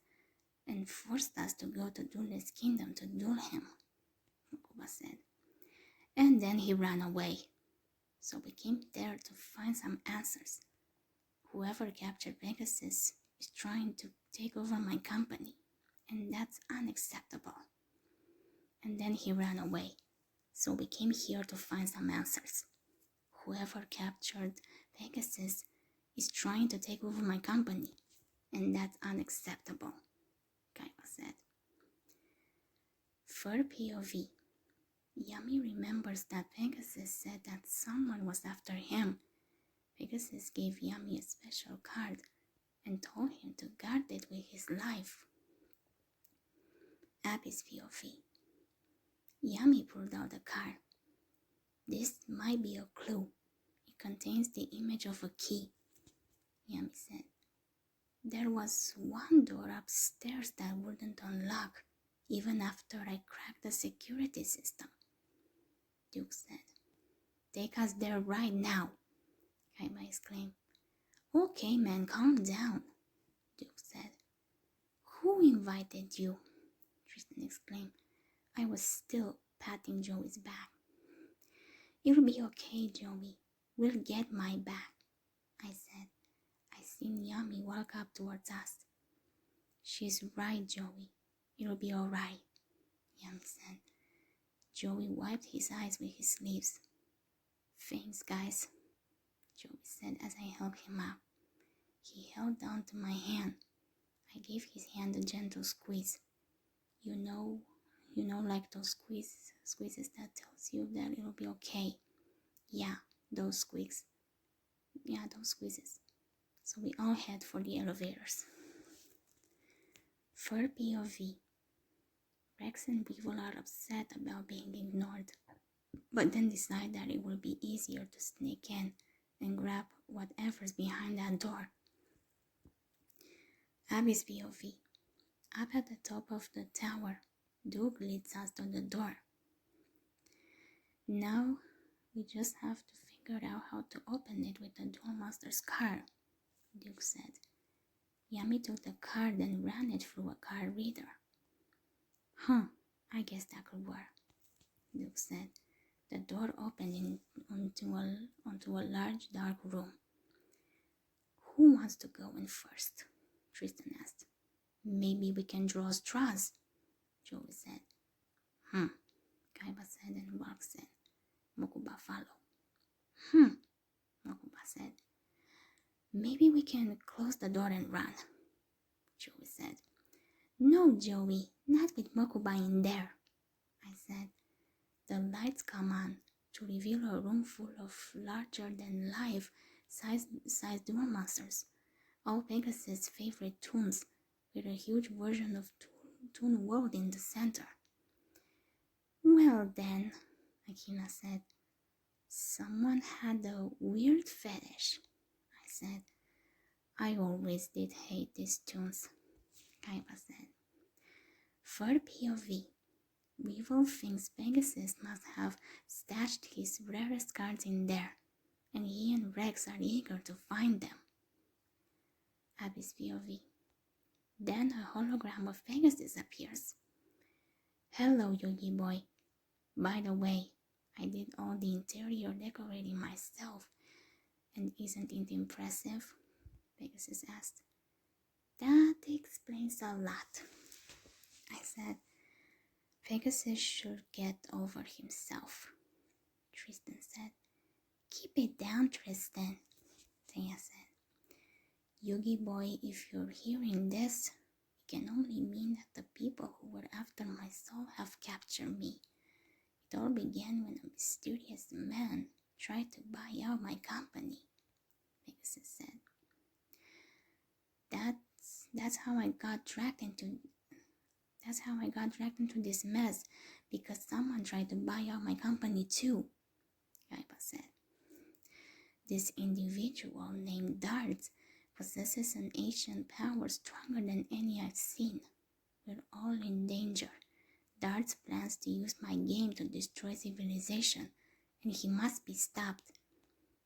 and forced us to go to Duelist's kingdom to duel him, Mokuba said. And then he ran away. So we came there to find some answers. Whoever captured Pegasus is trying to take over my company, and that's unacceptable. And then he ran away. So we came here to find some answers. Whoever captured Pegasus is trying to take over my company, and that's unacceptable, Kaiba said. For POV, Yami remembers that Pegasus said that someone was after him. Pegasus gave Yami a special card and told him to guard it with his life. Abby's POV. Yami pulled out the card. This might be a clue. It contains the image of a key, Yami said. There was one door upstairs that wouldn't unlock, even after I cracked the security system, Duke said. Take us there right now, Kaiba exclaimed. Okay, man, calm down, Duke said. Who invited you? Tristan exclaimed. I was still patting Joey's back. It'll be okay, Joey. We'll get my back, I said. I seen Yummy walk up towards us. She's right, Joey. It'll be all right, Yummy said. Joey wiped his eyes with his sleeves. Thanks, guys, Joey said as I helped him up. He held on to my hand. I gave his hand a gentle squeeze. You know, like those squeezes that tells you that it'll be okay. Yeah, those squeaks. Yeah, those squeezes. So we all head for the elevators. For POV, Rex and Weevil are upset about being ignored, but then decide that it will be easier to sneak in and grab whatever's behind that door. Abby's POV, up at the top of the tower, Duke leads us to the door. Now we just have to figure out how to open it with the Duel Master's card, Duke said. Yummy took the card and ran it through a card reader. I guess that could work, Duke said. The door opened onto a large dark room. Who wants to go in first? Tristan asked. Maybe we can draw straws, Joey said. Kaiba said, and Rock said. Mokuba followed. Mokuba said. Maybe we can close the door and run, Joey said. No, Joey, not with Mokuba in there, I said. The lights come on to reveal a room full of larger-than-life sized Duel Monsters, all Pegasus' favorite toons, with a huge version of Toon World in the center. Well then, Akina said, someone had a weird fetish, I said. I always did hate these toons, Kaiba said. For POV, Weevil thinks Pegasus must have stashed his rarest cards in there, and he and Rex are eager to find them. Abby's POV. Then a hologram of Pegasus appears. Hello, Yogi Boy. By the way, I did all the interior decorating myself, and isn't it impressive? Pegasus asked. That explains a lot, I said. Pegasus should get over himself, Tristan said. Keep it down, Tristan, Taya said. Yogi Boy, if you're hearing this, it can only mean that the people who were after my soul have captured me. It all began when a mysterious man tried to buy out my company, Pegasus said. That's how I got dragged into this mess, because someone tried to buy out my company too, Kaiba said. This individual named Darts possesses an ancient power stronger than any I've seen. We're all in danger. Darts plans to use my game to destroy civilization, and he must be stopped.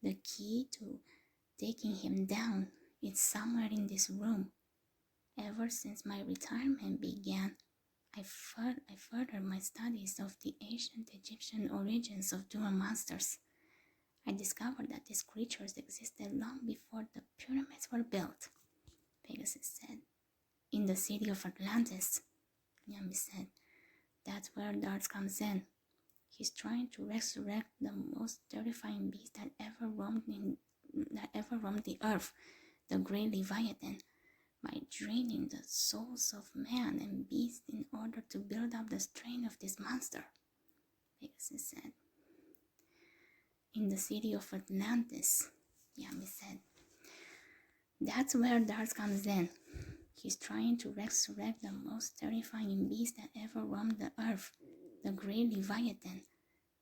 The key to taking him down is somewhere in this room. Ever since my retirement began, I furthered my studies of the ancient Egyptian origins of Duel Monsters. I discovered that these creatures existed long before the pyramids were built, Pegasus said. In the city of Atlantis, Yami said. That's where Darts comes in. He's trying to resurrect the most terrifying beast that ever roamed the earth, the Great Leviathan, by draining the souls of man and beast in order to build up the strength of this monster, Pegasus said. In the city of Atlantis, Yami said. That's where Darts comes in. He's trying to resurrect the most terrifying beast that ever roamed the earth, the Great Leviathan,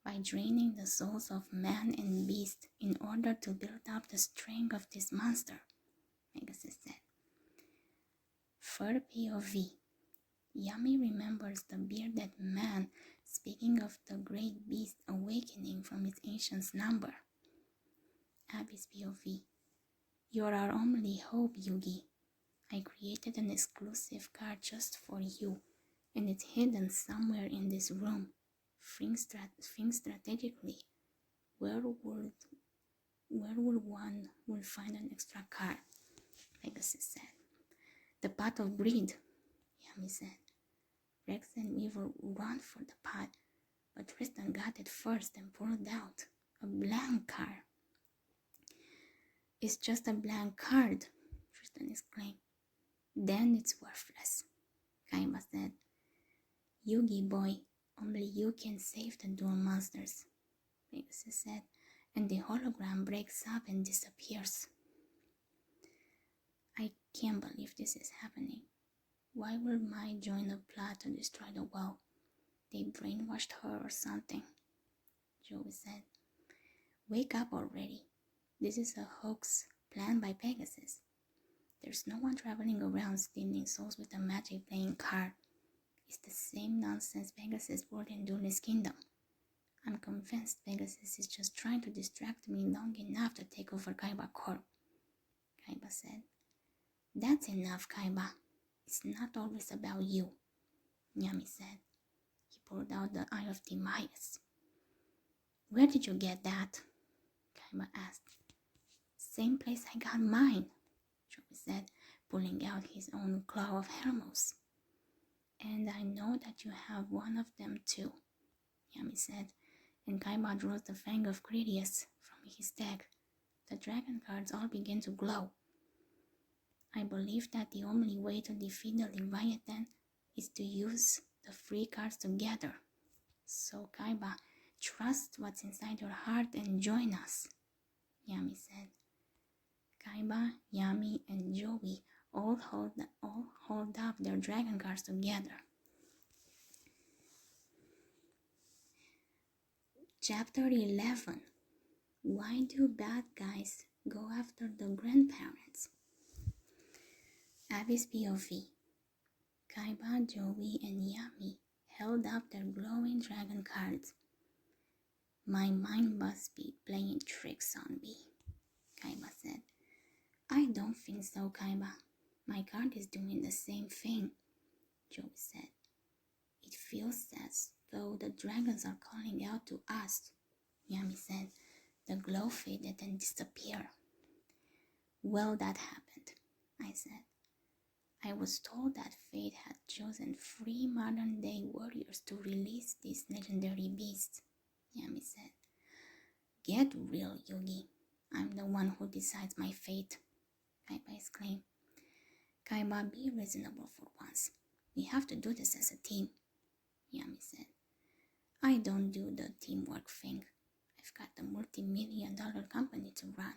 by draining the souls of man and beast in order to build up the strength of this monster, Pegasus said. For POV, Yami remembers the bearded man speaking of the great beast awakening from its ancient slumber. Abby's POV, you're our only hope, Yugi. I created an exclusive card just for you, and it's hidden somewhere in this room. Think strategically. Where would one find an extra card? Pegasus said. The pot of greed, Yami said. Rex and Weaver ran for the pot, but Tristan got it first and pulled out a blank card. It's just a blank card, Tristan exclaimed. Then it's worthless, Kaiba said. Yugi boy, only you can save the duel monsters, Pegasus said, and the hologram breaks up and disappears. I can't believe this is happening. Why would Mai join a plot to destroy the world? They brainwashed her or something, Joey said. Wake up already. This is a hoax planned by Pegasus. There's no one traveling around stealing souls with a magic playing card. It's the same nonsense Pegasus brought in Duelist Kingdom. I'm convinced Pegasus is just trying to distract me long enough to take over Kaiba Corp, Kaiba said. That's enough, Kaiba. It's not always about you, Yami said. He pulled out the Eye of Timaeus. Where did you get that? Kaiba asked. Same place I got mine, Joey said, pulling out his own Claw of Hermos. And I know that you have one of them too, Yami said, and Kaiba draws the Fang of Critias from his deck. The dragon cards all begin to glow. I believe that the only way to defeat the Leviathan is to use the free cards together. So Kaiba, trust what's inside your heart and join us, Yami said. Kaiba, Yami, and Joey all hold up their dragon cards together. Chapter 11. Why do bad guys go after the grandparents? Abby's POV. Kaiba, Joey, and Yami held up their glowing dragon cards. My mind must be playing tricks on me, Kaiba said. I don't think so, Kaiba. My card is doing the same thing, Joey said. It feels as though the dragons are calling out to us, Yami said. The glow faded and disappeared. Well, that happened, I said. I was told that fate had chosen 3 modern-day warriors to release these legendary beasts, Yami said. Get real, Yugi. I'm the one who decides my fate, Kaiba exclaimed. Kaiba, be reasonable for once. We have to do this as a team, Yami said. I don't do the teamwork thing. I've got a multi-million-dollar company to run,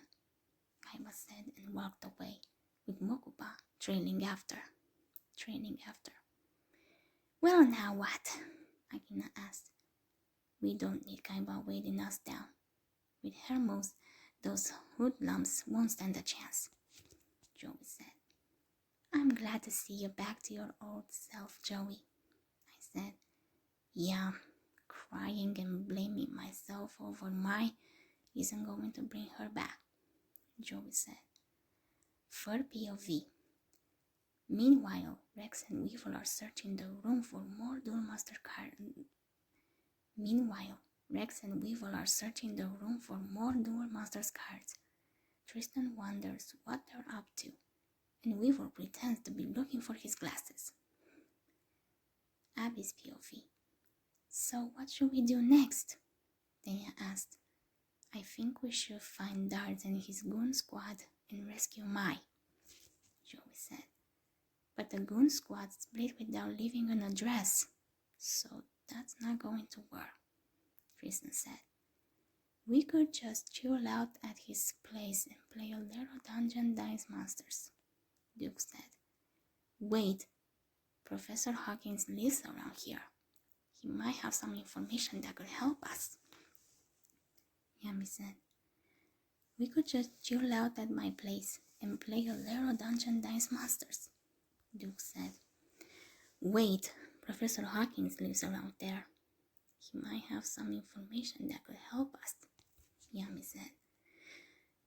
Kaiba said and walked away, with Mokuba trailing after. Well, now what? Akina asked. We don't need Kaiba weighing us down. With Hermos, those hoodlums won't stand a chance, Joey said. I'm glad to see you back to your old self, Joey, I said. Yeah, crying and blaming myself over Mai isn't going to bring her back, Joey said. For POV. Meanwhile, Rex and Weevil are searching the room for more Duel Master cards. Tristan wonders what they're up to, and Weevil pretends to be looking for his glasses. Abby's POV. So what should we do next? Tanya asked. I think we should find Dart and his goon squad and rescue Mai, Joey said. But the goon squad split without leaving an address, so that's not going to work, Tristan said. We could just chill out at his place and play a little Dungeon Dice Monsters, Duke said. Wait, Professor Hawkins lives around here. He might have some information that could help us, Yami said. We could just chill out at my place and play a little Dungeon Dice Monsters, Duke said. Wait, Professor Hawkins lives around there. He might have some information that could help us, Yami said.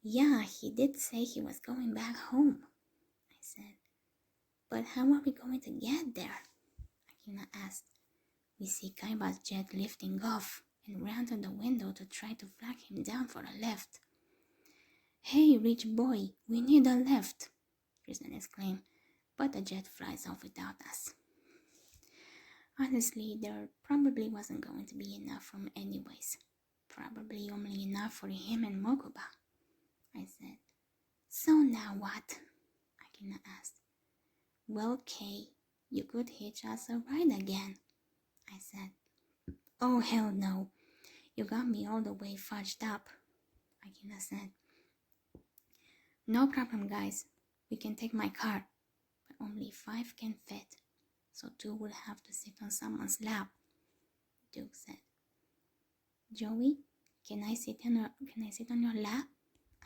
Yeah, he did say he was going back home, I said. But how are we going to get there? Akina asked. We see Kaiba's jet lifting off and ran to the window to try to flag him down for a lift. Hey, rich boy, we need a lift, Tristan exclaimed, but the jet flies off without us. Honestly, there probably wasn't going to be enough from anyways. Probably only enough for him and Mokuba, I said. So now what? Akina asked. Well, Kay, you could hitch us a ride again, I said. Oh, hell no. You got me all the way fudged up, Akina said. No problem, guys. We can take my car, but only 5 can fit, so 2 will have to sit on someone's lap, Duke said. Joey, can I sit on your lap?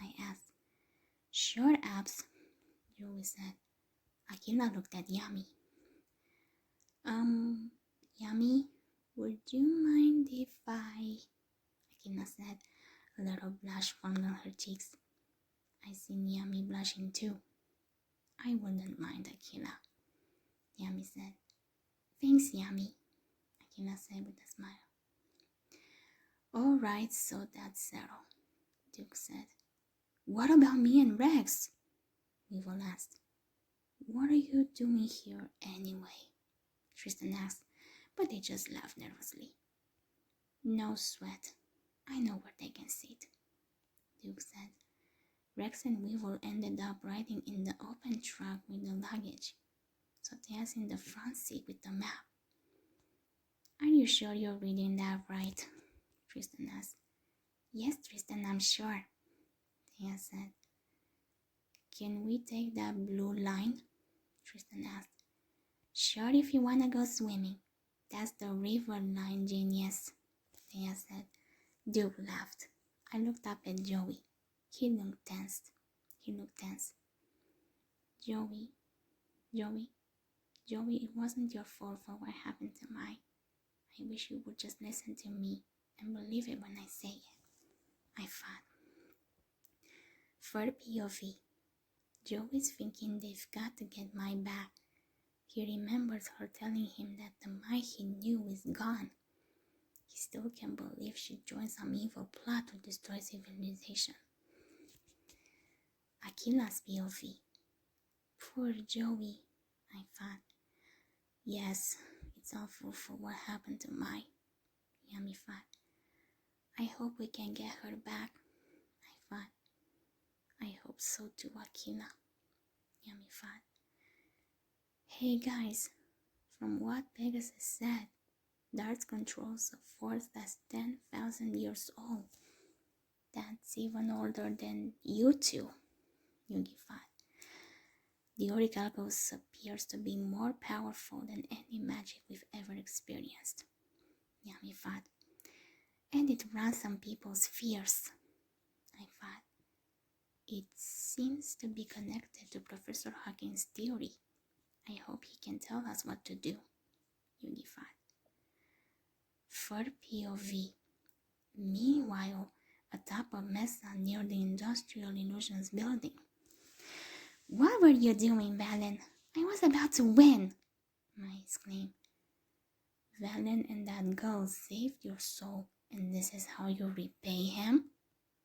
I asked. Sure, Abs, Joey said. Akila looked at Yami. Yami, would you mind if Akina said, a little blush formed on her cheeks. I seen Yami blushing too. I wouldn't mind, Akila, Yami said. Thanks, Yami, Akila said with a smile. All right, so that's settled, Duke said. What about me and Rex? Weevil asked. What are you doing here anyway? Tristan asked, but they just laughed nervously. No sweat. I know where they can sit, Duke said. Rex and Weevil ended up riding in the open truck with the luggage, so Thea's in the front seat with the map. Are you sure you're reading that right? Tristan asked. Yes, Tristan, I'm sure, Thea said. Can we take that blue line? Tristan asked. Sure, if you want to go swimming. That's the river line, genius, Thea said. Duke laughed. I looked up at Joey. He looked tense. Joey, it wasn't your fault for what happened to Mai. I wish you would just listen to me and believe it when I say it, I thought. For POV, Joey's thinking they've got to get Mai back. He remembers her telling him that the Mai he knew is gone. He still can't believe she joined some evil plot to destroy civilization. Akila's POV. Poor Joey, I thought. Yes, it's awful for what happened to Mai, Yami thought. I hope we can get her back, I thought. I hope so too, Akila, Yami thought. Hey guys, from what Pegasus said, Darts controls a force that's 10,000 years old. That's even older than you two, Yugi thought. The Orichalcos appears to be more powerful than any magic we've ever experienced, Yami thought. And it runs some people's fears, I thought. It seems to be connected to Professor Hawkins' theory. I hope he can tell us what to do, Yugi thought. For POV. Meanwhile, atop a mesa near the Industrial Illusions building. What were you doing, Valen? I was about to win, Mai exclaimed. Valen and that girl saved your soul, and this is how you repay him?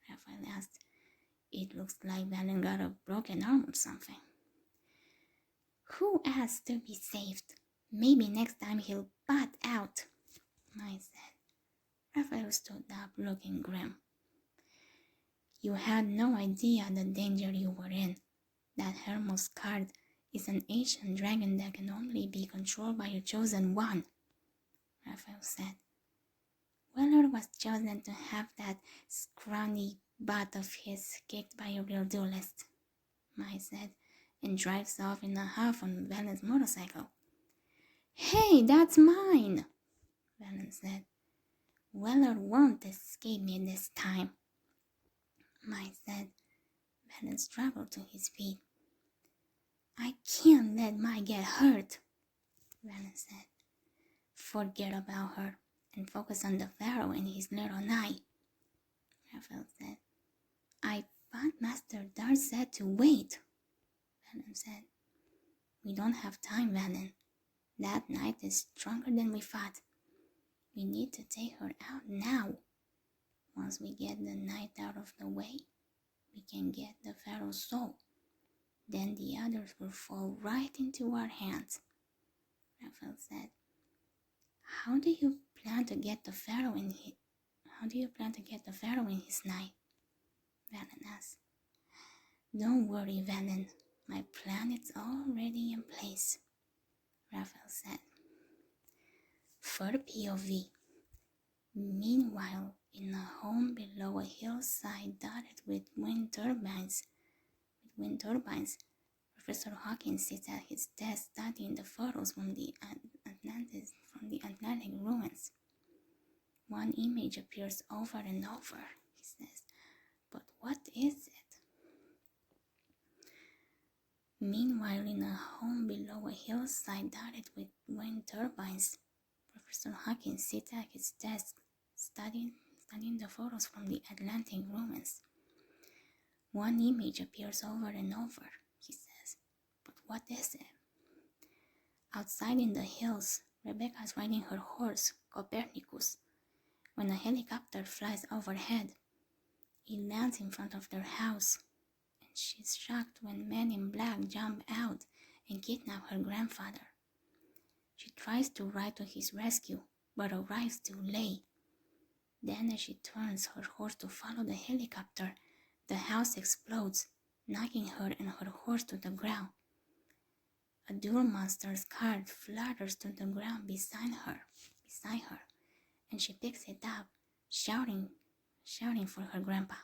Raphael asked. It looks like Valen got a broken arm or something. Who asked to be saved? Maybe next time he'll butt out, Mai said. Raphael stood up looking grim. You had no idea the danger you were in. That Hermos card is an ancient dragon that can only be controlled by a chosen one, Raphael said. Weller was chosen to have that scrawny butt of his kicked by a real duelist, Mai said, and drives off in a huff on Valen's motorcycle. Hey, that's mine, Valen said. Weller won't escape me this time, Mai said. Valen struggled to his feet. I can't let Mai get hurt, Valen said. Forget about her and focus on the Pharaoh and his little eye, Raphael said. I thought Master Dart said to wait, Valen said. We don't have time, Valen. That night is stronger than we thought. We need to take her out now. Once we get the night out of the way, we can get the Pharaoh's soul. Then the others will fall right into our hands. Raphael said, How do you plan to get the Pharaoh in his night? Valen asked. Don't worry, Valen. My plan is already in place, Raphael said. Third POV. Meanwhile, in a home below a hillside dotted with wind turbines, Professor Hawkins sits at his desk studying the photos from the Atlantic ruins. One image appears over and over, he says. But what is it? Meanwhile, in a home below a hillside dotted with wind turbines, Professor Hawkins sits at his desk studying the photos from the Atlantic ruins. One image appears over and over, he says. But what is it? Outside in the hills, Rebecca is riding her horse, Copernicus, when a helicopter flies overhead. It lands in front of their house, and she's shocked when men in black jump out and kidnap her grandfather. She tries to ride to his rescue, but arrives too late. Then as she turns her horse to follow the helicopter, the house explodes, knocking her and her horse to the ground. A duel monster's cart flutters to the ground beside her, and she picks it up, shouting for her grandpa.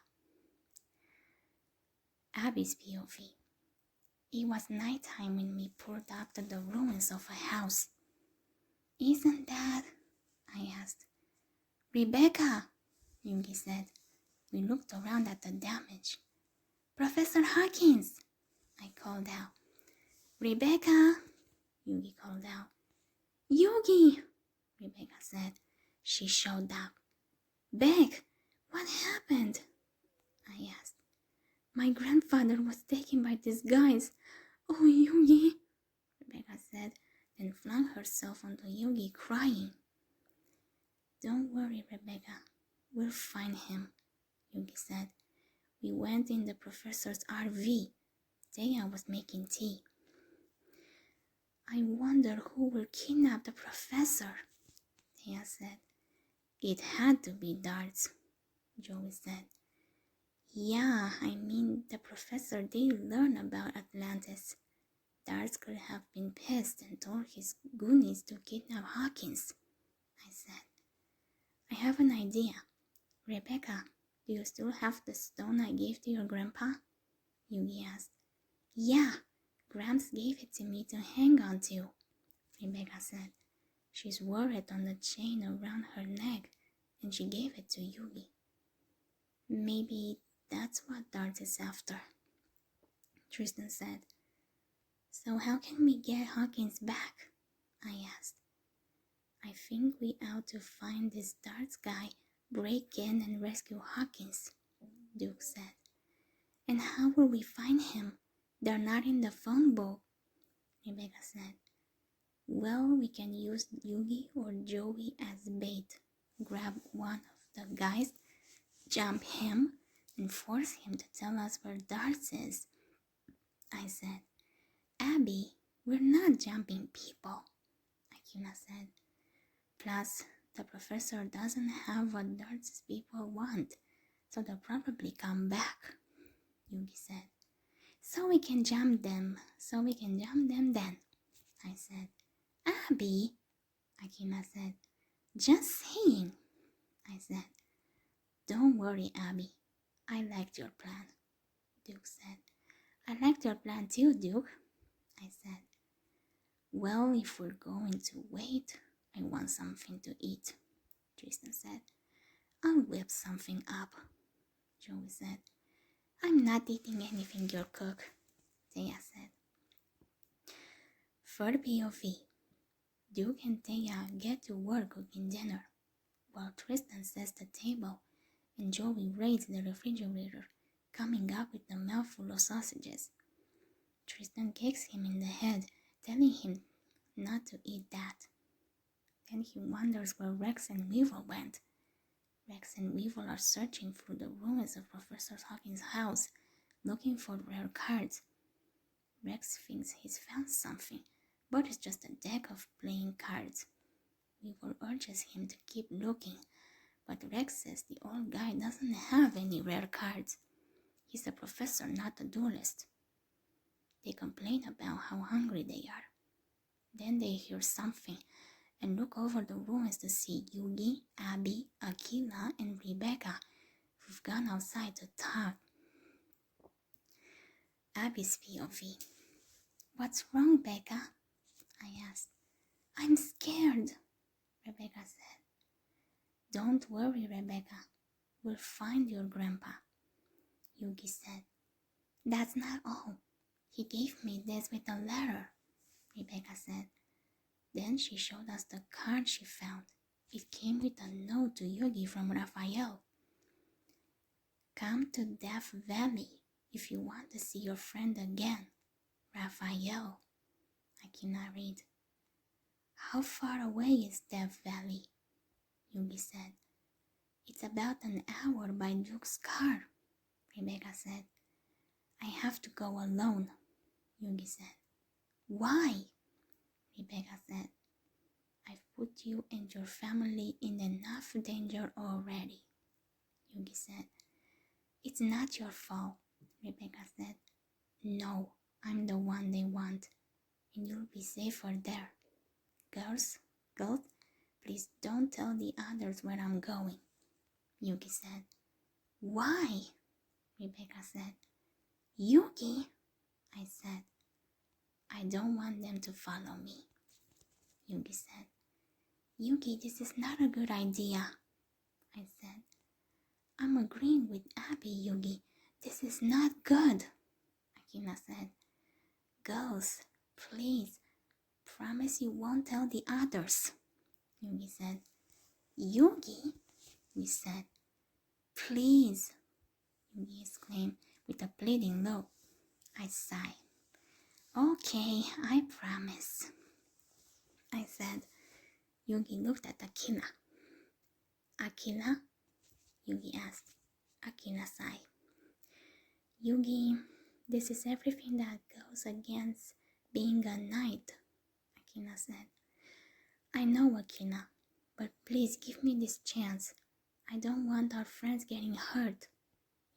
Abby's POV. It was nighttime when we pulled up to the ruins of a house. Isn't that? I asked. Rebecca, Yugi said. We looked around at the damage. Professor Hawkins, I called out. Rebecca, Yugi called out. Yugi, Rebecca said. She showed up. Beck, what happened? I asked. My grandfather was taken by these guys. Oh, Yugi, Rebecca said, then flung herself onto Yugi, crying. Don't worry, Rebecca. We'll find him, Yugi said. We went in the professor's RV. Thea was making tea. I wonder who will kidnap the professor, Thea said. It had to be Darts, Joey said. Yeah, I mean, the professor did learn about Atlantis. Darts could have been pissed and told his goonies to kidnap Hawkins, I said. I have an idea. Rebecca, do you still have the stone I gave to your grandpa? Yugi asked. Yeah, Gramps gave it to me to hang on to, Rebecca said. She's wore it on the chain around her neck, and she gave it to Yugi. Maybe that's what Darts is after, Tristan said. So how can we get Hawkins back? I asked. I think we ought to find this Darts guy, break in and rescue Hawkins, Duke said. And how will we find him? They're not in the phone book, Rebecca said. Well, we can use Yugi or Joey as bait. Grab one of the guys, jump him, and force him to tell us where Darts is, I said. Abby, we're not jumping people, Akina said. Plus, the professor doesn't have what Darts people want, so they'll probably come back, Yugi said. So we can jump them then, I said. Abby, Akina said. Just saying, I said. Don't worry, Abby. I liked your plan, Duke said. I liked your plan too, Duke, I said. Well, if we're going to wait, I want something to eat, Tristan said. I'll whip something up, Joey said. I'm not eating anything you cook, Thea said. Third POV. Duke and Thea get to work cooking dinner, while Tristan sets the table and Joey raids the refrigerator, coming up with a mouthful of sausages. Tristan kicks him in the head, telling him not to eat that. Then he wonders where Rex and Weevil went. Rex and Weevil are searching through the ruins of Professor Hawkins' house, looking for rare cards. Rex thinks he's found something, but it's just a deck of playing cards. Weevil urges him to keep looking, but Rex says the old guy doesn't have any rare cards. He's a professor, not a duelist. They complain about how hungry they are. Then they hear something and look over the ruins to see Yugi, Abby, Akila, and Rebecca, who've gone outside to talk. Abby's POV. "What's wrong, Becca?" I asked. "I'm scared," Rebecca said. "Don't worry, Rebecca. We'll find your grandpa," Yugi said. "That's not all. He gave me this with a letter," Rebecca said. Then she showed us the card she found. It came with a note to Yugi from Raphael. "Come to Death Valley if you want to see your friend again. Raphael." I cannot read. "How far away is Death Valley?" Yugi said. "It's about an hour by Duke's car," Rebecca said. "I have to go alone," Yugi said. "Why?" Rebecca said. "I've put you and your family in enough danger already," Yugi said. "It's not your fault," Rebecca said. "No, I'm the one they want, and you'll be safer there. Girls, please don't tell the others where I'm going," Yugi said. "Why?" Rebecca said. "Yugi," I said. "I don't want them to follow me," Yugi said. "Yugi, this is not a good idea," I said. "I'm agreeing with Abby, Yugi. This is not good," Akina said. "Girls, please, promise you won't tell the others," Yugi said. "Yugi," we said. "Please," Yugi exclaimed with a pleading look. I sighed. "Okay, I promise," I said. Yugi looked at Akila. "Akila?" Yugi asked. Akila sighed. "Yugi, this is everything that goes against being a knight," Akila said. "I know, Akila, but please give me this chance. I don't want our friends getting hurt,"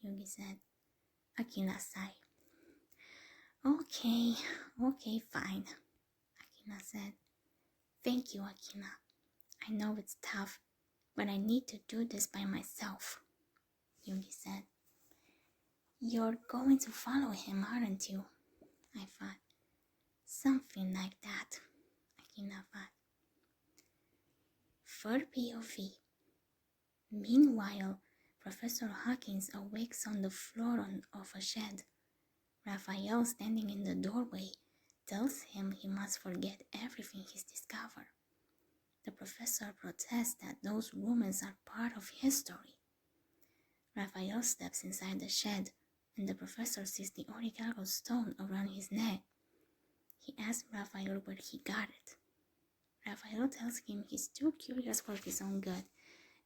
Yugi said. Akila sighed. Okay, fine," Akila said. "Thank you, Akila. I know it's tough, but I need to do this by myself," Yugi said. "You're going to follow him, aren't you?" I thought. "Something like that," Akila thought. Third POV. Meanwhile, Professor Hawkins awakes on the floor of a shed. Raphael, standing in the doorway, tells him he must forget everything he's discovered. The professor protests that those rumors are part of history. Raphael steps inside the shed, and the professor sees the orichalcos stone around his neck. He asks Raphael where he got it. Raphael tells him he's too curious for his own good,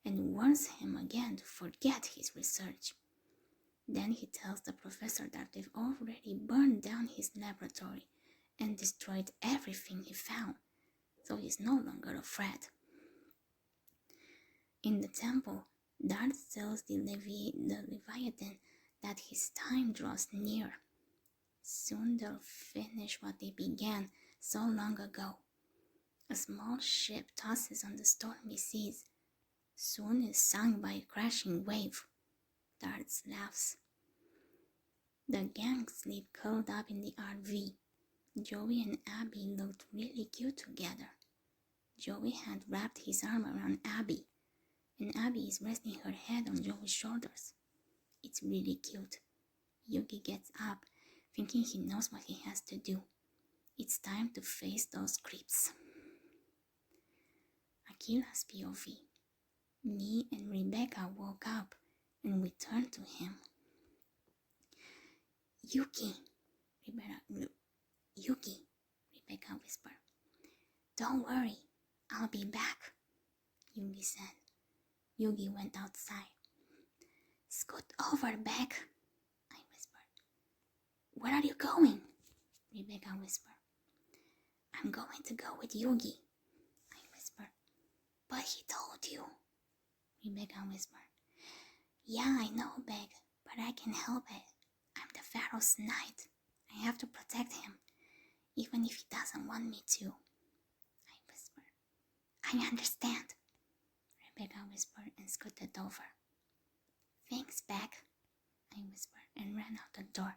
and warns him again to forget his research. Then he tells the professor that they've already burned down his laboratory and destroyed everything he found, so he's no longer afraid. In the temple, Darth tells the Leviathan that his time draws near. Soon they'll finish what they began so long ago. A small ship tosses on the stormy seas. Soon is sunk by a crashing wave. Darth laughs. The gang sleep curled up in the RV. Joey and Abby looked really cute together. Joey had wrapped his arm around Abby, and Abby is resting her head on Joey's shoulders. It's really cute. Yugi gets up, thinking he knows what he has to do. It's time to face those creeps. Akila's POV. Me and Rebecca woke up, and we turned to him. Yugi, Rebecca whispered. Don't worry, I'll be back, Yugi said. Yugi went outside. Scoot over, Beck, I whispered. Where are you going? Rebecca whispered. I'm going to go with Yugi, I whispered. But he told you, Rebecca whispered. Yeah, I know, Beck, but I can help it. I'm the Pharaoh's knight. I have to protect him, even if he doesn't want me to, I whispered. I understand, Rebecca whispered and scooted over. Thanks, Beck, I whispered and ran out the door.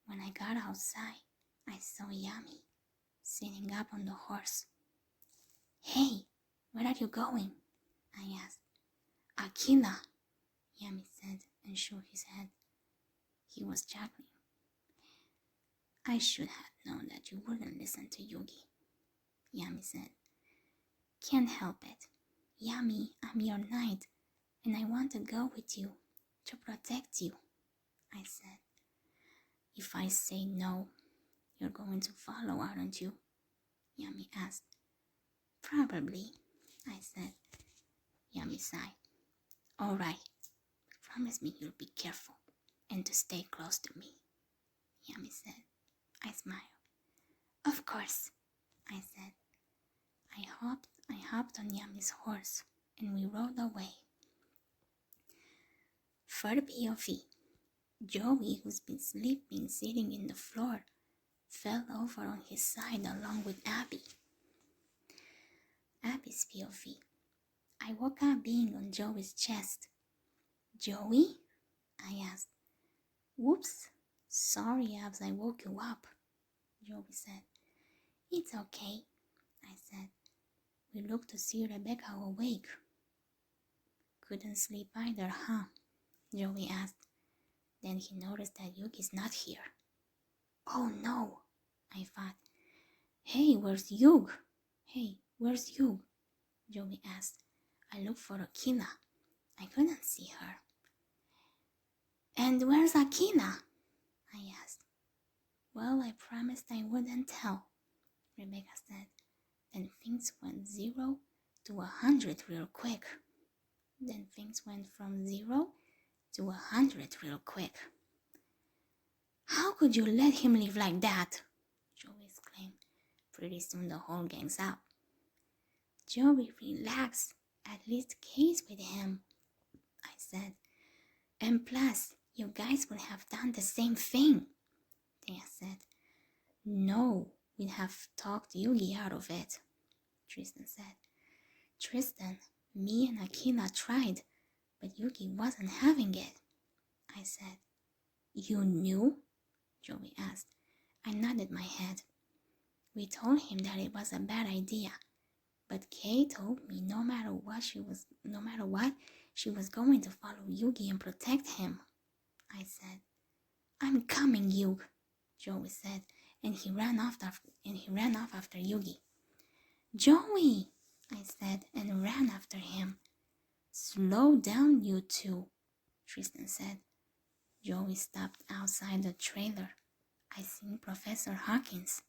When I got outside, I saw Yami sitting up on the horse. Hey, where are you going? I asked. Akina, Yami said and shook his head. He was chuckling. I should have known that you wouldn't listen to Yugi, Yami said. Can't help it. Yami, I'm your knight, and I want to go with you to protect you, I said. If I say no, you're going to follow, aren't you? Yami asked. Probably, I said. Yami sighed. All right, promise me you'll be careful and to stay close to me, Yami said. I smiled. Of course, I said. I hopped on Yami's horse and we rode away. For the POV, Joey, who's been sleeping sitting in the floor, fell over on his side along with Abby. Abby's POV. I woke up being on Joey's chest. Joey? I asked. Whoops. Sorry, Abs, I woke you up, Joey said. It's okay, I said. We looked to see Rebecca awake. Couldn't sleep either, huh? Joey asked. Then he noticed that Yugi's not here. Oh no, I thought. Hey, where's Yug? Hey, where's Yug? Joey asked. I looked for Akina. I couldn't see her. And where's Akina? I asked. Well, I promised I wouldn't tell, Rebecca said. Then things went 0 to 100 real quick. Then things went from 0 to 100 real quick. How could you let him live like that? Joey exclaimed. Pretty soon the whole gang's out. Joey, relax. At least Kay's with him, I said. And plus, you guys would have done the same thing, Thea said. No, we'd have talked Yugi out of it, Tristan said. Tristan, me and Akina tried, but Yugi wasn't having it, I said. You knew? Joey asked. I nodded my head. We told him that it was a bad idea, but Kay told me no matter what, she was going to follow Yugi and protect him, I said. I'm coming, Yug, Joey said, and he ran off after Yugi. Joey, I said, and ran after him. Slow down, you two, Tristan said. Joey stopped outside the trailer. I seen Professor Hawkins.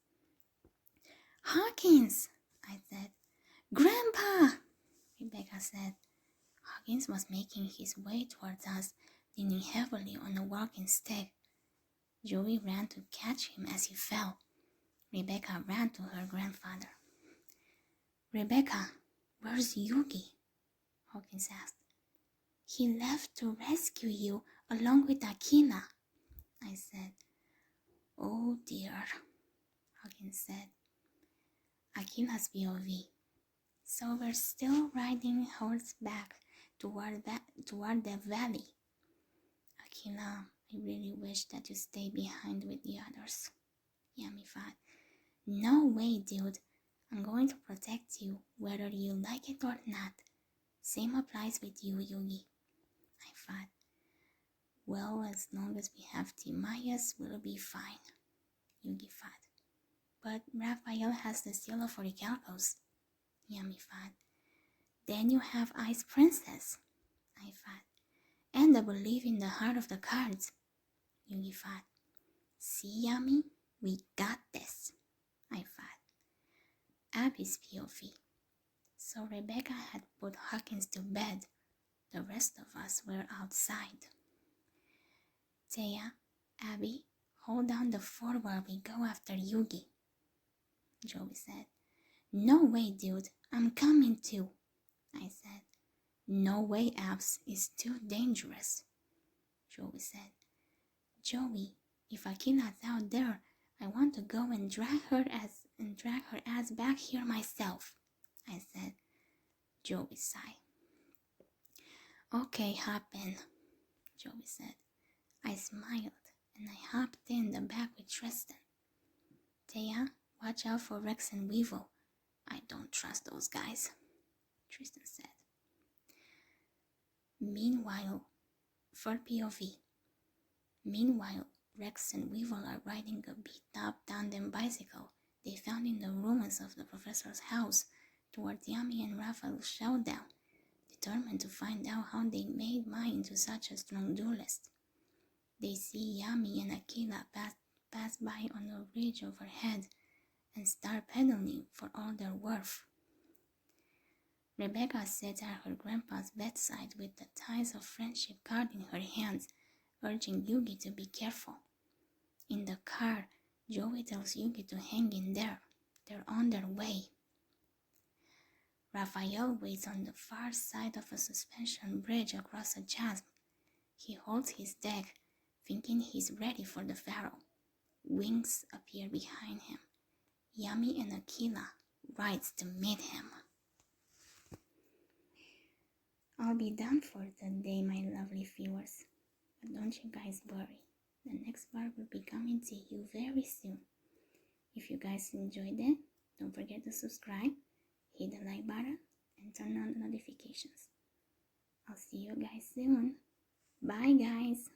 Hawkins, I said. Grandpa, Rebecca said. Hawkins was making his way towards us, leaning heavily on a walking stick. Joey ran to catch him as he fell. Rebecca ran to her grandfather. Rebecca, where's Yugi? Hawkins asked. He left to rescue you along with Akina, I said. Oh dear, Hawkins said. Akina's POV. So we're still riding horseback toward the valley. Akina, I really wish that you stay behind with the others, Yami thought. No way, dude. I'm going to protect you whether you like it or not. Same applies with you, Yugi, I thought. Well, as long as we have Timaeus, we'll be fine, Yugi thought. But Raphael has the seal of Orichalcos, Yami thought. Then you have Ice Princess, I thought. And I believe in the heart of the cards, Yugi thought. See, Yami, we got this, I thought. Abby's POV. So Rebecca had put Hawkins to bed. The rest of us were outside. Taya, Abby, hold down the fort while we go after Yugi, Joey said. No way, dude, I'm coming too, I said. No way, Abs, it's too dangerous, Joey said. Joey, if Akila's out there, I want to go and drag her ass back here myself, I said. Joey sighed. Okay, hop in, Joey said. I smiled and I hopped in the back with Tristan. Taya, watch out for Rex and Weevil. I don't trust those guys, Tristan said. Meanwhile, for POV. Meanwhile, Rex and Weevil are riding a beat-up tandem bicycle they found in the ruins of the professor's house towards Yami and Raphael's showdown, determined to find out how they made Mai into such a strong duelist. They see Yami and Akila pass by on the ridge overhead and start pedaling for all they're worth. Rebecca sat at her grandpa's bedside with the ties of friendship card in her hands, urging Yugi to be careful. In the car, Joey tells Yugi to hang in there. They're on their way. Raphael waits on the far side of a suspension bridge across a chasm. He holds his deck, thinking he's ready for the Pharaoh. Wings appear behind him. Yami and Akila rides to meet him. I'll be done for the day, my lovely viewers. But don't you guys worry. The next part will be coming to you very soon. If you guys enjoyed it, don't forget to subscribe, hit the like button, and turn on the notifications. I'll see you guys soon. Bye, guys.